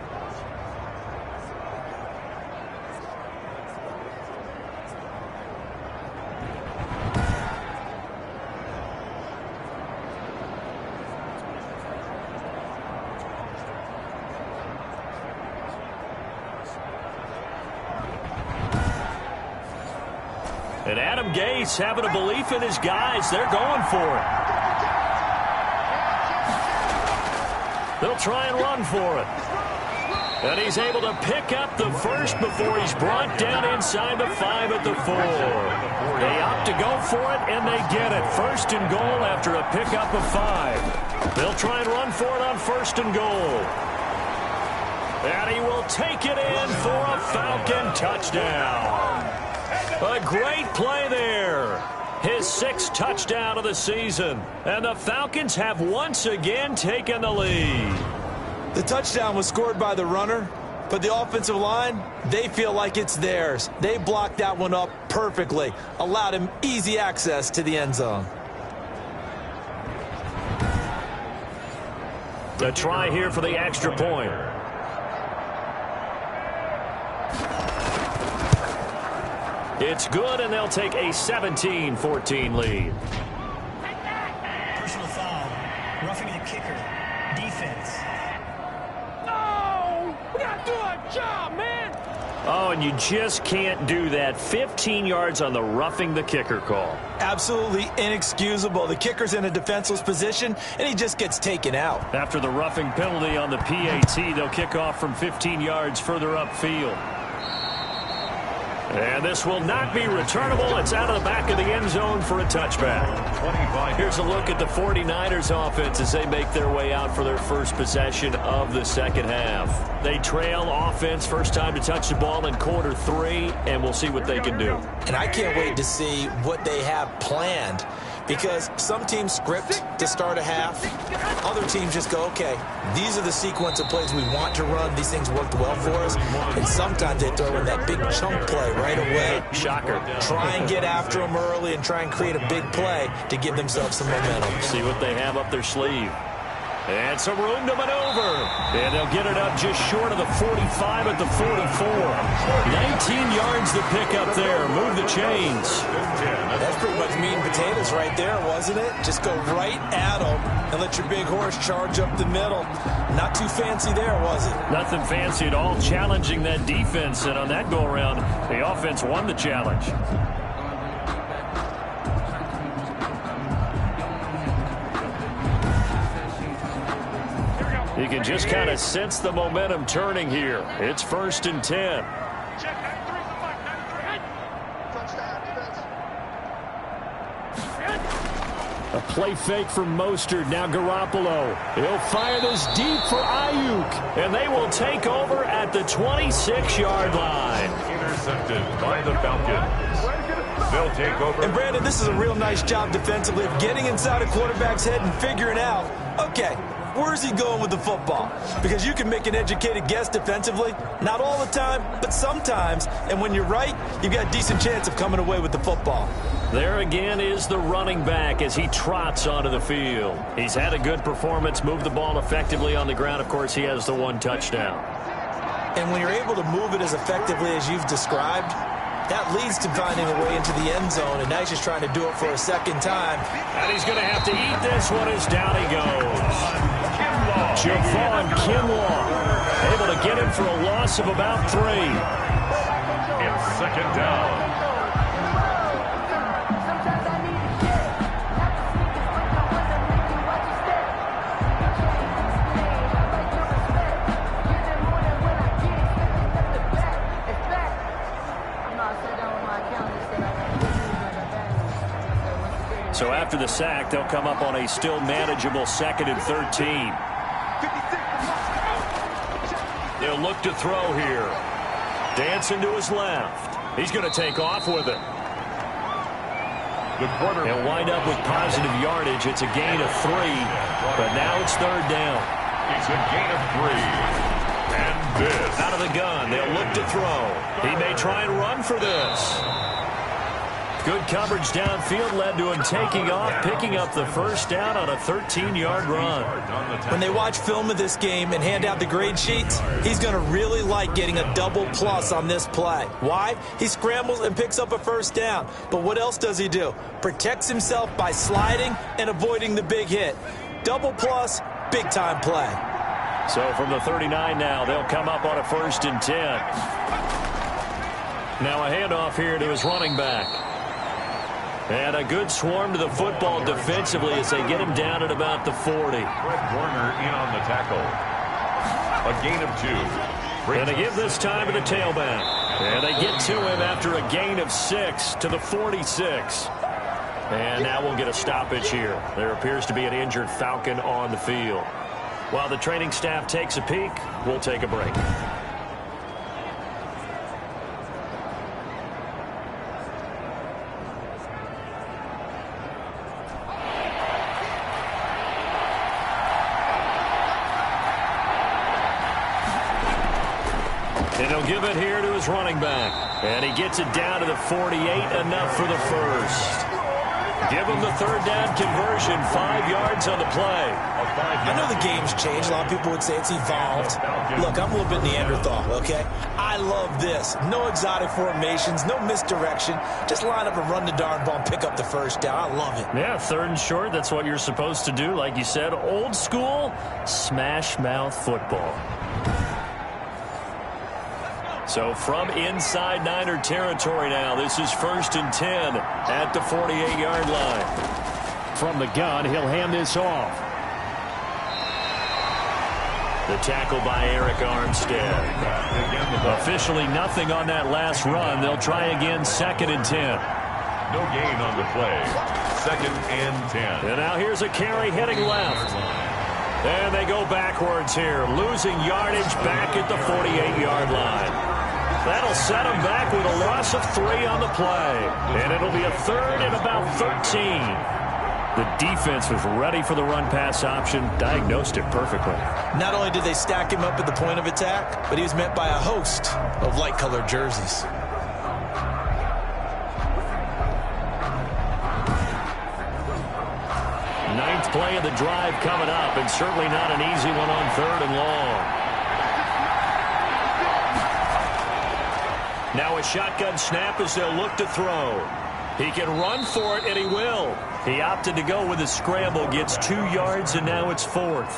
And Adam Gase having a belief in his guys. They're going for it. They'll try and run for it. And he's able to pick up the first before he's brought down inside the 5 at the 4. They opt to go for it, and they get it. 1st and goal after a pickup of 5. They'll try and run for it on 1st and goal. And he will take it in for a Falcon touchdown. A great play there. His 6th touchdown of the season. And the Falcons have once again taken the lead. The touchdown was scored by the runner, But the offensive line, they feel like it's theirs. They blocked that one up perfectly, allowed him easy access to the end zone. A try here for the extra point. It's good, and they'll take a 17-14 lead. Personal foul. Roughing the kicker. Defense. No! We gotta do our job, man! Oh, and you just can't do that. 15 yards on the roughing the kicker call. Absolutely inexcusable. The kicker's in a defenseless position, and he just gets taken out. After the roughing penalty on the PAT, they'll kick off from 15 yards further upfield. And this will not be returnable. It's out of the back of the end zone for a touchback. Here's a look at the 49ers offense as they make their way out for their first possession of the second half. They trail offense, first time to touch the ball in quarter 3, and we'll see what they can do. And I can't wait to see what they have planned, because some teams script to start a half. Other teams just go, okay, these are the sequence of plays we want to run. These things worked well for us. And sometimes they throw in that big chunk play right away. Shocker. Try and get after them early and try and create a big play to give themselves some momentum. See what they have up their sleeve. And some room to maneuver. And they'll get it up just short of the 45 at the 44. 19 yards to pick up there. Move the chains. That's pretty much meat and potatoes right there, wasn't it? Just go right at them and let your big horse charge up the middle. Not too fancy there, was it? Nothing fancy at all. Challenging that defense. And on that go-around, the offense won the challenge. You can just kind of sense the momentum turning here. It's 1st and 10. A play fake from Mostert. Now Garoppolo. He'll fire this deep for Ayuk. And they will take over at the 26-yard line. Intercepted by the Falcons. They'll take over. And Brandon, this is a real nice job defensively of getting inside a quarterback's head and figuring out, okay, where's he going with the football? Because you can make an educated guess defensively. Not all the time, but sometimes. And when you're right, you've got a decent chance of coming away with the football. There again is the running back as he trots onto the field. He's had a good performance, moved the ball effectively on the ground. Of course, he has the one touchdown. And when you're able to move it as effectively as you've described, that leads to finding a way into the end zone, and now he's just trying to do it for a second time. And he's going to have to eat this one as down he goes. Javon Kinlaw able to get him for a loss of about 3. It's 2nd down. So after the sack, they'll come up on a still manageable 2nd and 13. They'll look to throw here. Dancing to his left. He's going to take off with it. He'll wind up with positive yardage. It's a gain of 3, but now it's 3rd down. It's a gain of 3. And this. Out of the gun. They'll look to throw. He may try and run for this. Good coverage downfield led to him taking off, picking up the 1st down on a 13-yard run. When they watch film of this game and hand out the grade sheets, he's going to really like getting a double plus on this play. Why? He scrambles and picks up a 1st down. But what else does he do? Protects himself by sliding and avoiding the big hit. Double plus, big-time play. So from the 39 now, they'll come up on a 1st and 10. Now a handoff here to his running back. And a good swarm to the football defensively as they get him down at about the 40. Fred Warner in on the tackle. A gain of 2. And they give this time to the tailback. And they get to him after a gain of 6 to the 46. And now we'll get a stoppage here. There appears to be an injured Falcon on the field. While the training staff takes a peek, we'll take a break. And he'll give it here to his running back. And he gets it down to the 48, enough for the first. Give him the third down conversion, 5 yards on the play. I know the game's changed. A lot of people would say it's evolved. Look, I'm a little bit Neanderthal, okay? I love this. No exotic formations, no misdirection. Just line up and run the darn ball and pick up the first down. I love it. Yeah, third and short, that's what you're supposed to do. Like you said, old school, smash mouth football. So from inside Niner territory now, this is 1st and 10 at the 48-yard line. From the gun, he'll hand this off. The tackle by Eric Armstead. Officially nothing on that last run. They'll try again, 2nd and 10. No gain on the play. 2nd and 10. And now here's a carry heading left. And they go backwards here, losing yardage back at the 48-yard line. That'll set them back with a loss of 3 on the play. And it'll be a 3rd and about 13. The defense was ready for the run-pass option, diagnosed it perfectly. Not only did they stack him up at the point of attack, but he was met by a host of light-colored jerseys. Ninth play of the drive coming up, and certainly not an easy one on 3rd and long. Now a shotgun snap as they'll look to throw. He can run for it, and he will. He opted to go with a scramble, gets 2 yards, and now it's 4th.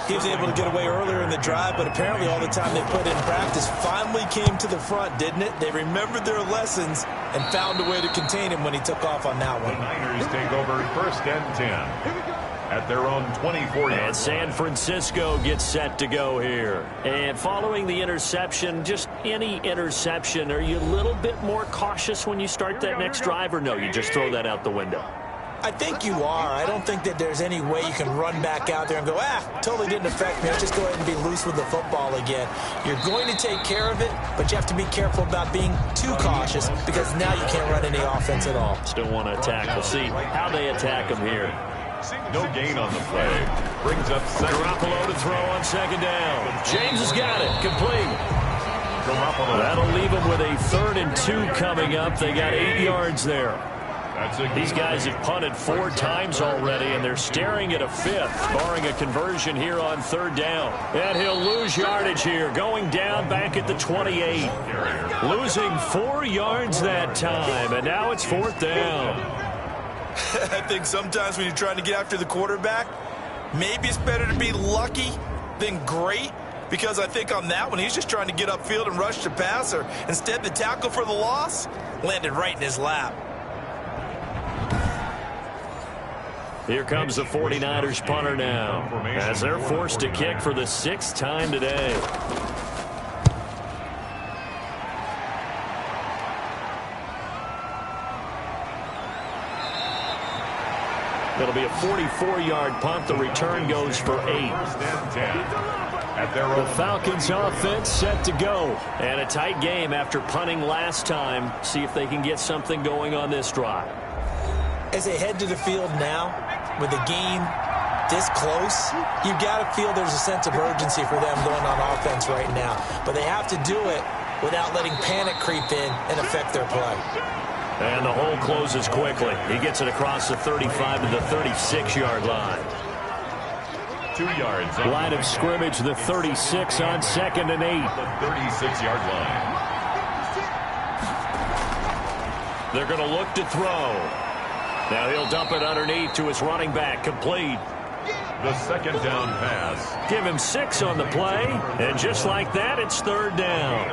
He was able to get away earlier in the drive, but apparently all the time they put in practice finally came to the front, didn't it? They remembered their lessons and found a way to contain him when he took off on that one. The Niners take over 1st and 10. At their own 24 yards. And San Francisco gets set to go here. And following the interception, just any interception, are you a little bit more cautious when you start that next drive, or no, you just throw that out the window? I think you are. I don't think that there's any way you can run back out there and go, totally didn't affect me. Let's just go ahead and be loose with the football again. You're going to take care of it, but you have to be careful about being too cautious because now you can't run any offense at all. Still want to attack. We'll see how they attack him here. No gain on the play. Brings up Garoppolo to throw on 2nd down. James has got it. Complete. That'll leave him with a 3rd and 2 coming up. They got 8 yards there. These guys have punted 4 times already, and they're staring at a 5th, barring a conversion here on 3rd down. And he'll lose yardage here, going down back at the 28. Losing 4 yards that time, and now it's 4th down. I think sometimes when you're trying to get after the quarterback, maybe it's better to be lucky than great, because I think on that one, he's just trying to get upfield and rush the passer. Instead, the tackle for the loss landed right in his lap. Here comes the 49ers punter now, as they're forced to kick for the 6th time today. It'll be a 44-yard punt. The return goes for 8. The Falcons offense set to go. And a tight game after punting last time. See if they can get something going on this drive. As they head to the field now, with the game this close, you've got to feel there's a sense of urgency for them going on offense right now. But they have to do it without letting panic creep in and affect their play. And the hole closes quickly. He gets it across the 35 to the 36-yard line. 2 yards. Line of scrimmage, the 36 on 2nd and 8. The 36-yard line. They're going to look to throw. Now he'll dump it underneath to his running back, complete. The 2nd down pass. Give him 6 on the play, and just like that, it's 3rd down.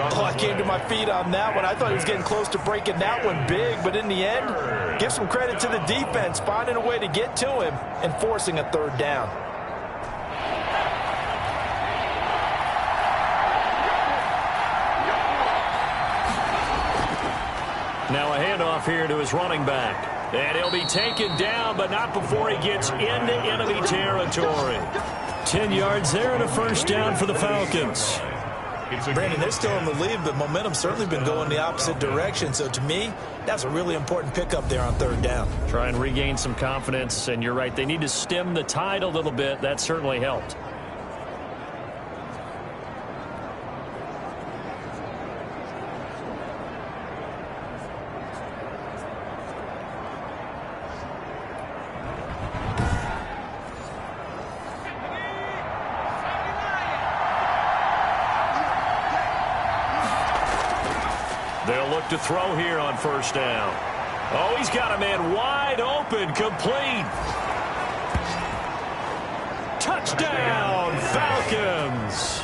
I came to my feet on that one. I thought he was getting close to breaking that one big, but in the end, give some credit to the defense, finding a way to get to him and forcing a 3rd down. Now a handoff here to his running back. And he'll be taken down, but not before he gets into enemy territory. 10 yards there and a 1st down for the Falcons. Brandon, they're still in the lead, but momentum's certainly been going the opposite direction. So to me, that's a really important pickup there on 3rd down. Try and regain some confidence, and you're right. They need to stem the tide a little bit. That certainly helped. look to throw here on first down. Oh, he's got a man wide open, complete. Touchdown, Falcons.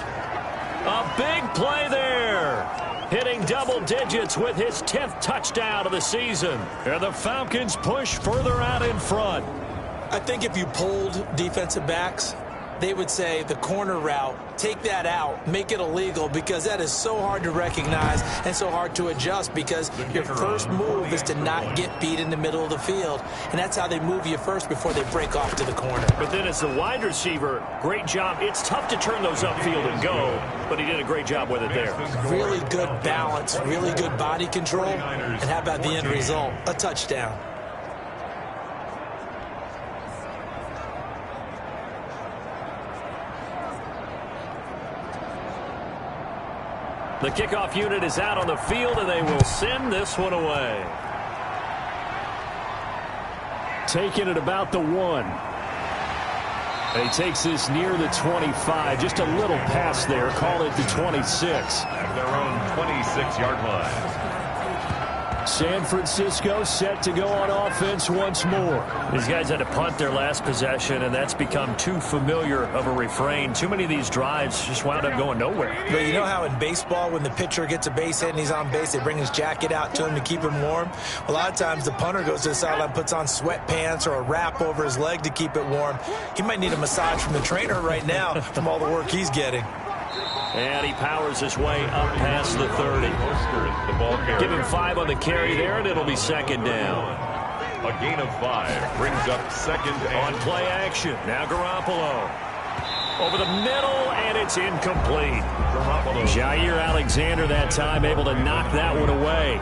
A big play there. Hitting double digits with his 10th touchdown of the season. And the Falcons push further out in front. I think if you polled defensive backs, they would say the corner route, take that out, make it illegal, because that is so hard to recognize and so hard to adjust, because your first move is to not get beat in the middle of the field, and that's how they move you first before they break off to the corner. But then as the wide receiver, great job. It's tough to turn those upfield and go, but he did a great job with it there. Really good balance, really good body control, and how about the end result? A touchdown. The kickoff unit is out on the field, and they will send this one away. Taking it about the 1. And he takes this near the 25. Just a little pass there. Call it the 26. At their own 26-yard line. San Francisco set to go on offense once more. These guys had to punt their last possession, and that's become too familiar of a refrain. Too many of these drives just wound up going nowhere. But you know how in baseball, when the pitcher gets a base hit and he's on base, they bring his jacket out to him to keep him warm? A lot of times the punter goes to the sideline, puts on sweatpants or a wrap over his leg to keep it warm. He might need a massage from the trainer right now from all the work he's getting. And he powers his way up past the 30. Give him 5 on the carry there, and it'll be second down. A gain of 5 brings up second and on play action. Now Garoppolo. Over the middle, and it's incomplete. Jair Alexander that time able to knock that one away.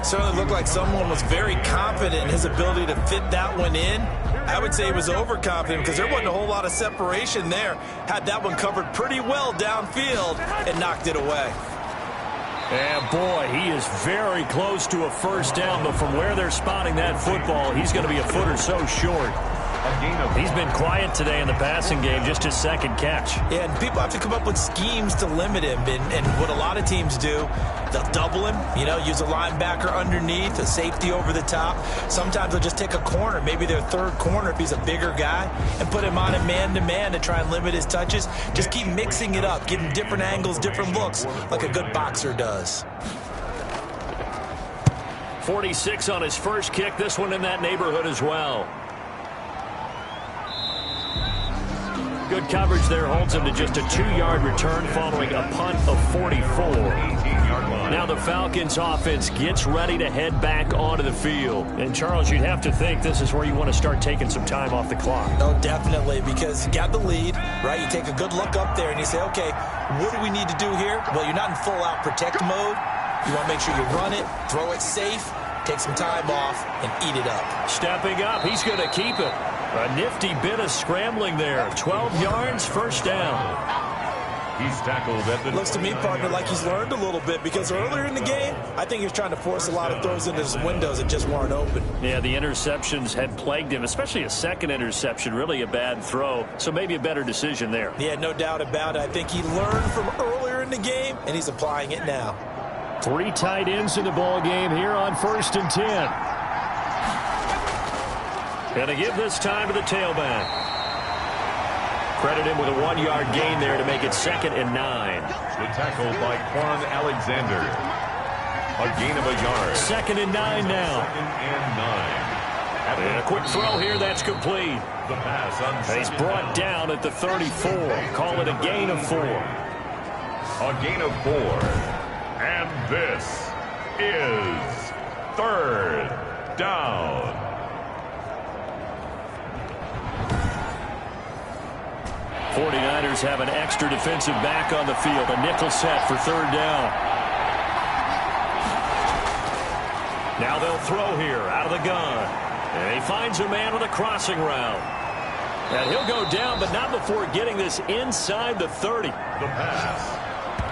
Certainly looked like someone was very confident in his ability to fit that one in. I would say he was overconfident because there wasn't a whole lot of separation there. Had that one covered pretty well downfield and knocked it away. And boy, he is very close to a first down, but from where they're spotting that football, he's going to be a foot or so short. He's been quiet today in the passing game, just his second catch. Yeah, and people have to come up with schemes to limit him. And what a lot of teams do, they'll double him, use a linebacker underneath, a safety over the top. Sometimes they'll just take a corner, maybe their third corner if he's a bigger guy, and put him on a man-to-man to try and limit his touches. Just keep mixing it up, give him different angles, different looks, like a good boxer does. 46 on his first kick, this one in that neighborhood as well. Good coverage there holds him to just a 2-yard return following a punt of 44. Now the Falcons offense gets ready to head back onto the field. And Charles, you'd have to think this is where you want to start taking some time off the clock. Oh, definitely, because you got the lead, right? You take a good look up there and you say, okay, what do we need to do here? Well, you're not in full-out protect mode. You want to make sure you run it, throw it safe, take some time off, and eat it up. Stepping up, he's going to keep it. A nifty bit of scrambling there. 12 yards, first down. He's tackled at the... Looks to me, partner, like he's learned a little bit, because earlier in the game, I think he was trying to force a lot of throws into his windows that just weren't open. Yeah, the interceptions had plagued him, especially a second interception, really a bad throw. So maybe a better decision there. Yeah, no doubt about it. I think he learned from earlier in the game, and he's applying it now. 3 tight ends in the ball game here on 1st and 10. Gonna give this time to the tailback. Credit him with a 1-yard gain there to make it 2nd and 9. The tackle by Quan Alexander. A gain of a yard. 2nd and 9 now. 2nd and 9. And a quick throw here, that's complete. The pass on he's brought down at the 34. Call it a gain of 4. A gain of 4. And this is 3rd down. 49ers have an extra defensive back on the field. A nickel set for 3rd down. Now they'll throw here out of the gun. And he finds a man with a crossing route. And he'll go down, but not before getting this inside the 30. The pass.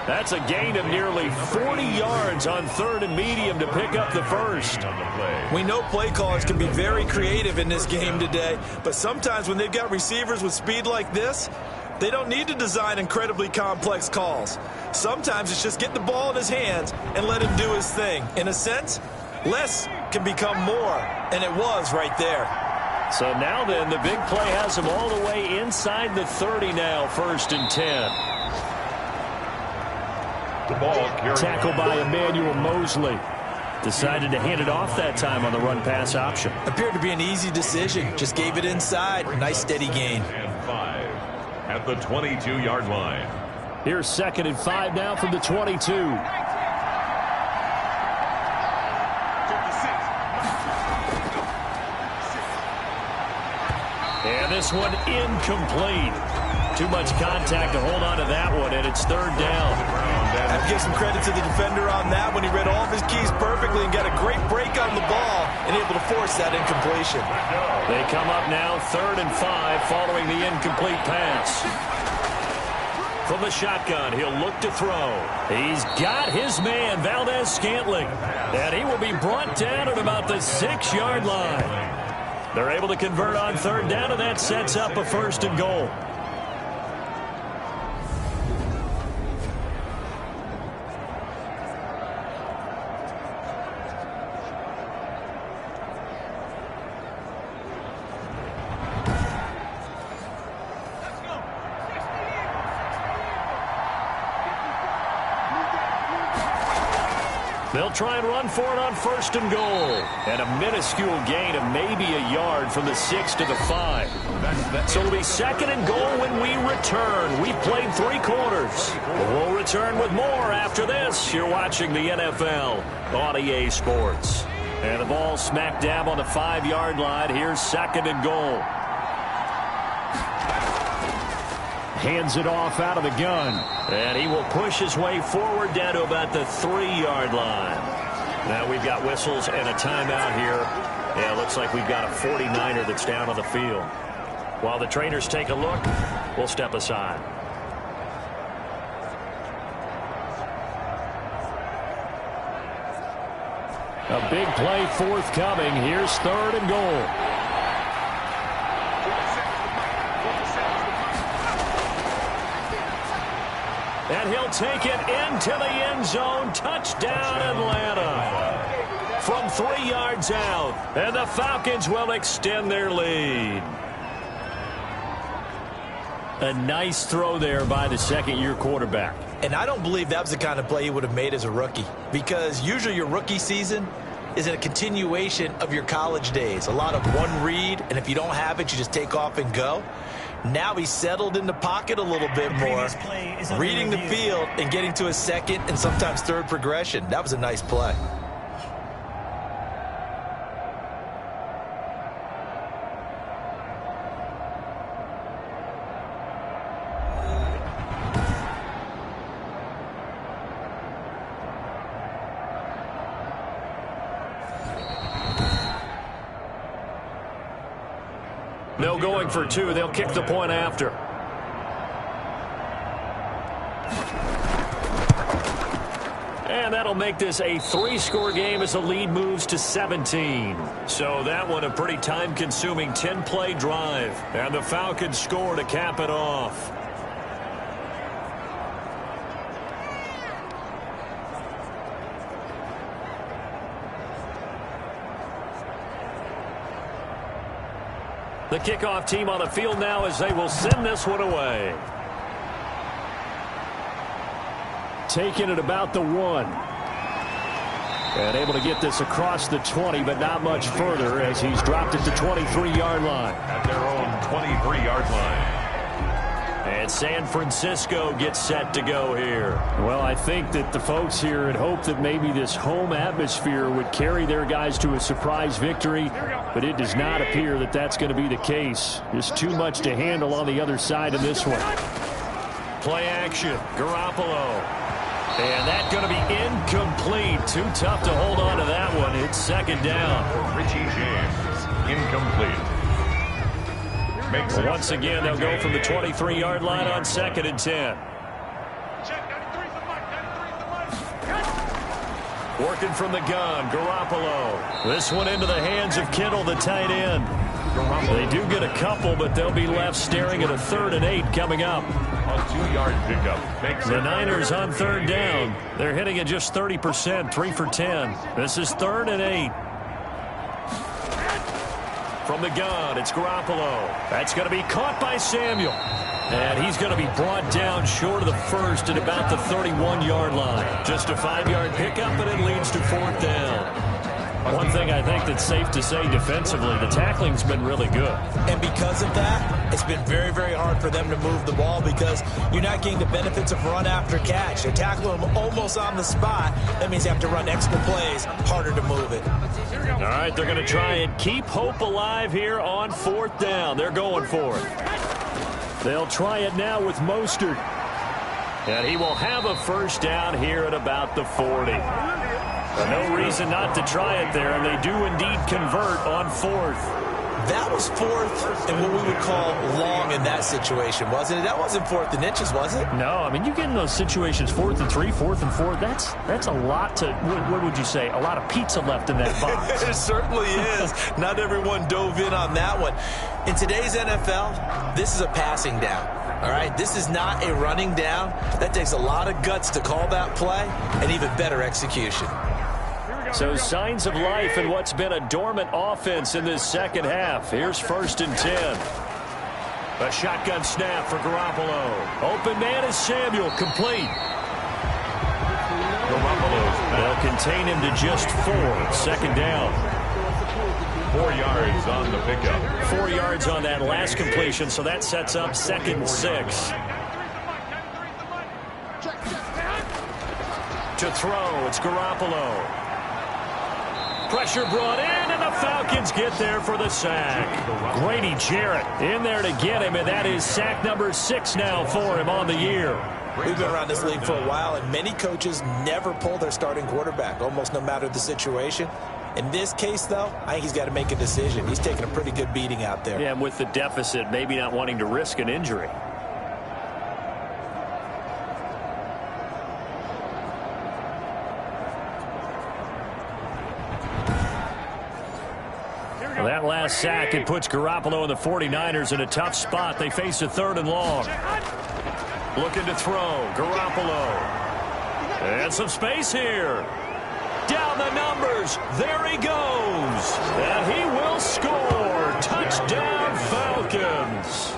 That's a gain of nearly 40 yards on 3rd and medium to pick up the first. We know play callers can be very creative in this game today, but sometimes when they've got receivers with speed like this, They don't need to design incredibly complex calls. Sometimes it's just get the ball in his hands and let him do his thing. In a sense, less can become more, and it was right there. So now then, the big play has him all the way inside the 30 now, 1st and 10. The ball carried. Tackle by Emmanuel Mosley. Decided to hand it off that time on the run-pass option. Appeared to be an easy decision. Just gave it inside. Nice steady gain. And 5 at the 22-yard line. Here's 2nd and 5 now from the 22. And this one incomplete. Too much contact to hold on to that one, and it's 3rd down. I have to give some credit to the defender on that when he read all of his keys perfectly and got a great break on the ball and able to force that incompletion. They come up now 3rd and 5 following the incomplete pass. From the shotgun, he'll look to throw. He's got his man, Valdez-Scantling, and he will be brought down at about the 6-yard line. They're able to convert on 3rd down, and that sets up a 1st and goal. They'll try and run for it on 1st and goal. And a minuscule gain of maybe a yard from the 6 to the 5. So it'll be 2nd and goal when we return. We've played 3 quarters. We'll return with more after this. You're watching the NFL on EA Sports. And the ball smack dab on the 5-yard line. Here's 2nd and goal. Hands it off out of the gun. And he will push his way forward down to about the 3-yard line. Now we've got whistles and a timeout here. Yeah, it looks like we've got a 49er that's down on the field. While the trainers take a look, we'll step aside. A big play forthcoming. Here's 3rd and goal. And he'll take it into the end zone. Touchdown, Atlanta. From 3 yards out. And the Falcons will extend their lead. A nice throw there by the 2nd-year quarterback. And I don't believe that was the kind of play he would have made as a rookie. Because usually your rookie season is a continuation of your college days. A lot of one read, and if you don't have it, you just take off and go. Now he's settled in the pocket a little bit more, reading the field and getting to a 2nd and sometimes 3rd progression. That was a nice play. No going for 2. They'll kick the point after. And that'll make this a 3-score game as the lead moves to 17. So that one a pretty time-consuming 10-play drive. And the Falcons score to cap it off. The kickoff team on the field now as they will send this one away. Taking it about the 1. And able to get this across the 20, but not much further as he's dropped it to 23-yard line. At their own 23-yard line. And San Francisco gets set to go here. Well, I think that the folks here had hoped that maybe this home atmosphere would carry their guys to a surprise victory, but it does not appear that that's going to be the case. Just too much to handle on the other side of this one. Play action. Garoppolo. And that's going to be incomplete. Too tough to hold on to that one. It's 2nd down. Richie James. Incomplete. Once again, they'll go from the 23-yard line on 2nd and 10. Working from the gun, Garoppolo. This one into the hands of Kittle, the tight end. They do get a couple, but they'll be left staring at a 3rd and 8 coming up. A 2-yard pickup. The Niners on 3rd down. They're hitting at just 30%, 3 for 10. This is 3rd and 8. From the gun, it's Garoppolo. That's going to be caught by Samuel. And he's going to be brought down short of the first at about the 31-yard line. Just a 5-yard pickup, and it leads to 4th down. One thing I think that's safe to say defensively, the tackling's been really good. And because of that, it's been very, very hard for them to move the ball because you're not getting the benefits of run after catch. They tackle them almost on the spot. That means you have to run extra plays, harder to move it. All right, they're going to try and keep hope alive here on 4th down. They're going for it. They'll try it now with Mostert. And he will have a 1st down here at about the 40. No reason not to try it there, and they do indeed convert on 4th. That was 4th and what we would call long in that situation, wasn't it? That wasn't 4th and inches, was it? No, I mean, you get in those situations 4th and 3, 4th and 4. That's a lot to, what would you say, a lot of pizza left in that box. It certainly is. Not everyone dove in on that one. In today's NFL, this is a passing down. All right, this is not a running down. That takes a lot of guts to call that play and even better execution. So signs of life in what's been a dormant offense in this second half. Here's 1st and 10. A shotgun snap for Garoppolo. Open man is Samuel, complete. They'll contain him to just 4. 2nd down. 4 yards on the pickup. 4 yards on that last completion, so that sets up 2nd and 6. To throw, it's Garoppolo. Pressure brought in, and the Falcons get there for the sack. Grady Jarrett in there to get him, and that is sack number 6 now for him on the year. We've been around this league for a while, and many coaches never pull their starting quarterback, almost no matter the situation. In this case, though, I think he's got to make a decision. He's taking a pretty good beating out there. Yeah, and with the deficit, maybe not wanting to risk an injury. That last sack, it puts Garoppolo and the 49ers in a tough spot. They face a 3rd and long. Looking to throw. Garoppolo. And some space here. Down the numbers. There he goes. And he will score. Touchdown, Falcons.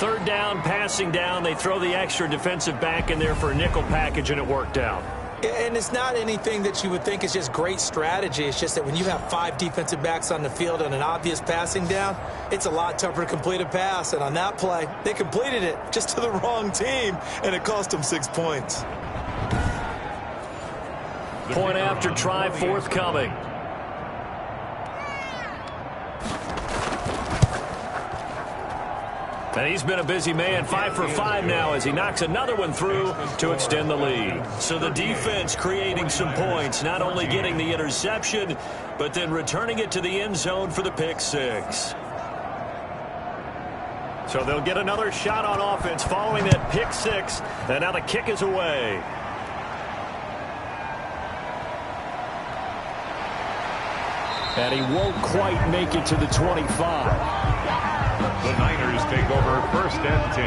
3rd down, passing down. They throw the extra defensive back in there for a nickel package, and it worked out. And it's not anything that you would think is just great strategy. It's just that when you have 5 defensive backs on the field on an obvious passing down, it's a lot tougher to complete a pass. And on that play, they completed it just to the wrong team, and it cost them 6 points. Point after try forthcoming. And he's been a busy man, 5 for 5 now as he knocks another one through to extend the lead. So the defense creating some points, not only getting the interception, but then returning it to the end zone for the pick 6. So they'll get another shot on offense following that pick 6, and now the kick is away. And he won't quite make it to the 25. The Niners take over 1st and 10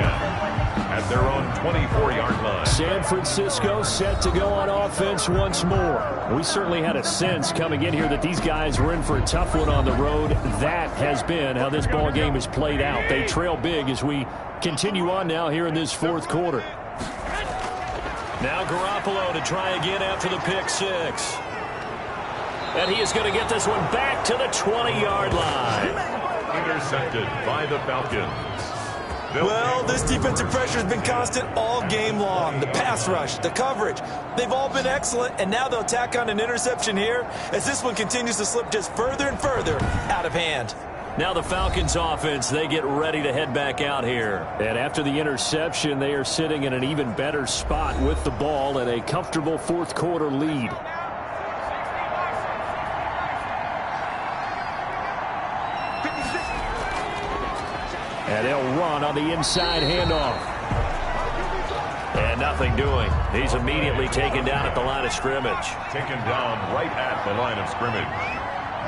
at their own 24-yard line. San Francisco set to go on offense once more. We certainly had a sense coming in here that these guys were in for a tough one on the road. That has been how this ball game has played out. They trail big as we continue on now here in this 4th quarter. Now Garoppolo to try again after the pick 6. And he is going to get this one back to the 20-yard line. Intercepted by the Falcons. Well, this defensive pressure has been constant all game long. The pass rush, the coverage, they've all been excellent, and now they'll tack on an interception here as this one continues to slip just further and further out of hand. Now the Falcons offense, they get ready to head back out here. And after the interception, they are sitting in an even better spot with the ball and a comfortable 4th quarter lead. And they'll run on the inside handoff. And nothing doing. He's immediately taken down at the line of scrimmage. Taken down right at the line of scrimmage.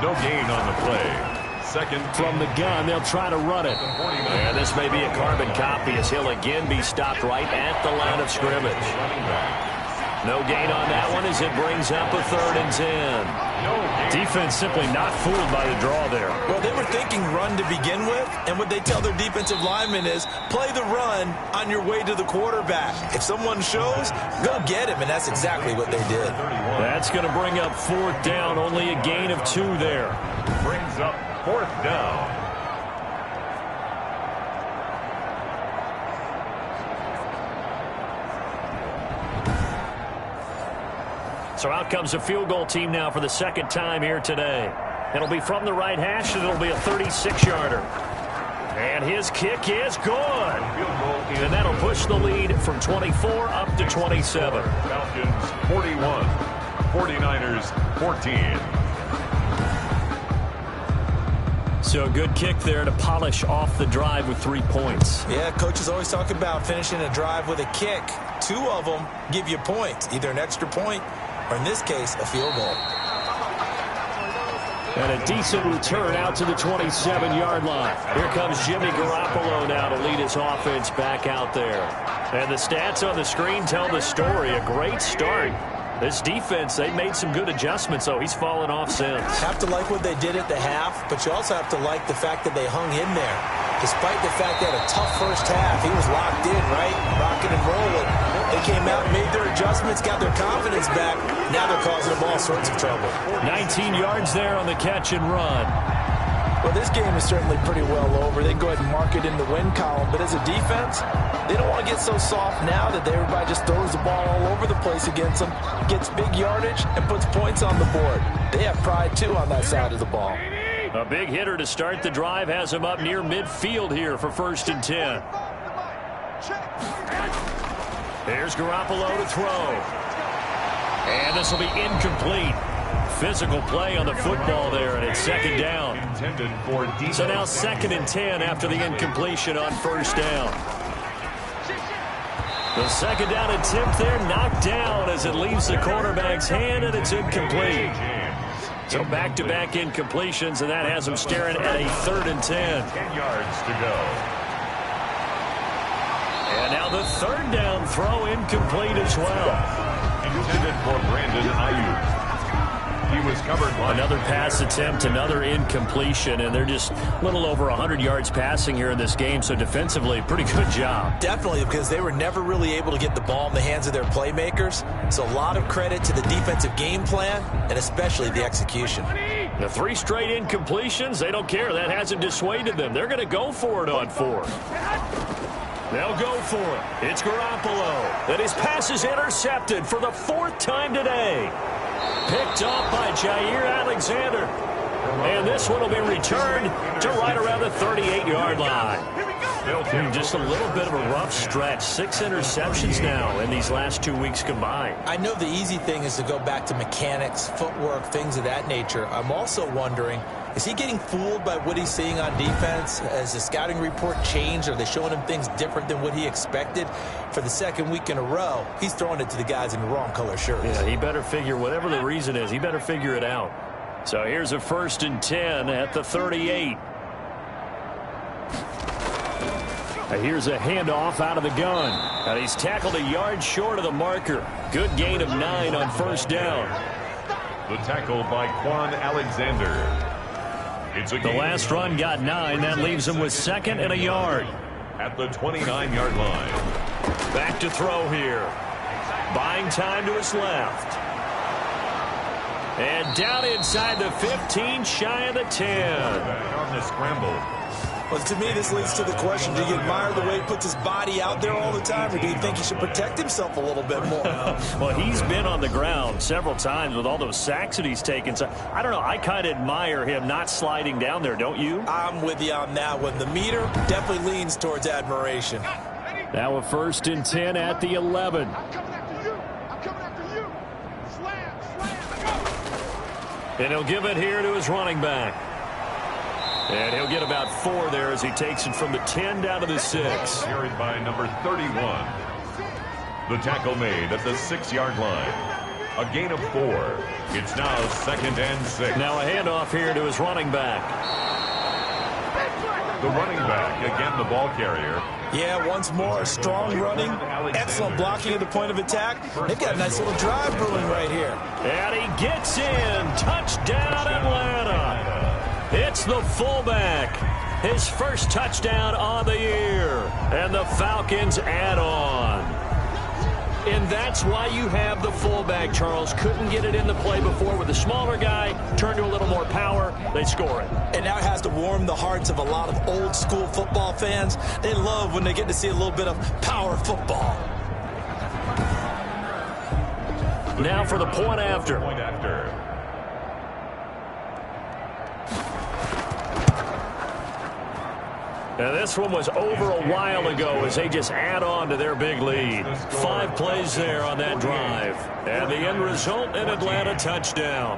No gain on the play. Second from the gun. They'll try to run it. And this may be a carbon copy as he'll again be stopped right at the line of scrimmage. No gain on that one as it brings up a 3rd and 10. Defense simply not fooled by the draw there. Well, they were thinking run to begin with, and what they tell their defensive linemen is play the run on your way to the quarterback. If someone shows, go get him, and that's exactly what they did. That's going to bring up 4th down, only a gain of 2 there. Brings up 4th down. So out comes a field goal team now for the 2nd time here today. It'll be from the right hash, and it'll be a 36-yarder. And his kick is good. And that'll push the lead from 24 up to 27. Falcons 41, 49ers 14. So a good kick there to polish off the drive with 3 points. Yeah, coaches always talk about finishing a drive with a kick. 2 of them give you points, either an extra point or in this case, a field goal. And a decent return out to the 27-yard line. Here comes Jimmy Garoppolo now to lead his offense back out there. And the stats on the screen tell the story. A great start. This defense, they made some good adjustments, so he's fallen off since. Have to like what they did at the half, but you also have to like the fact that they hung in there. Despite the fact they had a tough first half, he was locked in, right? Rocking and rolling. They came out, made their adjustments, got their confidence back. Now they're causing them all sorts of trouble. 19 yards there on the catch and run. Well, this game is certainly pretty well over. They can go ahead and mark it in the win column. But as a defense, they don't want to get so soft now that everybody just throws the ball all over the place against them, gets big yardage, and puts points on the board. They have pride, too, on that side of the ball. A big hitter to start the drive has him up near midfield here for 1st and 10. There's Garoppolo to throw. And this will be incomplete. Physical play on the football there, and it's 2nd down. So now 2nd and 10 after the incompletion on 1st down. The 2nd down attempt there knocked down as it leaves the quarterback's hand, and it's incomplete. So back-to-back incompletions, and that has him staring at a 3rd and 10. 10 yards to go. And now the 3rd down throw incomplete as well. Intended for Brandon Ayuk. He was covered by another pass attempt, another incompletion, and they're just a little over 100 yards passing here in this game, so defensively, pretty good job. Definitely, because they were never really able to get the ball in the hands of their playmakers, so a lot of credit to the defensive game plan, and especially the execution. The 3 straight incompletions, they don't care. That hasn't dissuaded them. They're going to go for it on 4th. They'll go for it. It's Garoppolo. And his pass is intercepted for the 4th time today. Picked off by Jair Alexander. And this one will be returned to right around the 38-yard line. Just a little bit of a rough stretch. 6 interceptions now in these last 2 weeks combined. I know the easy thing is to go back to mechanics, footwork, things of that nature. I'm also wondering, is he getting fooled by what he's seeing on defense? Has the scouting report changed? Are they showing him things different than what he expected? For the 2nd week in a row, he's throwing it to the guys in the wrong color shirts. Yeah, he better figure, whatever the reason is, he better figure it out. So here's a 1st and 10 at the 38. Here's a handoff out of the gun. And he's tackled a yard short of the marker. Good gain of 9 on 1st down. The tackle by Quan Alexander. The last run got 9. That leaves him with 2nd and a yard. At the 29-yard line. Back to throw here. Buying time to his left. And down inside the 15, shy of the 10. On the scramble. Well, to me, this leads to the question, do you admire the way he puts his body out there all the time, or do you think he should protect himself a little bit more? Well, he's been on the ground several times with all those sacks that he's taken. So, I don't know, I kind of admire him not sliding down there, don't you? I'm with you on that one. The meter definitely leans towards admiration. Now a 1st and 10 at the 11. And he'll give it here to his running back. And he'll get about 4 there as he takes it from the 10 down to the 6. Carried by number 31. The tackle made at the 6-yard line. A gain of 4. It's now 2nd and 6. Now a handoff here to his running back. The running back, again the ball carrier. Yeah, once more, strong running, excellent blocking at the point of attack. They've got a nice little drive brewing right here. And he gets in. Touchdown, Atlanta. It's the fullback. His first touchdown on the year. And the Falcons add on. And that's why you have the fullback, Charles. Couldn't get it in the play before with the smaller guy. Turned to a little more power. They score it. And now it has to warm the hearts of a lot of old school football fans. They love when they get to see a little bit of power football. Now for the point after. And this one was over a while ago as they just add on to their big lead. 5 plays there on that drive. And the end result, an Atlanta touchdown.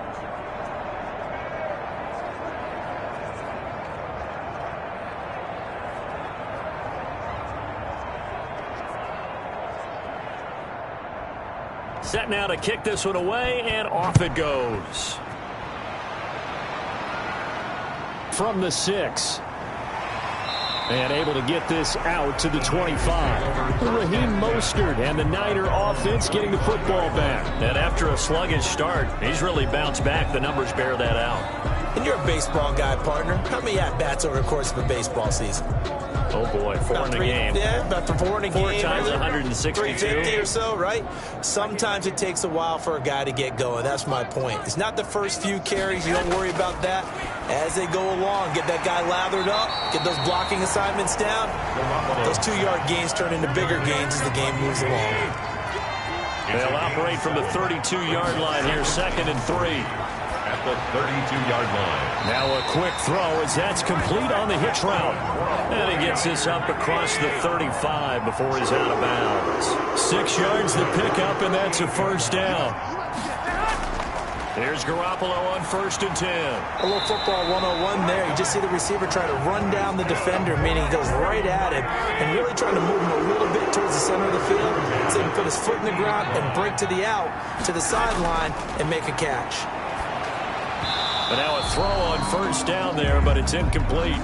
Set now to kick this one away, and off it goes. From the 6. And able to get this out to the 25. Raheem Mostert and the Niner offense getting the football back. And after a sluggish start, he's really bounced back. The numbers bear that out. And you're a baseball guy, partner. How many at-bats over the course of a baseball season? Oh, boy, 4 in a game. Yeah, about 4 in a game. 4 times 162. 350 or so, right? Sometimes it takes a while for a guy to get going. That's my point. It's not the first few carries. You don't worry about that. As they go along, get that guy lathered up, get those blocking assignments down. Those 2-yard gains turn into bigger gains as the game moves along. They'll operate from the 32-yard line here, 2nd and 3. At the 32-yard line. Now a quick throw as that's complete on the hitch route. And he gets this up across the 35 before he's out of bounds. 6 yards to pick up, and that's a first down. Here's Garoppolo on 1st and 10. A little football 101 there. You just see the receiver try to run down the defender, meaning he goes right at him and really trying to move him a little bit towards the center of the field so he can put his foot in the ground and break to the out, to the sideline, and make a catch. But now a throw on 1st down there, but it's incomplete.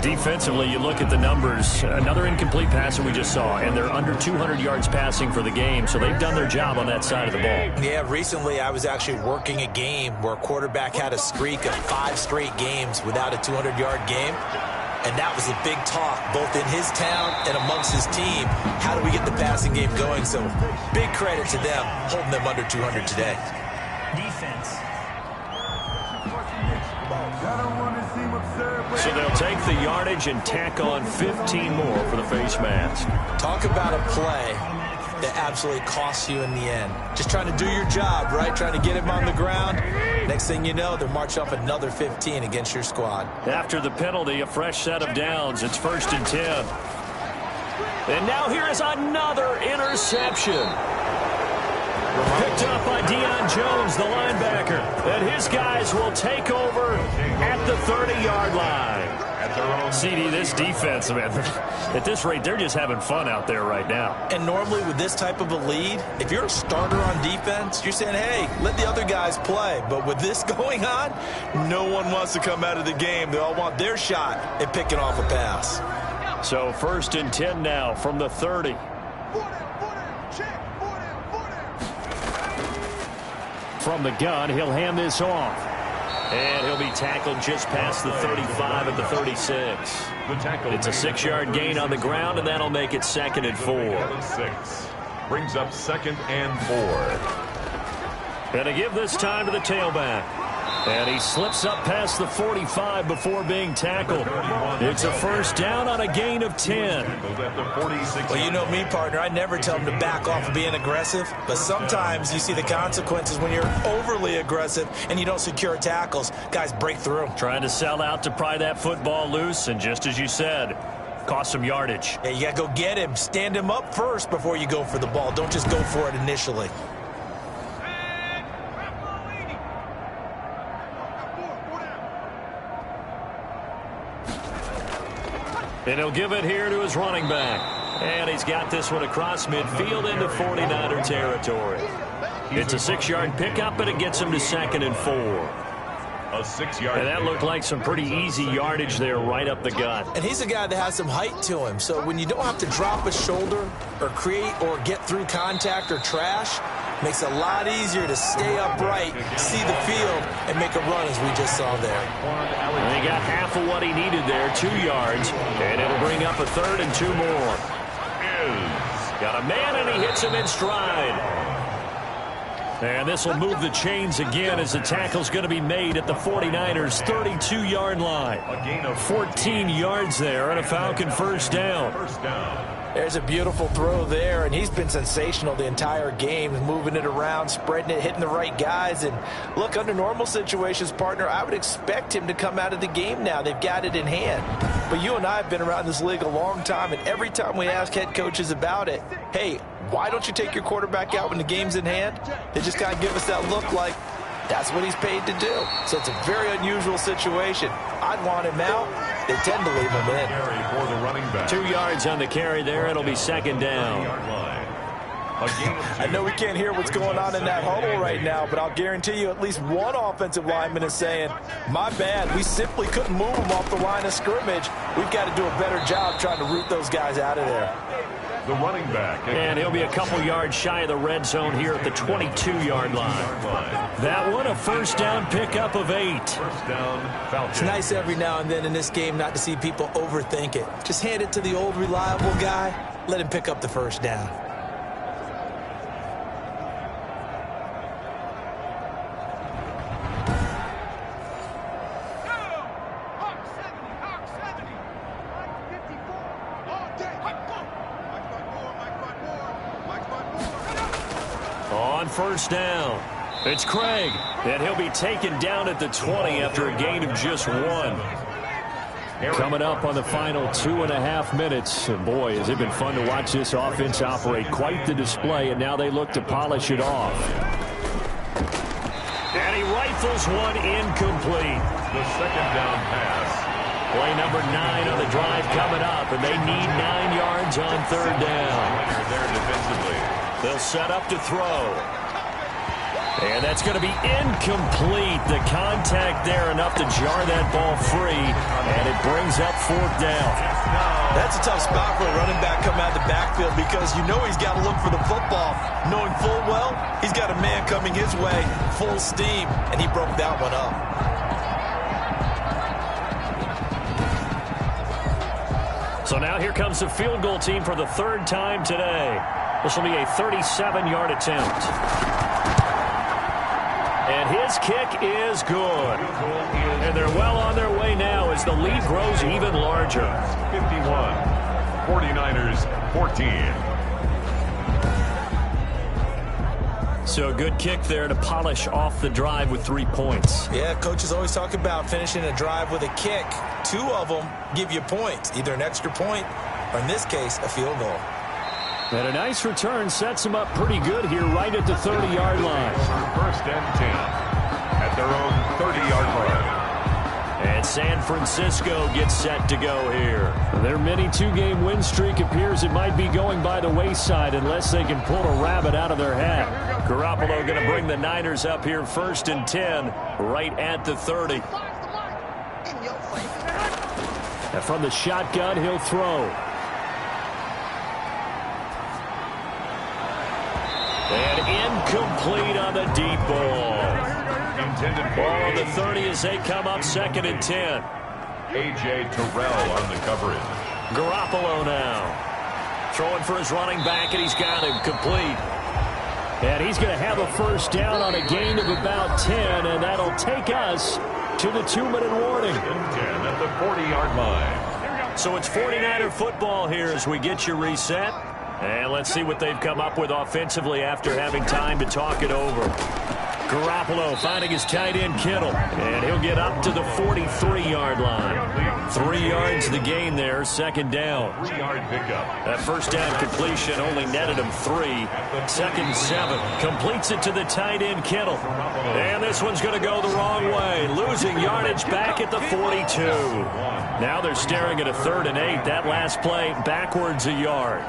Defensively, you look at the numbers. Another incomplete pass that we just saw, and they're under 200 yards passing for the game, so they've done their job on that side of the ball. Yeah, recently I was actually working a game where a quarterback had a streak of 5 straight games without a 200-yard game, and that was a big talk, both in his town and amongst his team. How do we get the passing game going? So big credit to them, holding them under 200 today. Defense. So they'll take the yardage and tack on 15 more for the face mask. Talk about a play that absolutely costs you in the end. Just trying to do your job, right? Trying to get him on the ground. Next thing you know, they're marching off another 15 against your squad. After the penalty, a fresh set of downs. It's 1st and 10. And now here is another interception. Picked up by Deion Jones, the linebacker. And his guys will take over at the 30-yard line. CD, this defense, man, at this rate, they're just having fun out there right now. And normally with this type of a lead, if you're a starter on defense, you're saying, hey, let the other guys play. But with this going on, no one wants to come out of the game. They all want their shot at picking off a pass. So 1st and 10 now from the 30. From the gun, he'll hand this off. And he'll be tackled just past the 35 at the 36. It's a 6-yard gain on the ground, and that'll make it 2nd and 4. Brings up 2nd and 4. And to give this time to the tailback. And he slips up past the 45 before being tackled. It's a first down on a gain of 10. Well, you know me, partner. I never tell them to back off of being aggressive. But sometimes you see the consequences when you're overly aggressive and you don't secure tackles. Guys break through. Trying to sell out to pry that football loose. And just as you said, cost some yardage. Yeah, you got to go get him. Stand him up first before you go for the ball. Don't just go for it initially. And he'll give it here to his running back. And he's got this one across midfield into 49er territory. It's a 6-yard pickup, and it gets him to 2nd and 4. A 6-yard. And that looked like some pretty easy yardage there right up the gut. And he's a guy that has some height to him. So when you don't have to drop a shoulder or create or get through contact or trash, makes it a lot easier to stay upright, see the field, and make a run as we just saw there. And he got half of what he needed there, 2 yards. And it'll bring up a 3rd and 2 more. Got a man, and he hits him in stride. And this will move the chains again as the tackle's going to be made at the 49ers' 32-yard line. A gain of 14 yards there and a Falcon first down. There's a beautiful throw there, and he's been sensational the entire game, moving it around, spreading it, hitting the right guys. And look, under normal situations, partner, I would expect him to come out of the game now. They've got it in hand. But you and I have been around this league a long time, and every time we ask head coaches about it, hey, why don't you take your quarterback out when the game's in hand? They just kind of give us that look like that's what he's paid to do. So it's a very unusual situation. I'd want him out. They tend to leave him in. For the running back. 2 yards on the carry there. It'll be 2nd down. I know we can't hear what's going on in that huddle right now, but I'll guarantee you at least one offensive lineman is saying, my bad, we simply couldn't move them off the line of scrimmage. We've got to do a better job trying to root those guys out of there. The running back. And he'll be a couple yards shy of the red zone here at the 22-yard line. That one, a first down pickup of 8. First down, Falcons. It's nice every now and then in this game not to see people overthink it. Just hand it to the old reliable guy. Let him pick up the first down. First down. It's Craig, and he'll be taken down at the 20 after a gain of just 1. Coming up on the final 2.5 minutes. And boy, has it been fun to watch this offense operate. Quite the display, and now they look to polish it off. And he rifles one incomplete. The 2nd down pass. Play number 9 on the drive coming up, and they need 9 yards on 3rd down. There defensively. They'll set up to throw. And that's going to be incomplete. The contact there enough to jar that ball free, and it brings up 4th down. That's a tough spot for a running back coming out of the backfield because you know he's got to look for the football, knowing full well he's got a man coming his way, full steam, and he broke that one up. So now here comes the field goal team for the 3rd time today. This will be a 37-yard attempt. And his kick is good. And they're well on their way now as the lead grows even larger. 51, 49ers 14. So a good kick there to polish off the drive with 3 points. Yeah, coaches always talk about finishing a drive with a kick. 2 of them give you points, either an extra point or, in this case, a field goal. And a nice return sets them up pretty good here right at the 30-yard line. First and 10 at their own 30-yard line. And San Francisco gets set to go here. Their mini 2-game win streak appears it might be going by the wayside unless they can pull a rabbit out of their hat. Garoppolo going to bring the Niners up here 1st and 10 right at the 30. And from the shotgun, he'll throw. And incomplete on the deep ball. Ball on the 30 as they come up 2nd and 10. A.J. Terrell on the coverage. Garoppolo now. Throwing for his running back, and he's got him complete. And he's going to have a first down on a gain of about 10, and that'll take us to the 2-minute warning. 10 at the 40-yard line. So it's 49er football here as we get you reset. And let's see what they've come up with offensively after having time to talk it over. Garoppolo finding his tight end Kittle, and he'll get up to the 43-yard line. 3 yards the gain there, 2nd down. 3-yard pickup. That first down completion only netted him 3. 2nd and 7. Completes it to the tight end Kittle. And this one's going to go the wrong way. Losing yardage back at the 42. Now they're staring at a 3rd and 8. That last play backwards a yard.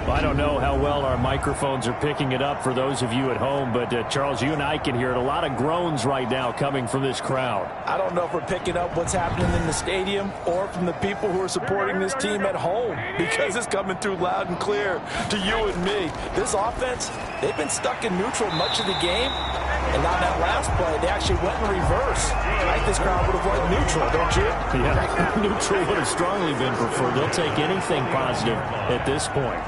I don't know how well our microphones are picking it up for those of you at home, but Charles, you and I can hear it. A lot of groans right now coming from this crowd. I don't know if we're picking up what's happening in the stadium or from the people who are supporting this team at home, because it's coming through loud and clear to you and me. This offense, they've been stuck in neutral much of the game, and on that last play, they actually went in reverse. I think this crowd would have liked neutral, don't you? Yeah, neutral would have strongly been preferred. They'll take anything positive at this point.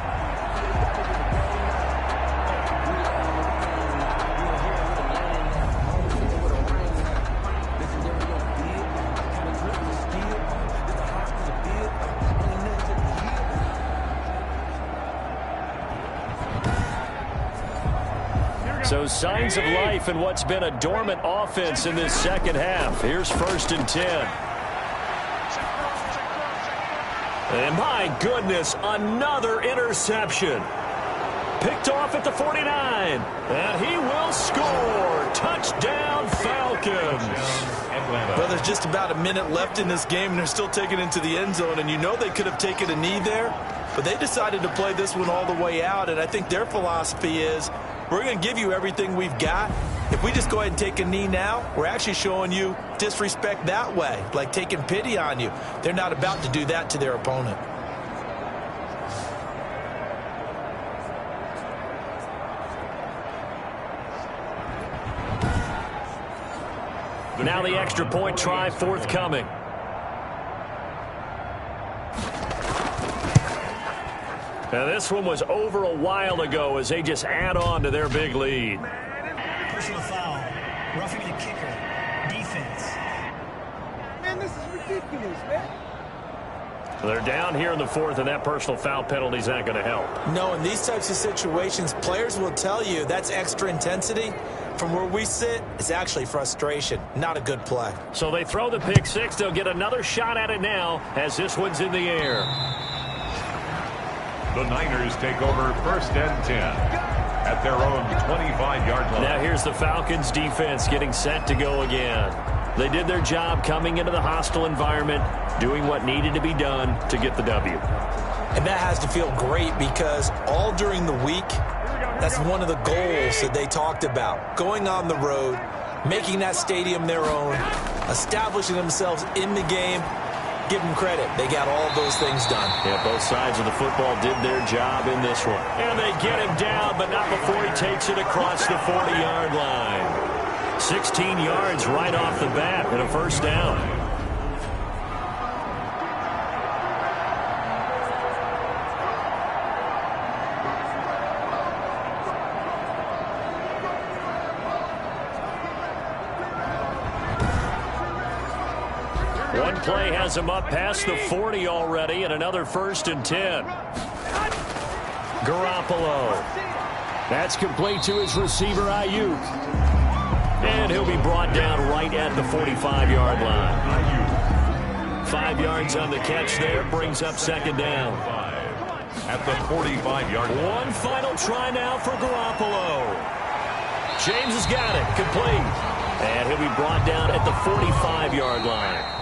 So signs of life in what's been a dormant offense in this second half. Here's 1st and 10. And my goodness, another interception. Picked off at the 49. And he will score. Touchdown, Falcons. Well, there's just about a minute left in this game, and they're still taking it into the end zone. And you know they could have taken a knee there, but they decided to play this one all the way out. And I think their philosophy is, we're going to give you everything we've got. If we just go ahead and take a knee now, we're actually showing you disrespect that way, like taking pity on you. They're not about to do that to their opponent. Now the extra point try forthcoming. Now this one was over a while ago as they just add on to their big lead. Personal foul. Roughing the kicker. Defense. Man, this is ridiculous, man. They're down here in the 4th, and that personal foul penalty is not going to help. No, in these types of situations, players will tell you that's extra intensity. From where we sit, it's actually frustration. Not a good play. So they throw the pick six. They'll get another shot at it now as this one's in the air. The Niners take over 1st and 10 at their own 25-yard line. Now here's the Falcons defense getting set to go again. They did their job coming into the hostile environment, doing what needed to be done to get the W. And that has to feel great because all during the week, that's one of the goals that they talked about. Going on the road, making that stadium their own, establishing themselves in the game. Give them credit. They got all those things done. Yeah, both sides of the football did their job in this one. And they get him down, but not before he takes it across the 40-yard line. 16 yards right off the bat and a 1st down. One play has him up past the 40 already, and another 1st and 10. Garoppolo. That's complete to his receiver, Ayuk. And he'll be brought down right at the 45-yard line. 5 yards on the catch there, brings up 2nd down. At the 45-yard line. One final try now for Garoppolo. James has got it, complete. And he'll be brought down at the 45-yard line.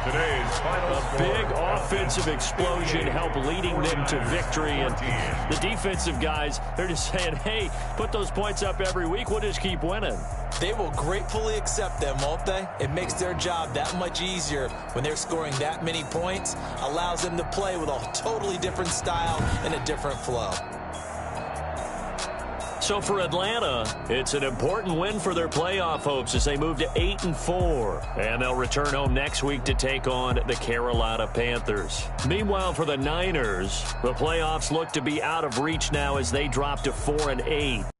Today's final a big offensive explosion helped leading them to victory. And the defensive guys, they're just saying, hey, put those points up every week. We'll just keep winning. They will gratefully accept them, won't they? It makes their job that much easier when they're scoring that many points. Allows them to play with a totally different style and a different flow. So for Atlanta, it's an important win for their playoff hopes as they move to 8-4. And they'll return home next week to take on the Carolina Panthers. Meanwhile, for the Niners, the playoffs look to be out of reach now as they drop to 4-8.